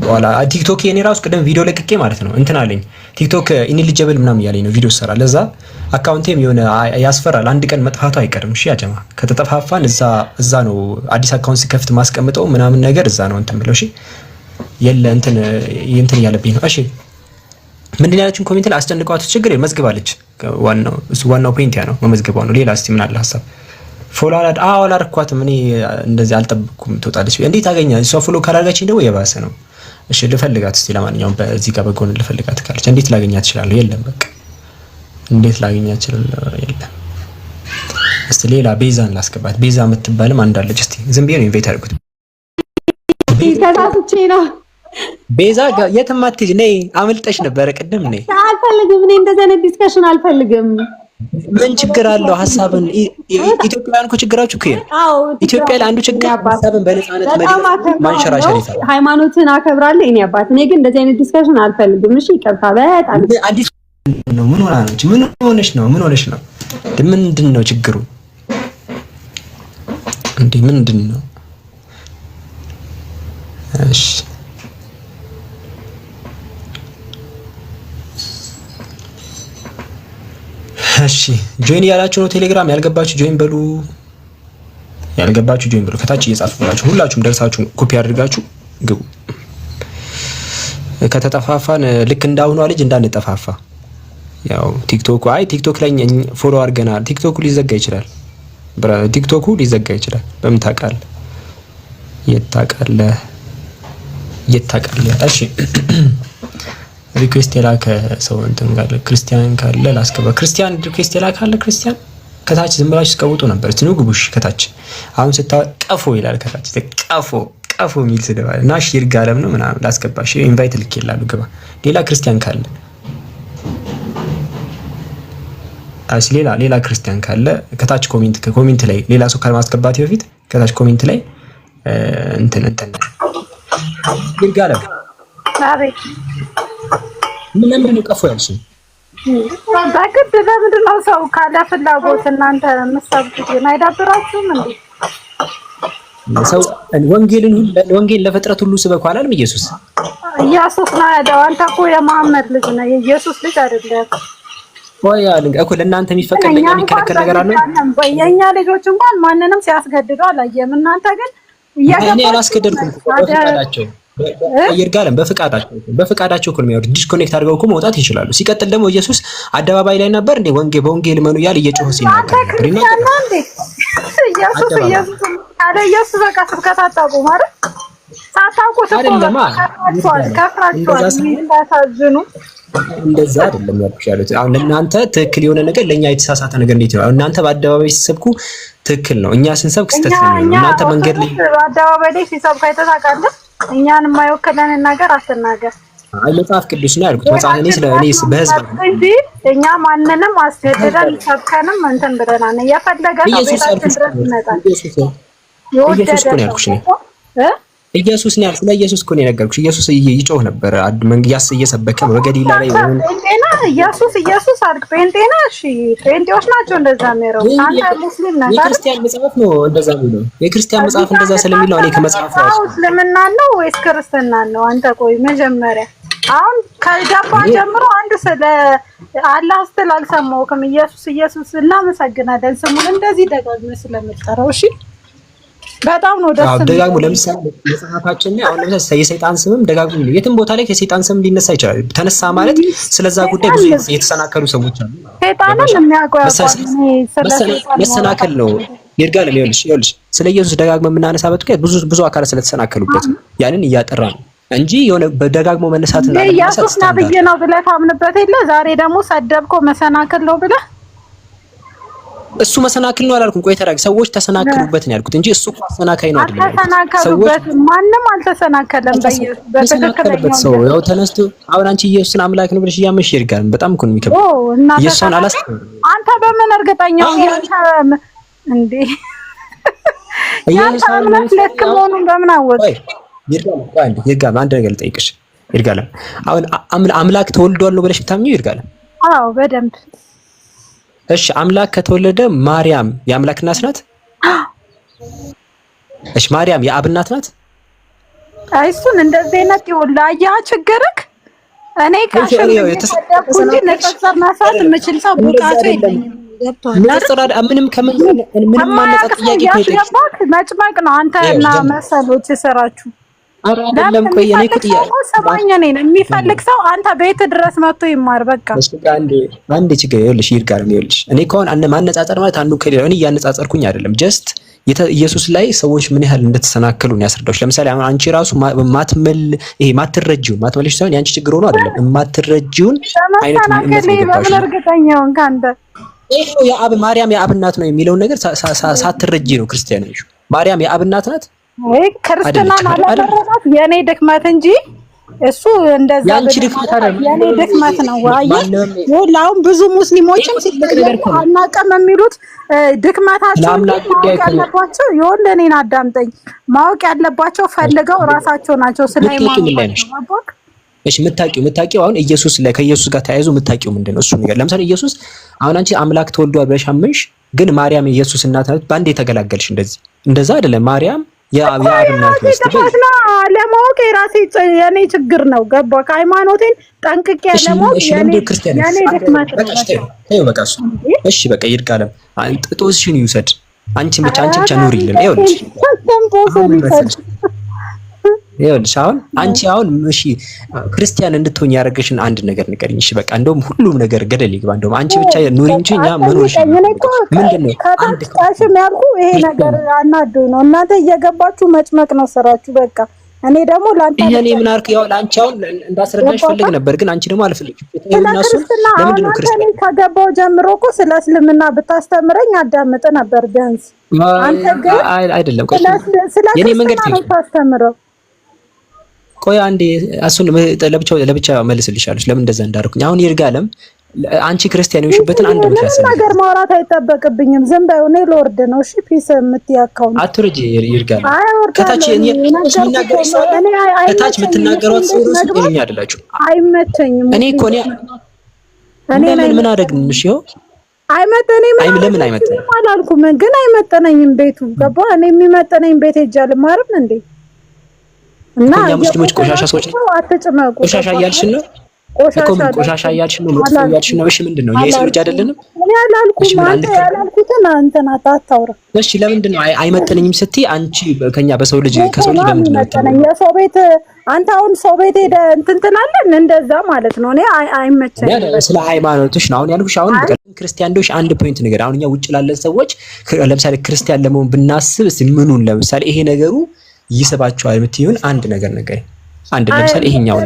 በኋላ ቲክቶክ የኔ ራሱ ቀደም ቪዲዮ ለቅቄ ማለት ነው እንትን አለኝ ቲክቶክ ኢንኤሊጂብል ምናምን ያለኝ ነው ቪዲዮ ሰራ። ለዛ አካውንቴም የሆነ ያስፈራል። አንድ ቀን መጥፋቱ አይቀርም። እሺ ያጀማ ከተጠፋፋን እዛ ነው አዲስ አካውንት ሲከፍት ማስቀምጠው ምናምን ነገር እዛ ነው እንትን ብለው። እሺ የለ እንትን ያለብኝ ነው። እሺ ምንድን ያለችን ኮሜንት ላይ አስጨንቀዋት ችግር መዝግባለች። ዋናው ፖይንት ያ ነው መመዝገባው ነው። ሌላ እስቲ ምን አለ ሀሳብ ፎሎ አላረኳትም እኔ እንደዚህ አልጠብኩም ትወጣለች። እንዴት አገኛ እሷ ፎሎ ካላረጋችኝ ደግሞ የባሰ ነው። እሺ ልፈልጋት እስቲ ለማንኛውም በዚህ ጋር በጎን ልፈልጋት ካለች እንዴት ላገኛት እችላለሁ? የለም በቃ እንዴት ላገኛት እችላለሁ? የለም። እስቲ ሌላ ቤዛን ላስገባት። ቤዛ የምትባልም አንዳለች። እስቲ ዝም ብዬ ነው ኢንቫይት አድርጉት። ከታስቼ ነው ቤዛ የትም አትሄጂ ነይ። አመልጠሽ ነበረ ቅድም ነይ። አልፈልግም እኔ እንደዚህ አይነት ዲስከሽን አልፈልግም። ምን ችግር አለው? ሐሳብን ኢትዮጵያውያን እኮ ችግራችሁ እኮ ነው። ኢትዮጵያ ላይ አንዱ ችግር ሐሳብን በነፃነት ማንሸራሸር ይታል። ሃይማኖትን አከብራለሁ እኔ አባት። እኔ ግን እንደዚህ አይነት ዲስከሽን አልፈልግም። እሺ ይቅርታ። በጣም አዲስ ነው። ምን ሆነሽ ነው? ምንድን ነው ችግሩ እንዴ? ምንድን ነው? እሺ እሺ ጆይን ያላችሁ ነው ቴሌግራም ያልገባችሁ ጆይን በሉ። ከታች እየጻፍኩላችሁ ሁላችሁም ደርሳችሁ ኮፒ አድርጋችሁ ግቡ። ከተጠፋፋን ልክ እንዳሁኗ ልጅ እንዳንጠፋፋ። ያው ቲክቶክ ላይ ፎሎ አድርገናል። ቲክቶኩ ሊዘጋ ይችላል። በምን ታውቃለህ? የት ታውቃለህ? እሺ ሪኩዌስት የላከ ሰው እንትን ጋር ክርስቲያን ካለ ላስገባ። ክርስቲያን ሪኩዌስት የላከ አለ። ክርስቲያን ከታች ዝም ብላችሁ ስቀውጡ ነበር። እስቲ ነው ግቡሽ። ከታች አሁን ቀፎ ይላል። ከታች ቀፎ የሚል ስድብ አለ እና ይርጋለም ነው ምናምን ላስገባሽ። ኢንቫይት ልክ ይላሉ። ግባ። ሌላ ክርስቲያን ካለ ሌላ ክርስቲያን ካለ ከታች ኮሜንት ላይ ሌላ ሰው ካልማስገባት በፊት ከታች ኮሜንት ላይ እንትን ይርጋለም ምንድን ነው ቀፎ ያልሽኝ? በግድ ለምንድን ነው ሰው ካለ ፍላጎት እናንተ የምትሰብኩት? አይዳብራችሁም እንዴ? ሰው ወንጌል ለፍጥረት ሁሉ ስበኩ አላለም ኢየሱስ ነው ያለው። አንተ እኮ የመሐመድ ልጅ ነህ፣ የኢየሱስ ልጅ አይደለም። ወይ አልንገ እኮ ለእናንተ የሚፈቀድ ለኛ የሚከለከል ነገር አለ? የኛ ልጆች እንኳን ማንንም ሲያስገድዱ አላየም። እናንተ ግን እኔ አላስገደድኩም። በፍቃዳቸው ይርጋለም በፍቃዳቸው እኮ ነው የሚያወሩት። ዲስኮኔክት አድርገው እኮ መውጣት ይችላሉ። ሲቀጥል ደግሞ ኢየሱስ አደባባይ ላይ ነበር እንዴ በወንጌል መኑ ያለ እየጮኸ ሲናገር ነበር። ኢየሱስ በቃ ስብከት አታውቁም ማለት ሳታውቁት እኮ ከፍራችኋል። እንደዛ አይደለም ያልኩሽ ያሉት። አሁን ለእናንተ ትክክል የሆነ ነገር ለእኛ የተሳሳተ ነገር እንዴት ነው? እናንተ በአደባባይ ሲሰብኩ ትክክል ነው፣ እኛ ስንሰብክ ስህተት ነው። እናንተ መንገድ ላይ በአደባባይ ላይ ሲሰብኩ አይተሳካለህ። እኛን የማይወክለንን ነገር አትናገር። አይ መጽሐፍ ቅዱስ ነው ያልኩት። መጽሐፍ እኔስ በህዝብ እንጂ እኛ ማንንም አስገድደን ሰብከንም እንትን ብለናል። የፈለገ ቤታችን ድረስ ይመጣል። ኢየሱስ እኮ ነው ያልኩሽ ነው። ኢየሱስ ነው ስለ ኢየሱስ እኮ ነው የነገርኩሽ። ኢየሱስ ይጮህ ነበር እየሰበከ በገሊላ ላይ ጴንጤና ኢየሱስ አልክ። ጴንጤና እሺ ጴንጤዎች ናቸው እንደዛ የሚያረው። አንተ ሙስሊም ነህ። የክርስቲያን መጽሐፍ ነው እንደዛ የሚለው። የክርስቲያን መጽሐፍ እንደዛ ስለሚለው እኔ ከመጽሐፍ ነው እስልምና ነው ወይስ ክርስትና ነው? አንተ ቆይ መጀመሪያ አሁን ከዳባ ጀምሮ አንድ ስለ አላህ ስትል አልሰማሁም። ኢየሱስ እናመሰግናለን ስሙን እንደዚህ ደጋግመህ ስለምትጠራው። እሺ በጣም ነው ደስ የሚለው። ደጋግሞ ለምሳሌ መጽሐፋችን ላይ አሁን ለምሳሌ የሰይጣን ስምም ደጋግሞ ነው። የትም ቦታ ላይ ከሰይጣን ስም ሊነሳ ይችላል። ተነሳ ማለት ስለዛ ጉዳይ ብዙ የተሰናከሉ ሰዎች አሉ። ሰይጣንን የሚያውቀው መሰናከል ነው። ይርጋለም ይኸውልሽ ስለ ኢየሱስ ደጋግሞ የምናነሳበት ጉዳይ ብዙ አካላት ስለተሰናከሉበት ያንን እያጠራ ነው እንጂ የሆነ በደጋግሞ መነሳትና ኢየሱስ ነብይ ነው ብለህ ታምንበት የለ። ዛሬ ደግሞ ሰደብከው መሰናከል ነው ብለህ እሱ መሰናክል ነው አላልኩም። ቆይ ተረጋግ። ሰዎች ተሰናክሉበት ነው ያልኩት እንጂ እሱ እኮ አሰናካይ ነው አይደለም። አልተሰናከሉበት፣ ማንም አልተሰናከለም። በተሰናከለበት ሰው ያው ተነስቶ አሁን አንቺ ኢየሱስን አምላክ ነው ብለሽ እያመንሽ ይርጋል። በጣም እኮ ነው የሚከብደው። ኢየሱስን አንተ በምን እርግጠኛ እንዴ? ያንተ እምነት ልክ መሆኑን በምን አወቅ? ይርጋል አንድ ነገር ልጠይቅሽ ይርጋል። አሁን አምላክ ተወልዷል ነው ብለሽ ብታምኚው ይርጋል? አዎ በደንብ። እሺ አምላክ ከተወለደ ማርያም የአምላክ እናት ናት? እሺ ማርያም የአብ እናት ናት? እሱን እንደዚህ አይነት ይወላያ ችግርክ እኔ ካሽም የተሰደኩኝ ነጥብ ማሳት የምችል ሰው ብቃቱ የለኝም። ምንም ማነጻ ጥያቄ ያስገባክ መጭመቅ ነው አንተ እና መሰሎች ስራችሁ። አይደለም ቆይ እኔ እኮ ጥያቄ ሰማኝ ነኝ የሚፈልግ ሰው አንተ ቤት ድረስ መጥቶ ይማር። በቃ አንዴ ችግር ይኸውልሽ ይርጋል ይኸውልሽ እኔ እኮ አሁን ማነጻጸር ማለት አንዱ ከሌላው እኔ እያነጻጸርኩኝ አይደለም። ጀስት ኢየሱስ ላይ ሰዎች ምን ያህል እንደተሰናከሉ ነው ያስረዳዎች። ለምሳሌ አሁን አንቺ ራሱ ማትረጂውን ማትመልሽ ሳይሆን ያንቺ ችግር ሆኖ አይደለም ማትረጂውን አይነት በምን እርግጠኛው ካንተ ይሄ የአብ ማርያም የአብ እናት ነው የሚለውን ነገር ሳትረጂ ነው ክርስቲያን ነሽ። ማርያም የአብ እናት ናት ወይ ክርስቲያናን አላደረጋት የኔ ድክመት እንጂ እሱ እንደዛ የኔ ድክመት ነው። አሁን ብዙ ሙስሊሞችም ሲጠየቁ አናውቅም የሚሉት ድክመታቸው ያለባቸው ይሁን። እኔን አዳምጠኝ። ማወቅ ያለባቸው ፈልገው ራሳቸው ናቸው። ስለማይማሩ እሺ የምታውቂው አሁን ኢየሱስ ላይ ከኢየሱስ ጋር ተያይዞ የምታውቂው ምንድነው? እሱ ነገር ለምሳሌ ኢየሱስ አሁን አንቺ አምላክ ተወልዷል ብለሽ አመንሽ፣ ግን ማርያም ኢየሱስ እናት ናት ባንዴ ተገላገልሽ። እንደዛ አይደለም። ማርያም የአብ እናት ነው። ለማወቅ የኔ ችግር ነው። ገባ? ከሃይማኖቴን ጠንቅቄ ለማወቅ የኔ ድክመት ነው። በቃ እሱ እሺ በቃ ይርጋለም ጦስሽን ይውሰድ። አንቺ ብቻ ኑሪልን። ይኸውልሽ አሁን አንቺ አሁን እሺ ክርስቲያን እንድትሆኝ ያደረገሽን አንድ ነገር ንገሪኝ። እሺ በቃ እንደውም ሁሉም ነገር ገደል ይግባ። እንደውም አንቺ ብቻ ኑሪ እንጂ እኛ መኖርሽ ምንድነው? አንድ ካሽም ያልኩ ይሄ ነገር አናዶኝ ነው። እናንተ እየገባችሁ መጭመቅ ነው ስራችሁ። በቃ እኔ ደግሞ ላንተ እኔ ምን አርክ? ያው ላንቺ አሁን እንዳስረዳሽ ፈልግ ነበር፣ ግን አንቺ ደግሞ አልፈልግም። እነሱ ለምንድነው ክርስቲያን ከገባው ጀምሮ እኮ ስለ እስልምና ብታስተምረኝ አዳምጥ ነበር ቢያንስ። አንተ ግን አይደለም ቆይ የኔ መንገድ ነው ታስተምረው። ቆይ አንዴ እሱን ለብቻ መልስልሻለሁ ለምን እንደዛ እንዳደረኩኝ። አሁን ይርጋለም አንቺ ክርስቲያን ነሽበትን አንድ ብቻ ነገር ማውራት አይጠበቅብኝም። ዝም በይው። እኔ ሎርድ ነው። እሺ ፒስ የምትያካው አትርጂ ይርጋለም ከታች የምትናገሯት ሰው ነው አይደላችሁ? አይመቸኝም። እኔ እኮ ምን አደረግንሽ? ይኸው አይመጠነኝም። ለምን አይመጠነኝም አላልኩም፣ ግን አይመጠነኝም ቤቱ። ገባ? እኔ የሚመጠነኝ ቤት ሄጃል ማርም እንዴ እና እኛ ሙስሊሞች ቆሻሻ ሰዎች ነው። አትጭመቁ። ቆሻሻ እያልሽን ነው እኮ ምን ቆሻሻ እያልሽን ነው? መጥፎ እያልሽን ነው? እሺ ምንድነው? የሰው ልጅ አይደለንም? እኔ አላልኩም። አንተ ያላልኩትን አንተ አታውራ። እሺ ለምንድን ነው አይመጥነኝም ስትይ አንቺ ከኛ በሰው ልጅ ከሰው ልጅ ለምንድን ነው የሰው ቤት አንተ አሁን ሰው ቤት ሄደህ እንትን ትላለህ? እንደዛ ማለት ነው። እኔ አይመቸኝም። ስለ ሃይማኖትሽ ነው አሁን ያልኩሽ። አሁን ክርስቲያኖች አንድ ፖይንት ነገር አሁን እኛ ውጭ ላለን ሰዎች ለምሳሌ ክርስቲያን ለመሆን ብናስብ ምኑን ለምሳሌ ይሄ ነገሩ ይስባቸዋል የምትይውን አንድ ነገር አንድ ለምሳሌ ይሄኛውን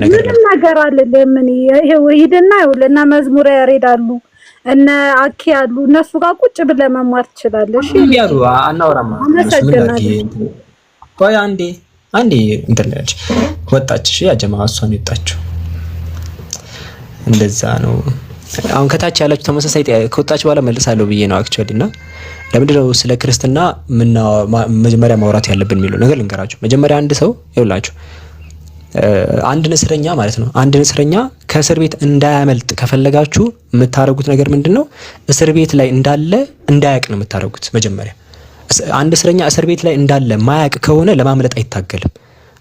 ነገር አለ። ለምን ይሄው ሂድና ይኸውልህ መዝሙር ያሬዳሉ እነ አኪ ያሉ እነሱ ጋር ቁጭ ብለህ መማር ትችላለህ። እሺ ያሉ አናወራማ ቆይ አንዴ እንትነች ወጣች። እሺ ያጀማ እሷን ወጣችሁ እንደዛ ነው። አሁን ከታች ያላችሁ ተመሳሳይ ከወጣች በኋላ መልሳለሁ ብዬ ነው አክቹአሊ። እና ለምንድነው ስለ ክርስትና መጀመሪያ ማውራት ያለብን የሚለው ነገር ልንገራችሁ። መጀመሪያ አንድ ሰው ይኸውላችሁ አንድ እስረኛ ማለት ነው። አንድ እስረኛ ከእስር ቤት እንዳያመልጥ ከፈለጋችሁ የምታረጉት ነገር ምንድነው? እስር ቤት ላይ እንዳለ እንዳያቅ ነው የምታረጉት። መጀመሪያ አንድ እስረኛ እስር ቤት ላይ እንዳለ ማያቅ ከሆነ ለማምለጥ አይታገልም።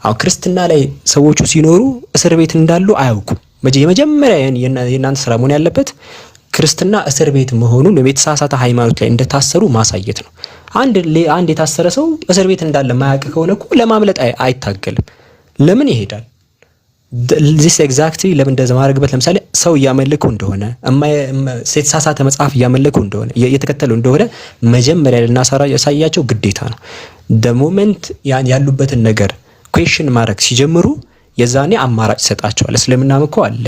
አሁን ክርስትና ላይ ሰዎቹ ሲኖሩ እስር ቤት እንዳሉ አያውቁም። የመጀመሪያ የእናንተ ስራ መሆን ያለበት ክርስትና እስር ቤት መሆኑን በተሳሳተ ሃይማኖት ላይ እንደታሰሩ ማሳየት ነው። አንድ የታሰረ ሰው እስር ቤት እንዳለ ማያቅ ከሆነ እኮ ለማምለጥ አይታገልም። ለምን ይሄዳል? this exactly ለምን እንደዛ ማድረግበት ለምሳሌ ሰው እያመለኩ እንደሆነ የተሳሳተ መጽሐፍ እያመለኩ እንደሆነ እየተከተሉ እንደሆነ መጀመሪያ ልናሳያቸው ግዴታ ነው። the moment ያሉበትን ነገር question ማድረግ ሲጀምሩ የዛኔ አማራጭ ሰጣቸዋል። እስልምናም እኮ አለ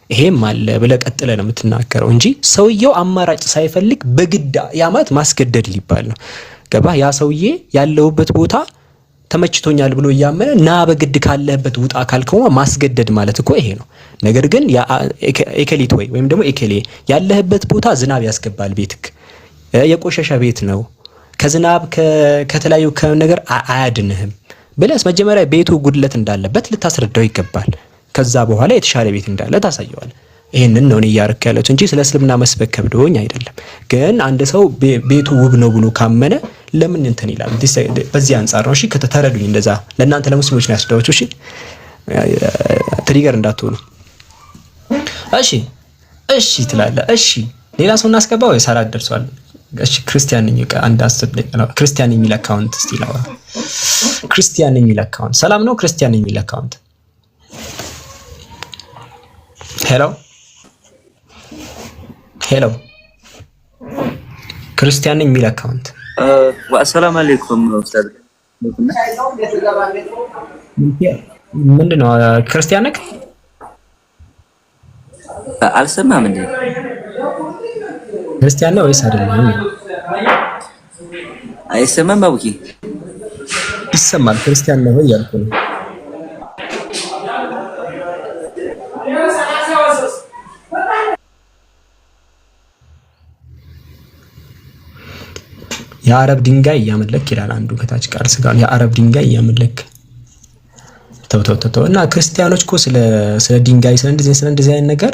ይሄም አለ ብለህ ቀጥለህ ነው የምትናገረው እንጂ ሰውየው አማራጭ ሳይፈልግ በግድ ያማት ማስገደድ ሊባል ነው። ገባህ? ያ ሰውዬ ያለውበት ቦታ ተመችቶኛል ብሎ እያመነ ና በግድ ካለህበት ውጣ ካልከው ማስገደድ ማለት እኮ ይሄ ነው። ነገር ግን ኤከሊት ወይም ደግሞ ኤከሌ ያለህበት ቦታ ዝናብ ያስገባል ቤትክ የቆሸሸ ቤት ነው ከዝናብ ከተለያዩ ነገር አያድንህም ብለስ መጀመሪያ ቤቱ ጉድለት እንዳለበት ልታስረዳው ይገባል። ከዛ በኋላ የተሻለ ቤት እንዳለ ታሳየዋል። ይሄንን ነው እያረክ ያለሁት እንጂ ስለ እስልምና መስበክ ከብዶኝ አይደለም። ግን አንድ ሰው ቤቱ ውብ ነው ብሎ ካመነ ለምን እንትን ይላል? በዚህ አንፃር ነው። እሺ ከተተረዱኝ እንደዛ ለእናንተ ለሙስሊሞች ነው ያስደዋችሁ። እሺ ትሪገር እንዳትሆኑ። እሺ ትላለህ። እሺ ሌላ ሰው እናስገባ ወይ ሰላት ደርሷል? እሺ ክርስቲያን ነኝ አንድ ክርስቲያን የሚል አካውንት እስቲ ላውራ። ክርስቲያን ነኝ የሚል አካውንት ሰላም ነው። ክርስቲያን ነኝ የሚል አካውንት ሄሎ ክርስቲያን ነኝ የሚል አካውንት ወሰላም አለይኩም ኡስታዝ። ምንድነው ክርስቲያን ነህ? አልሰማም እንዴ? ክርስቲያን ነው ወይስ አይደለም? አይሰማም አቡኪ? ይሰማል። ክርስቲያን ነው እያልኩ ነው። የአረብ ድንጋይ እያመለክ ይላል አንዱ ከታች ቃል ስጋ የአረብ ድንጋይ እያመለክ ተው እና ክርስቲያኖች እኮ ስለ ድንጋይ ስለ እንደዚህ አይነት ነገር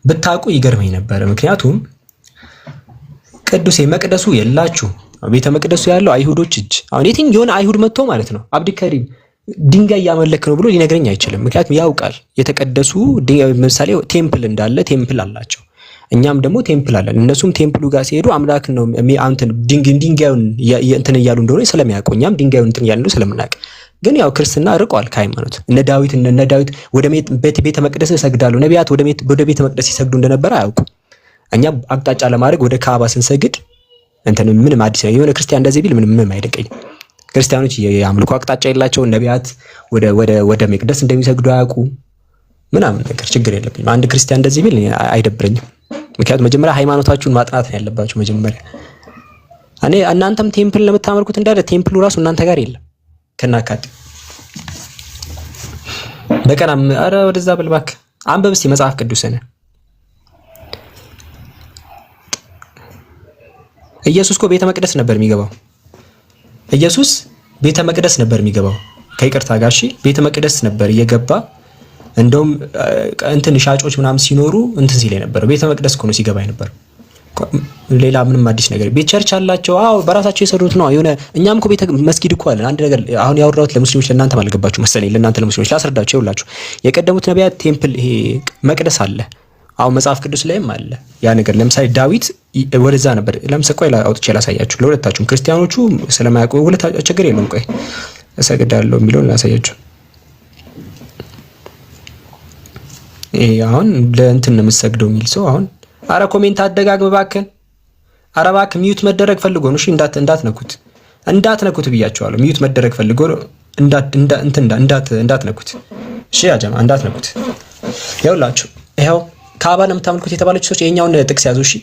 ብታውቁ ይገርመኝ ነበር። ምክንያቱም ቅዱሴ መቅደሱ የላችሁ ቤተ መቅደሱ ያለው አይሁዶች እጅ አሁን የሆነ አይሁድ መጥቶ ማለት ነው አብዱከሪም ድንጋይ እያመለክ ነው ብሎ ሊነግረኝ አይችልም። ምክንያቱም ያውቃል የተቀደሱ ምሳሌ ቴምፕል እንዳለ ቴምፕል አላቸው። እኛም ደግሞ ቴምፕል አለን። እነሱም ቴምፕሉ ጋር ሲሄዱ አምላክ ነው አንተን ድንጋዩን እንትን እያሉ እንደሆነ ስለሚያውቁ እኛም ድንጋዩን እንትን እያሉ ስለምናውቅ ግን ያው ክርስትና ርቋል ከሃይማኖት። እነ ዳዊት ወደ ቤተ መቅደስ ይሰግዳሉ። ነቢያት ወደ ቤተ መቅደስ ይሰግዱ እንደነበረ አያውቁ። እኛ አቅጣጫ ለማድረግ ወደ ካባ ስንሰግድ እንትን ምንም አዲስ ነው የሆነ ክርስቲያን እንደዚህ ቢል ምንም አይደንቀኝም። ክርስቲያኖች የአምልኮ አቅጣጫ የላቸው። ነቢያት ወደ መቅደስ እንደሚሰግዱ አያውቁ ምናምን ነገር ችግር የለብኝም። አንድ ክርስቲያን እንደዚህ ቢል አይደብረኝም። ምክንያቱም መጀመሪያ ሃይማኖታችሁን ማጥናት ነው ያለባችሁ። መጀመሪያ እናንተም ቴምፕል ለምታመልኩት እንዳለ ቴምፕሉ ራሱ እናንተ ጋር የለም ከናካቴ በቀናም አረ ወደዛ በልባክ አንበብ እስቲ መጽሐፍ ቅዱስን። ኢየሱስ እኮ ቤተ መቅደስ ነበር የሚገባው። ኢየሱስ ቤተ መቅደስ ነበር የሚገባው ከይቅርታ ጋር እሺ፣ ቤተ መቅደስ ነበር እየገባ እንደውም እንትን ሻጮች ምናምን ሲኖሩ እንትን ሲል ነበር። ቤተ መቅደስ እኮ ነው ሲገባ ነበር። ሌላ ምንም አዲስ ነገር ቤት ቸርች አላቸው። አዎ በራሳቸው የሰሩት ነው። የሆነ እኛም እኮ ቤተ መስጊድ እኮ አለን። አንድ ነገር አሁን ያወራሁት ለሙስሊሞች ለእናንተ አልገባችሁ መሰለኝ። ለእናንተ ለሙስሊሞች ላስረዳችሁ። ይኸውላችሁ የቀደሙት ነቢያት ቴምፕል ይሄ መቅደስ አለ። አሁን መጽሐፍ ቅዱስ ላይም አለ ያ ነገር። ለምሳሌ ዳዊት ወደዛ ነበር። ለምሳሌ ቆይ አውጥቼ ላሳያችሁ ለሁለታችሁም። ክርስቲያኖቹ ስለማያውቁ ሁለታችሁ ችግር የለውም። ቆይ እሰግዳለሁ የሚለውን ላሳያችሁ። ይሄ አሁን ለእንትን ነው የምትሰግደው የሚል ሰው አሁን አረ ኮሜንት አደጋግም እባክህን። አረ እባክህ ሚዩት መደረግ ፈልጎ ነው። እሺ እንዳትነኩት ብያቸዋለሁ። ሚዩት መደረግ ፈልጎ እንዳትነኩት። እሺ ያጀማ እንዳትነኩት። ይኸውላችሁ ይኸው ካባ ለምታመልኩት የተባለች ሰዎች ይሄኛውን ጥቅስ ያዙ። እሺ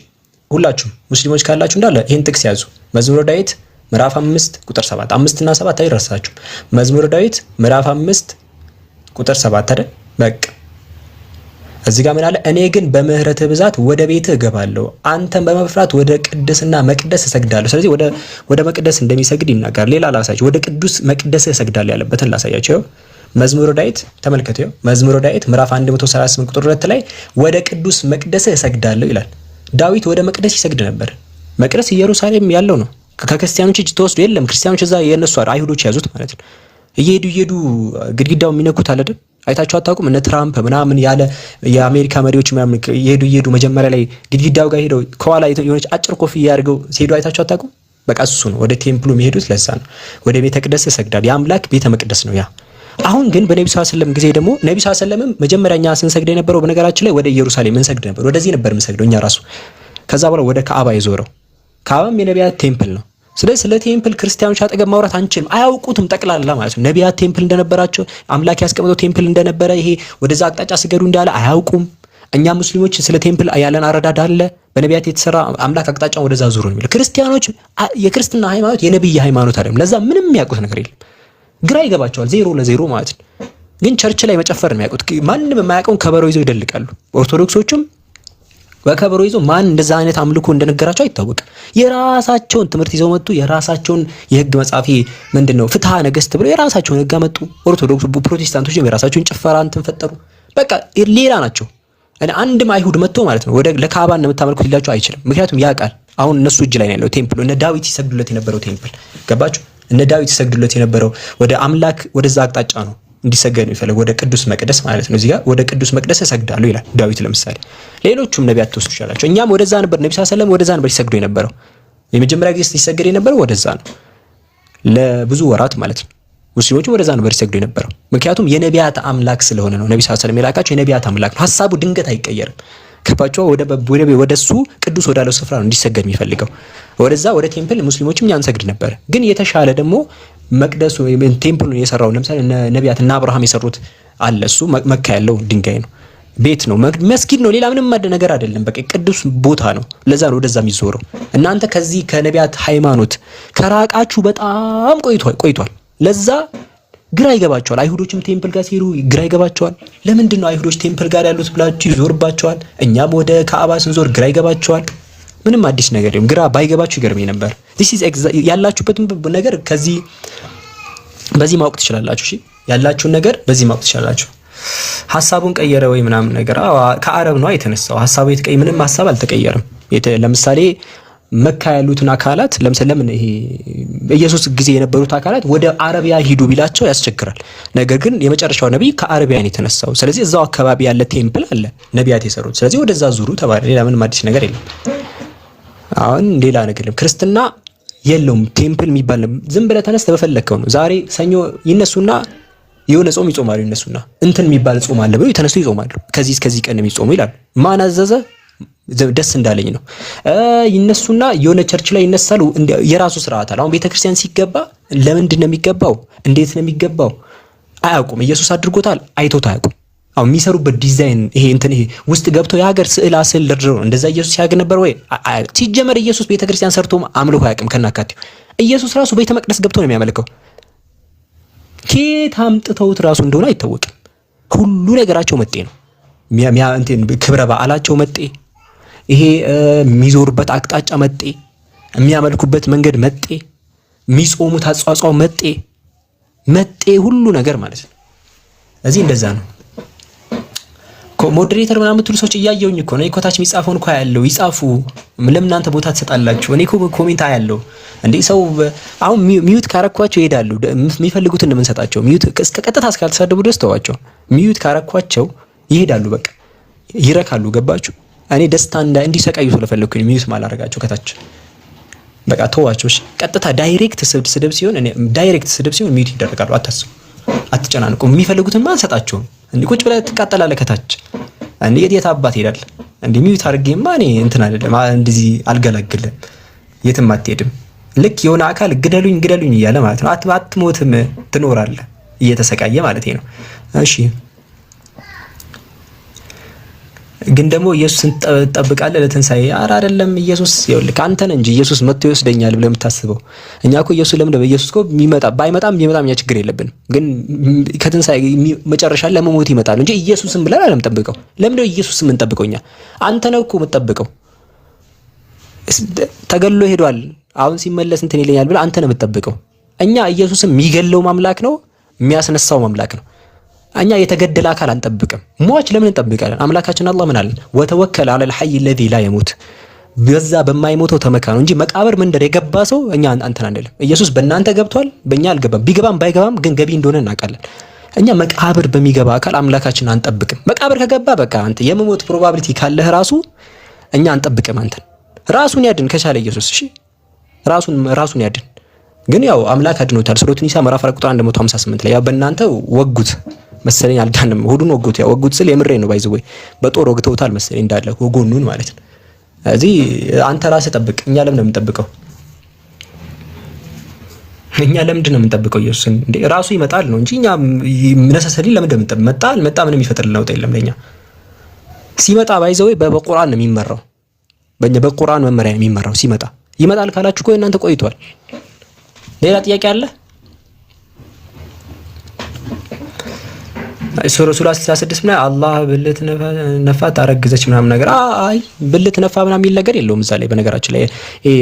ሁላችሁም ሙስሊሞች ካላችሁ እንዳለ ይሄን ጥቅስ ያዙ። መዝሙረ ዳዊት ምዕራፍ 5 ቁጥር 7 5 እና 7 አይረሳችሁ። መዝሙረ ዳዊት ምዕራፍ 5 ቁጥር 7 አይደል? በቃ እዚህ ጋር ምን አለ? እኔ ግን በምህረትህ ብዛት ወደ ቤትህ እገባለሁ፣ አንተን በመፍራት ወደ ቅድስና መቅደስ እሰግዳለሁ። ስለዚህ ወደ መቅደስ እንደሚሰግድ ይናገራል። ሌላ ላሳያችሁ፣ ወደ ቅዱስ መቅደስ እሰግዳለሁ ያለበትን ላሳያችሁ። መዝሙረ ዳዊት ተመልከቱ። መዝሙረ ዳዊት ምዕራፍ 138 ቁጥር 2 ላይ ወደ ቅዱስ መቅደስ እሰግዳለሁ ይላል። ዳዊት ወደ መቅደስ ይሰግድ ነበር። መቅደስ ኢየሩሳሌም ያለው ነው። ከክርስቲያኖች እጅ ተወስዶ የለም። ክርስቲያኖች እዛ የነሱ አይሁዶች ያዙት ማለት ነው። እየሄዱ ግድግዳው የሚነኩት አለ አይደል? አይታችሁ አታውቁም? እነ ትራምፕ ምናምን ያለ የአሜሪካ መሪዎች ምናምን እየሄዱ መጀመሪያ ላይ ግድግዳው ጋር ሄደው ከኋላ የሆነች አጭር ኮፍያ ያድርገው ሲሄዱ አይታችሁ አታውቁም? በቃ እሱ ነው ወደ ቴምፕሉ የሚሄዱት። ለዛ ነው ወደ ቤተ መቅደስ ይሰግዳል። የአምላክ ቤተ መቅደስ ነው ያ። አሁን ግን በነብዩ ሰለላሁ ዐለይሂ ወሰለም ጊዜ ደግሞ ነብዩ ሰለላሁ ዐለይሂ ወሰለም መጀመሪያኛ ስንሰግድ የነበረው በነገራችን ላይ ወደ ኢየሩሳሌም እንሰግድ ነበር። ወደዚህ ነበር የምንሰግደው እኛ ራሱ። ከዛ በኋላ ወደ ካዕባ የዞረው። ካዕባም የነቢያት ቴምፕል ነው። ስለዚህ ስለ ቴምፕል ክርስቲያኖች አጠገብ ማውራት አንችልም። አያውቁትም ጠቅላላ ማለት ነው። ነቢያት ቴምፕል እንደነበራቸው አምላክ ያስቀመጠው ቴምፕል እንደነበረ ይሄ ወደዛ አቅጣጫ ስገዱ እንዳለ አያውቁም። እኛ ሙስሊሞች ስለ ቴምፕል ያለን አረዳድ አለ። በነቢያት የተሰራ አምላክ አቅጣጫውን ወደዛ ዙሩ ነው የሚለው። ክርስቲያኖች የክርስትና ሃይማኖት የነብይ ሃይማኖት አይደለም። ለዛ ምንም የሚያውቁት ነገር የለም። ግራ ይገባቸዋል። 0-0 ማለት ነው። ግን ቸርች ላይ መጨፈር ነው የሚያውቁት። ማንም የማያውቀውን ከበሮ ይዘው ይደልቃሉ። ኦርቶዶክሶቹም በከበሮ ይዘው ማን እንደዛ አይነት አምልኮ እንደነገራቸው አይታወቅም። የራሳቸውን ትምህርት ይዘው መጡ። የራሳቸውን የህግ መጻፊ ምንድነው ፍትሐ ነገስት ብለው የራሳቸውን ህግ መጡ። ኦርቶዶክስ ፕሮቴስታንቶች የራሳቸውን ጭፈራ እንትን ፈጠሩ። በቃ ሌላ ናቸው። አንድም አይሁድ መጥቶ ማለት ነው ወደ ለካባ እንደምታመልኩት ሊላቸው አይችልም። ምክንያቱም ያውቃል አሁን እነሱ እጅ ላይ ነው ያለው ቴምፕል። እነ ዳዊት ይሰግዱለት የነበረው ቴምፕል ገባችሁ? እነ ዳዊት ይሰግዱለት የነበረው ወደ አምላክ ወደዛ አቅጣጫ ነው እንዲሰገድ ነው ይፈልግ፣ ወደ ቅዱስ መቅደስ ማለት ነው። እዚህ ጋር ወደ ቅዱስ መቅደስ እሰግዳለሁ ይላል ዳዊት ለምሳሌ። ሌሎቹም ነቢያት ተወስዱ ይችላልቸው። እኛም ወደዛ ነበር ነብዩ ሰለላሁ ዐለይሂ ወሰለም ወደዛ ነበር ይሰግዱ የነበረው። የመጀመሪያ ጊዜ ሲሰገድ የነበረው ወደዛ ነው ለብዙ ወራት ማለት ነው። ሙስሊሞችም ወደዛ ነበር ይሰግዱ የነበረው። ምክንያቱም የነቢያት አምላክ ስለሆነ ነው። ነብዩ ሰለላሁ ዐለይሂ ወሰለም የላካቸው የነቢያት አምላክ ነው። ሐሳቡ ድንገት አይቀየርም። ከባቸው ወደሱ ቅዱስ ወዳለው ስፍራ ነው እንዲሰገድ የሚፈልገው። ወደዛ ወደ ቴምፕል ሙስሊሞችም ያን ሰግድ ነበር። ግን የተሻለ ደግሞ መቅደሱ ቴምፕሉን የሰራው ለምሳሌ ነቢያት እና አብርሃም የሰሩት አለ። እሱ መካ ያለው ድንጋይ ነው፣ ቤት ነው፣ መስጊድ ነው። ሌላ ምንም ነገር አይደለም። በቃ ቅዱስ ቦታ ነው። ለዛ ነው ወደዛ የሚዞረው። እናንተ ከዚህ ከነቢያት ሃይማኖት ከራቃችሁ በጣም ቆይቷል። ለዛ ግራ ይገባቸዋል። አይሁዶችም ቴምፕል ጋር ሲሄዱ ግራ ይገባቸዋል። ለምንድን ነው አይሁዶች ቴምፕል ጋር ያሉት ብላችሁ ይዞርባቸዋል። እኛም ወደ ካዕባ ስንዞር ግራ ይገባቸዋል። ምንም አዲስ ነገር የለም። ግራ ባይገባችሁ ይገርመኝ ነበር። ያላችሁበትን ነገር በዚህ ማወቅ ትችላላችሁ። እሺ ያላችሁን ነገር በዚህ ማወቅ ትችላላችሁ። ሐሳቡን ቀየረ ወይ ምናምን ነገር ከአረብ ነው የተነሳው። ሐሳቡ ምንም ሐሳብ አልተቀየረም። ለምሳሌ መካ ያሉትን አካላት ለምሳሌ ለምን ይሄ ኢየሱስ ጊዜ የነበሩት አካላት ወደ አረቢያ ሂዱ ቢላቸው ያስቸግራል። ነገር ግን የመጨረሻው ነብይ ከአረቢያ ነው የተነሳው። ስለዚህ እዛው አካባቢ ያለ ቴምፕል አለ ነቢያት የሰሩት። ስለዚህ ወደዛ ዙሩ ተባለ። ሌላ ምንም አዲስ ነገር የለም። አሁን ሌላ ነገር የለም። ክርስትና የለውም ቴምፕል የሚባል ዝም ብለህ ተነስተህ በፈለከው ነው። ዛሬ ሰኞ ይነሱና የሆነ ጾም ይጾማሉ። ይነሱና እንትን የሚባል ጾም አለ ብለው ተነስቶ ይጾማሉ። ከዚህ እስከዚህ ቀን የሚጾሙ ይላሉ። ማን አዘዘ? ደስ እንዳለኝ ነው። ይነሱና የሆነ ቸርች ላይ ይነሳሉ። የራሱ ስርዓት አለ። አሁን ቤተክርስቲያን ሲገባ ለምንድን ነው የሚገባው? እንዴት ነው የሚገባው? አያውቁም። ኢየሱስ አድርጎታል፣ አይቶት አያውቁም። አሁን የሚሰሩበት ዲዛይን ይሄ ውስጥ ገብተው የሀገር ስዕል ደርድረው ነው። እንደዛ ኢየሱስ ሲያገ ነበር ወይ? ሲጀመር ኢየሱስ ቤተክርስቲያን ሰርቶ አምልኮ አያውቅም ከናካቴው። ኢየሱስ ራሱ ቤተ መቅደስ ገብቶ ነው የሚያመልከው። ከየት አምጥተውት ራሱ እንደሆነ አይታወቅም። ሁሉ ነገራቸው መጤ ነው። ክብረ በዓላቸው መጤ፣ ይሄ የሚዞሩበት አቅጣጫ መጤ፣ የሚያመልኩበት መንገድ መጤ፣ የሚጾሙት አጿጿው መጤ ሁሉ ነገር ማለት ነው። እዚህ እንደዛ ነው። ሞዴሬተር ምናምን የምትሉ ሰዎች እያየሁኝ እኮ ነው። ኮታች የሚጻፈውን እኮ ያለው ይጻፉ። ለምን እናንተ ቦታ ትሰጣላችሁ? እኔ እኮ ኮሜንት አያለው እንዴ። ሰው አሁን ሚዩት ካረኳቸው ይሄዳሉ። የሚፈልጉትን ነው የምንሰጣቸው። ሚዩት እስከ ቀጥታ እስካልተሳደቡ ድረስ ተዋቸው። ሚዩት ካረኳቸው ይሄዳሉ። በቃ ይረካሉ። ገባችሁ? እኔ ደስታ እንዲሰቃዩ ስለፈለኩኝ ሚዩት ማላረጋቸው ከታች በቃ ተዋቸው። ቀጥታ ዳይሬክት ስድብ ሲሆን ሚዩት ይደረጋሉ። አታስቡ፣ አትጨናንቁ። የሚፈልጉትን ማንሰጣቸው እንዴ ቁጭ ብለህ ትቃጠላለህ ከታች። እንዴ የት አባት ሄዳል እንዴ? ሚዩት አድርጌማ እኔ እንትን አይደለም እንደዚህ አልገላግልም፣ የትም አትሄድም። ልክ የሆነ አካል ግደሉኝ እያለ ማለት ነው። አትሞትም፣ ትኖራለህ እየተሰቃየ ማለት ነው። እሺ ግን ደግሞ ኢየሱስን ትጠብቃለህ ለትንሳኤ? ኧረ አይደለም። ኢየሱስ ይኸውልህ አንተ ነህ እንጂ ኢየሱስ መጥቶ ይወስደኛል ብለህ የምታስበው። እኛ እኮ ኢየሱስ ኢየሱስ እኮ ባይመጣም እኛ ችግር የለብንም። ግን ከትንሳኤ መጨረሻ ለመሞት ይመጣል እንጂ ኢየሱስን ብለን አለምጠብቀው። ለምንድነው ኢየሱስን የምንጠብቀው? እኛ አንተ ነህ እኮ የምትጠብቀው። ተገሎ ሄዷል፣ አሁን ሲመለስ እንትን ይለኛል ብለህ አንተ ነህ የምትጠብቀው። እኛ ኢየሱስን የሚገለው ማምላክ ነው፣ የሚያስነሳው ማምላክ ነው። እኛ የተገደለ አካል አንጠብቅም። ሟች ለምን እንጠብቃለን? አምላካችን አላህ ምን አለ? ወተወከል ዐለል ሐይ الذي لا يموت፣ በዛ በማይሞተው ተመካ ነው እንጂ መቃብር መንደር የገባ ሰው እኛ አንተን አንልም። ኢየሱስ በእናንተ ገብቷል፣ በእኛ አልገባም። ቢገባም ባይገባም ግን ገቢ እንደሆነ እናውቃለን። እኛ መቃብር በሚገባ አካል አምላካችን አንጠብቅም። መቃብር ከገባ በቃ አንተ የመሞት ፕሮባቢሊቲ ካለህ ራሱ እኛ አንጠብቅም አንተን። ራሱን ያድን ከቻለ ኢየሱስ። እሺ ራሱን ያድን። ግን ያው አምላክ አድኖታል። ሱረቱ ኒሳ ምዕራፍ 4 ቁጥር 158 ላይ ያው በእናንተ ወጉት መሰለኝ አልዳንም። ሆዱን ወጉት ስል የምሬ ነው። ባይዘው በጦር ወግተውታል መሰለኝ እንዳለ ጎኑን ማለት ነው። እዚህ አንተ ራስህ ጠብቅ። እኛ ለምን ነው የምንጠብቀው? እኛ ለምንድን ነው የምንጠብቀው? ኢየሱስን እንዴ ራሱ ይመጣል ነው እንጂ እኛ ነሰሰሊ ለምን እንደምንጠብቅ መጣ ምንም ይፈጥርልን ለውጥ የለም ለኛ። ሲመጣ ባይዘው በቁርአን ነው የሚመራው። በቁርአን መመሪያ ነው የሚመራው። ሲመጣ ይመጣል ካላችሁ እኮ እናንተ ቆይቷል። ሌላ ጥያቄ አለ? ሱራ 66 ላይ አላህ ብልት ነፋት አረገዘች ምናምን ነገር አይ ብልት ነፋ ምናምን የሚል ነገር የለውም እዛ ላይ። በነገራችን ላይ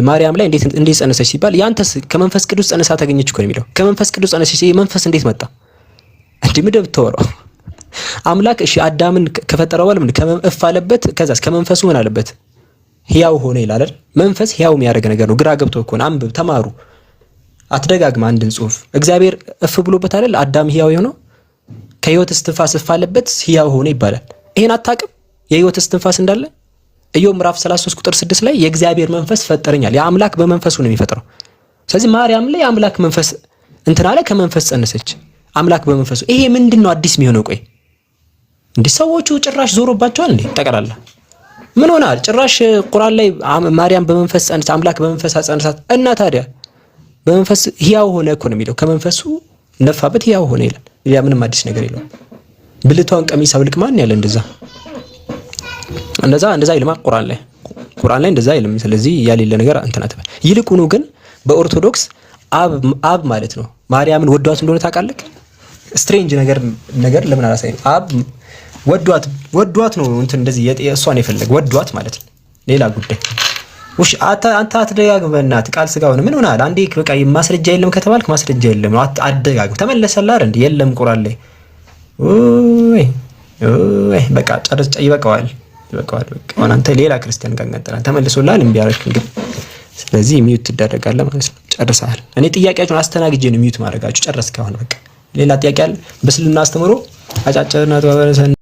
ማርያም ላይ እንዴት ጸነሰች ሲባል ያንተስ ከመንፈስ ቅዱስ ጸነሳ ተገኘች እኮ ነው የሚለው። ከመንፈስ ቅዱስ ጸነሰች። መንፈስ እንዴት መጣ? እንዴ ምንድን ብትወራው አምላክ እሺ አዳምን ከፈጠረው በኋላ ምን ከመንፈስ አለበት። ከዛስ ከመንፈሱ ምን አለበት? ሕያው ሆነ ይላል አይደል? መንፈስ ሕያው የሚያደርግ ነገር ነው። ግራ ገብቶ እኮ ነው። አንብብ፣ ተማሩ፣ አትደጋግም አንድን ጽሑፍ። እግዚአብሔር እፍ ብሎበት አይደል አዳም ሕያው የሆነው? ከህይወት እስትንፋስ እፍ አለበት ሕያው ሆነ ይባላል። ይሄን አታውቅም? የህይወት እስትንፋስ እንዳለ ኢዮብ ምዕራፍ 33 ቁጥር 6 ላይ የእግዚአብሔር መንፈስ ፈጠረኛል። የአምላክ በመንፈሱ ነው የሚፈጥረው። ስለዚህ ማርያም ላይ የአምላክ መንፈስ እንትና ላይ ከመንፈስ ጸነሰች። አምላክ በመንፈሱ ይሄ ምንድነው አዲስ የሚሆነው? ቆይ እንዲህ ሰዎቹ ጭራሽ ዞሮባቸዋል እንዴ? ጠቀላላ ምን ሆናል? ጭራሽ ቁርአን ላይ ማርያም በመንፈስ ጸነሰች፣ አምላክ በመንፈስ ጸነሳት እና ታዲያ በመንፈስ ሕያው ሆነ እኮ ነው የሚለው። ከመንፈሱ ነፋበት ሕያው ሆነ ይላል። ያ ምንም አዲስ ነገር የለውም። ብልቷን ቀሚስ አውልቅ ማን ያለ እንደዛ ይልማ ቁርአን ላይ እንደዛ ይልም። ስለዚህ ያሌለ ነገር እንትና ተባለ። ይልቁኑ ግን በኦርቶዶክስ አብ ማለት ነው ማርያምን ወዷት እንደሆነ ታውቃለህ? ስትሬንጅ ነገር ለምን አላሳይም? አብ ወዷት ነው እንትን እንደዚህ እሷን የፈለገ ወዷት ማለት ነው። ሌላ ጉዳይ ውሽ አንተ አትደጋግም። በእናትህ ቃል ስጋ ሆነ ምን ሆናል? አንዴ በቃ ማስረጃ የለም ከተባልክ ማስረጃ የለም ነው። አትደጋግም። ተመለሰልህ አይደል? የለም ቁርአን ላይ በቃ ጨርስ። ይበቃዋል። በቃ አንተ ሌላ ክርስቲያን ጋር እንቀጥላለን። ተመልሶልሃል። እምቢ አደረግክ እንግዲህ። ስለዚህ ሚዩት ትደረጋለህ ማለት ነው። ጨርሰሃል። እኔ ጥያቄያችሁን አስተናግጄ ነው ሚዩት ማድረጋችሁ። ጨረስክ። አሁን በቃ ሌላ ጥያቄ አለ? በስልምና አስተምሮ አጫጭርና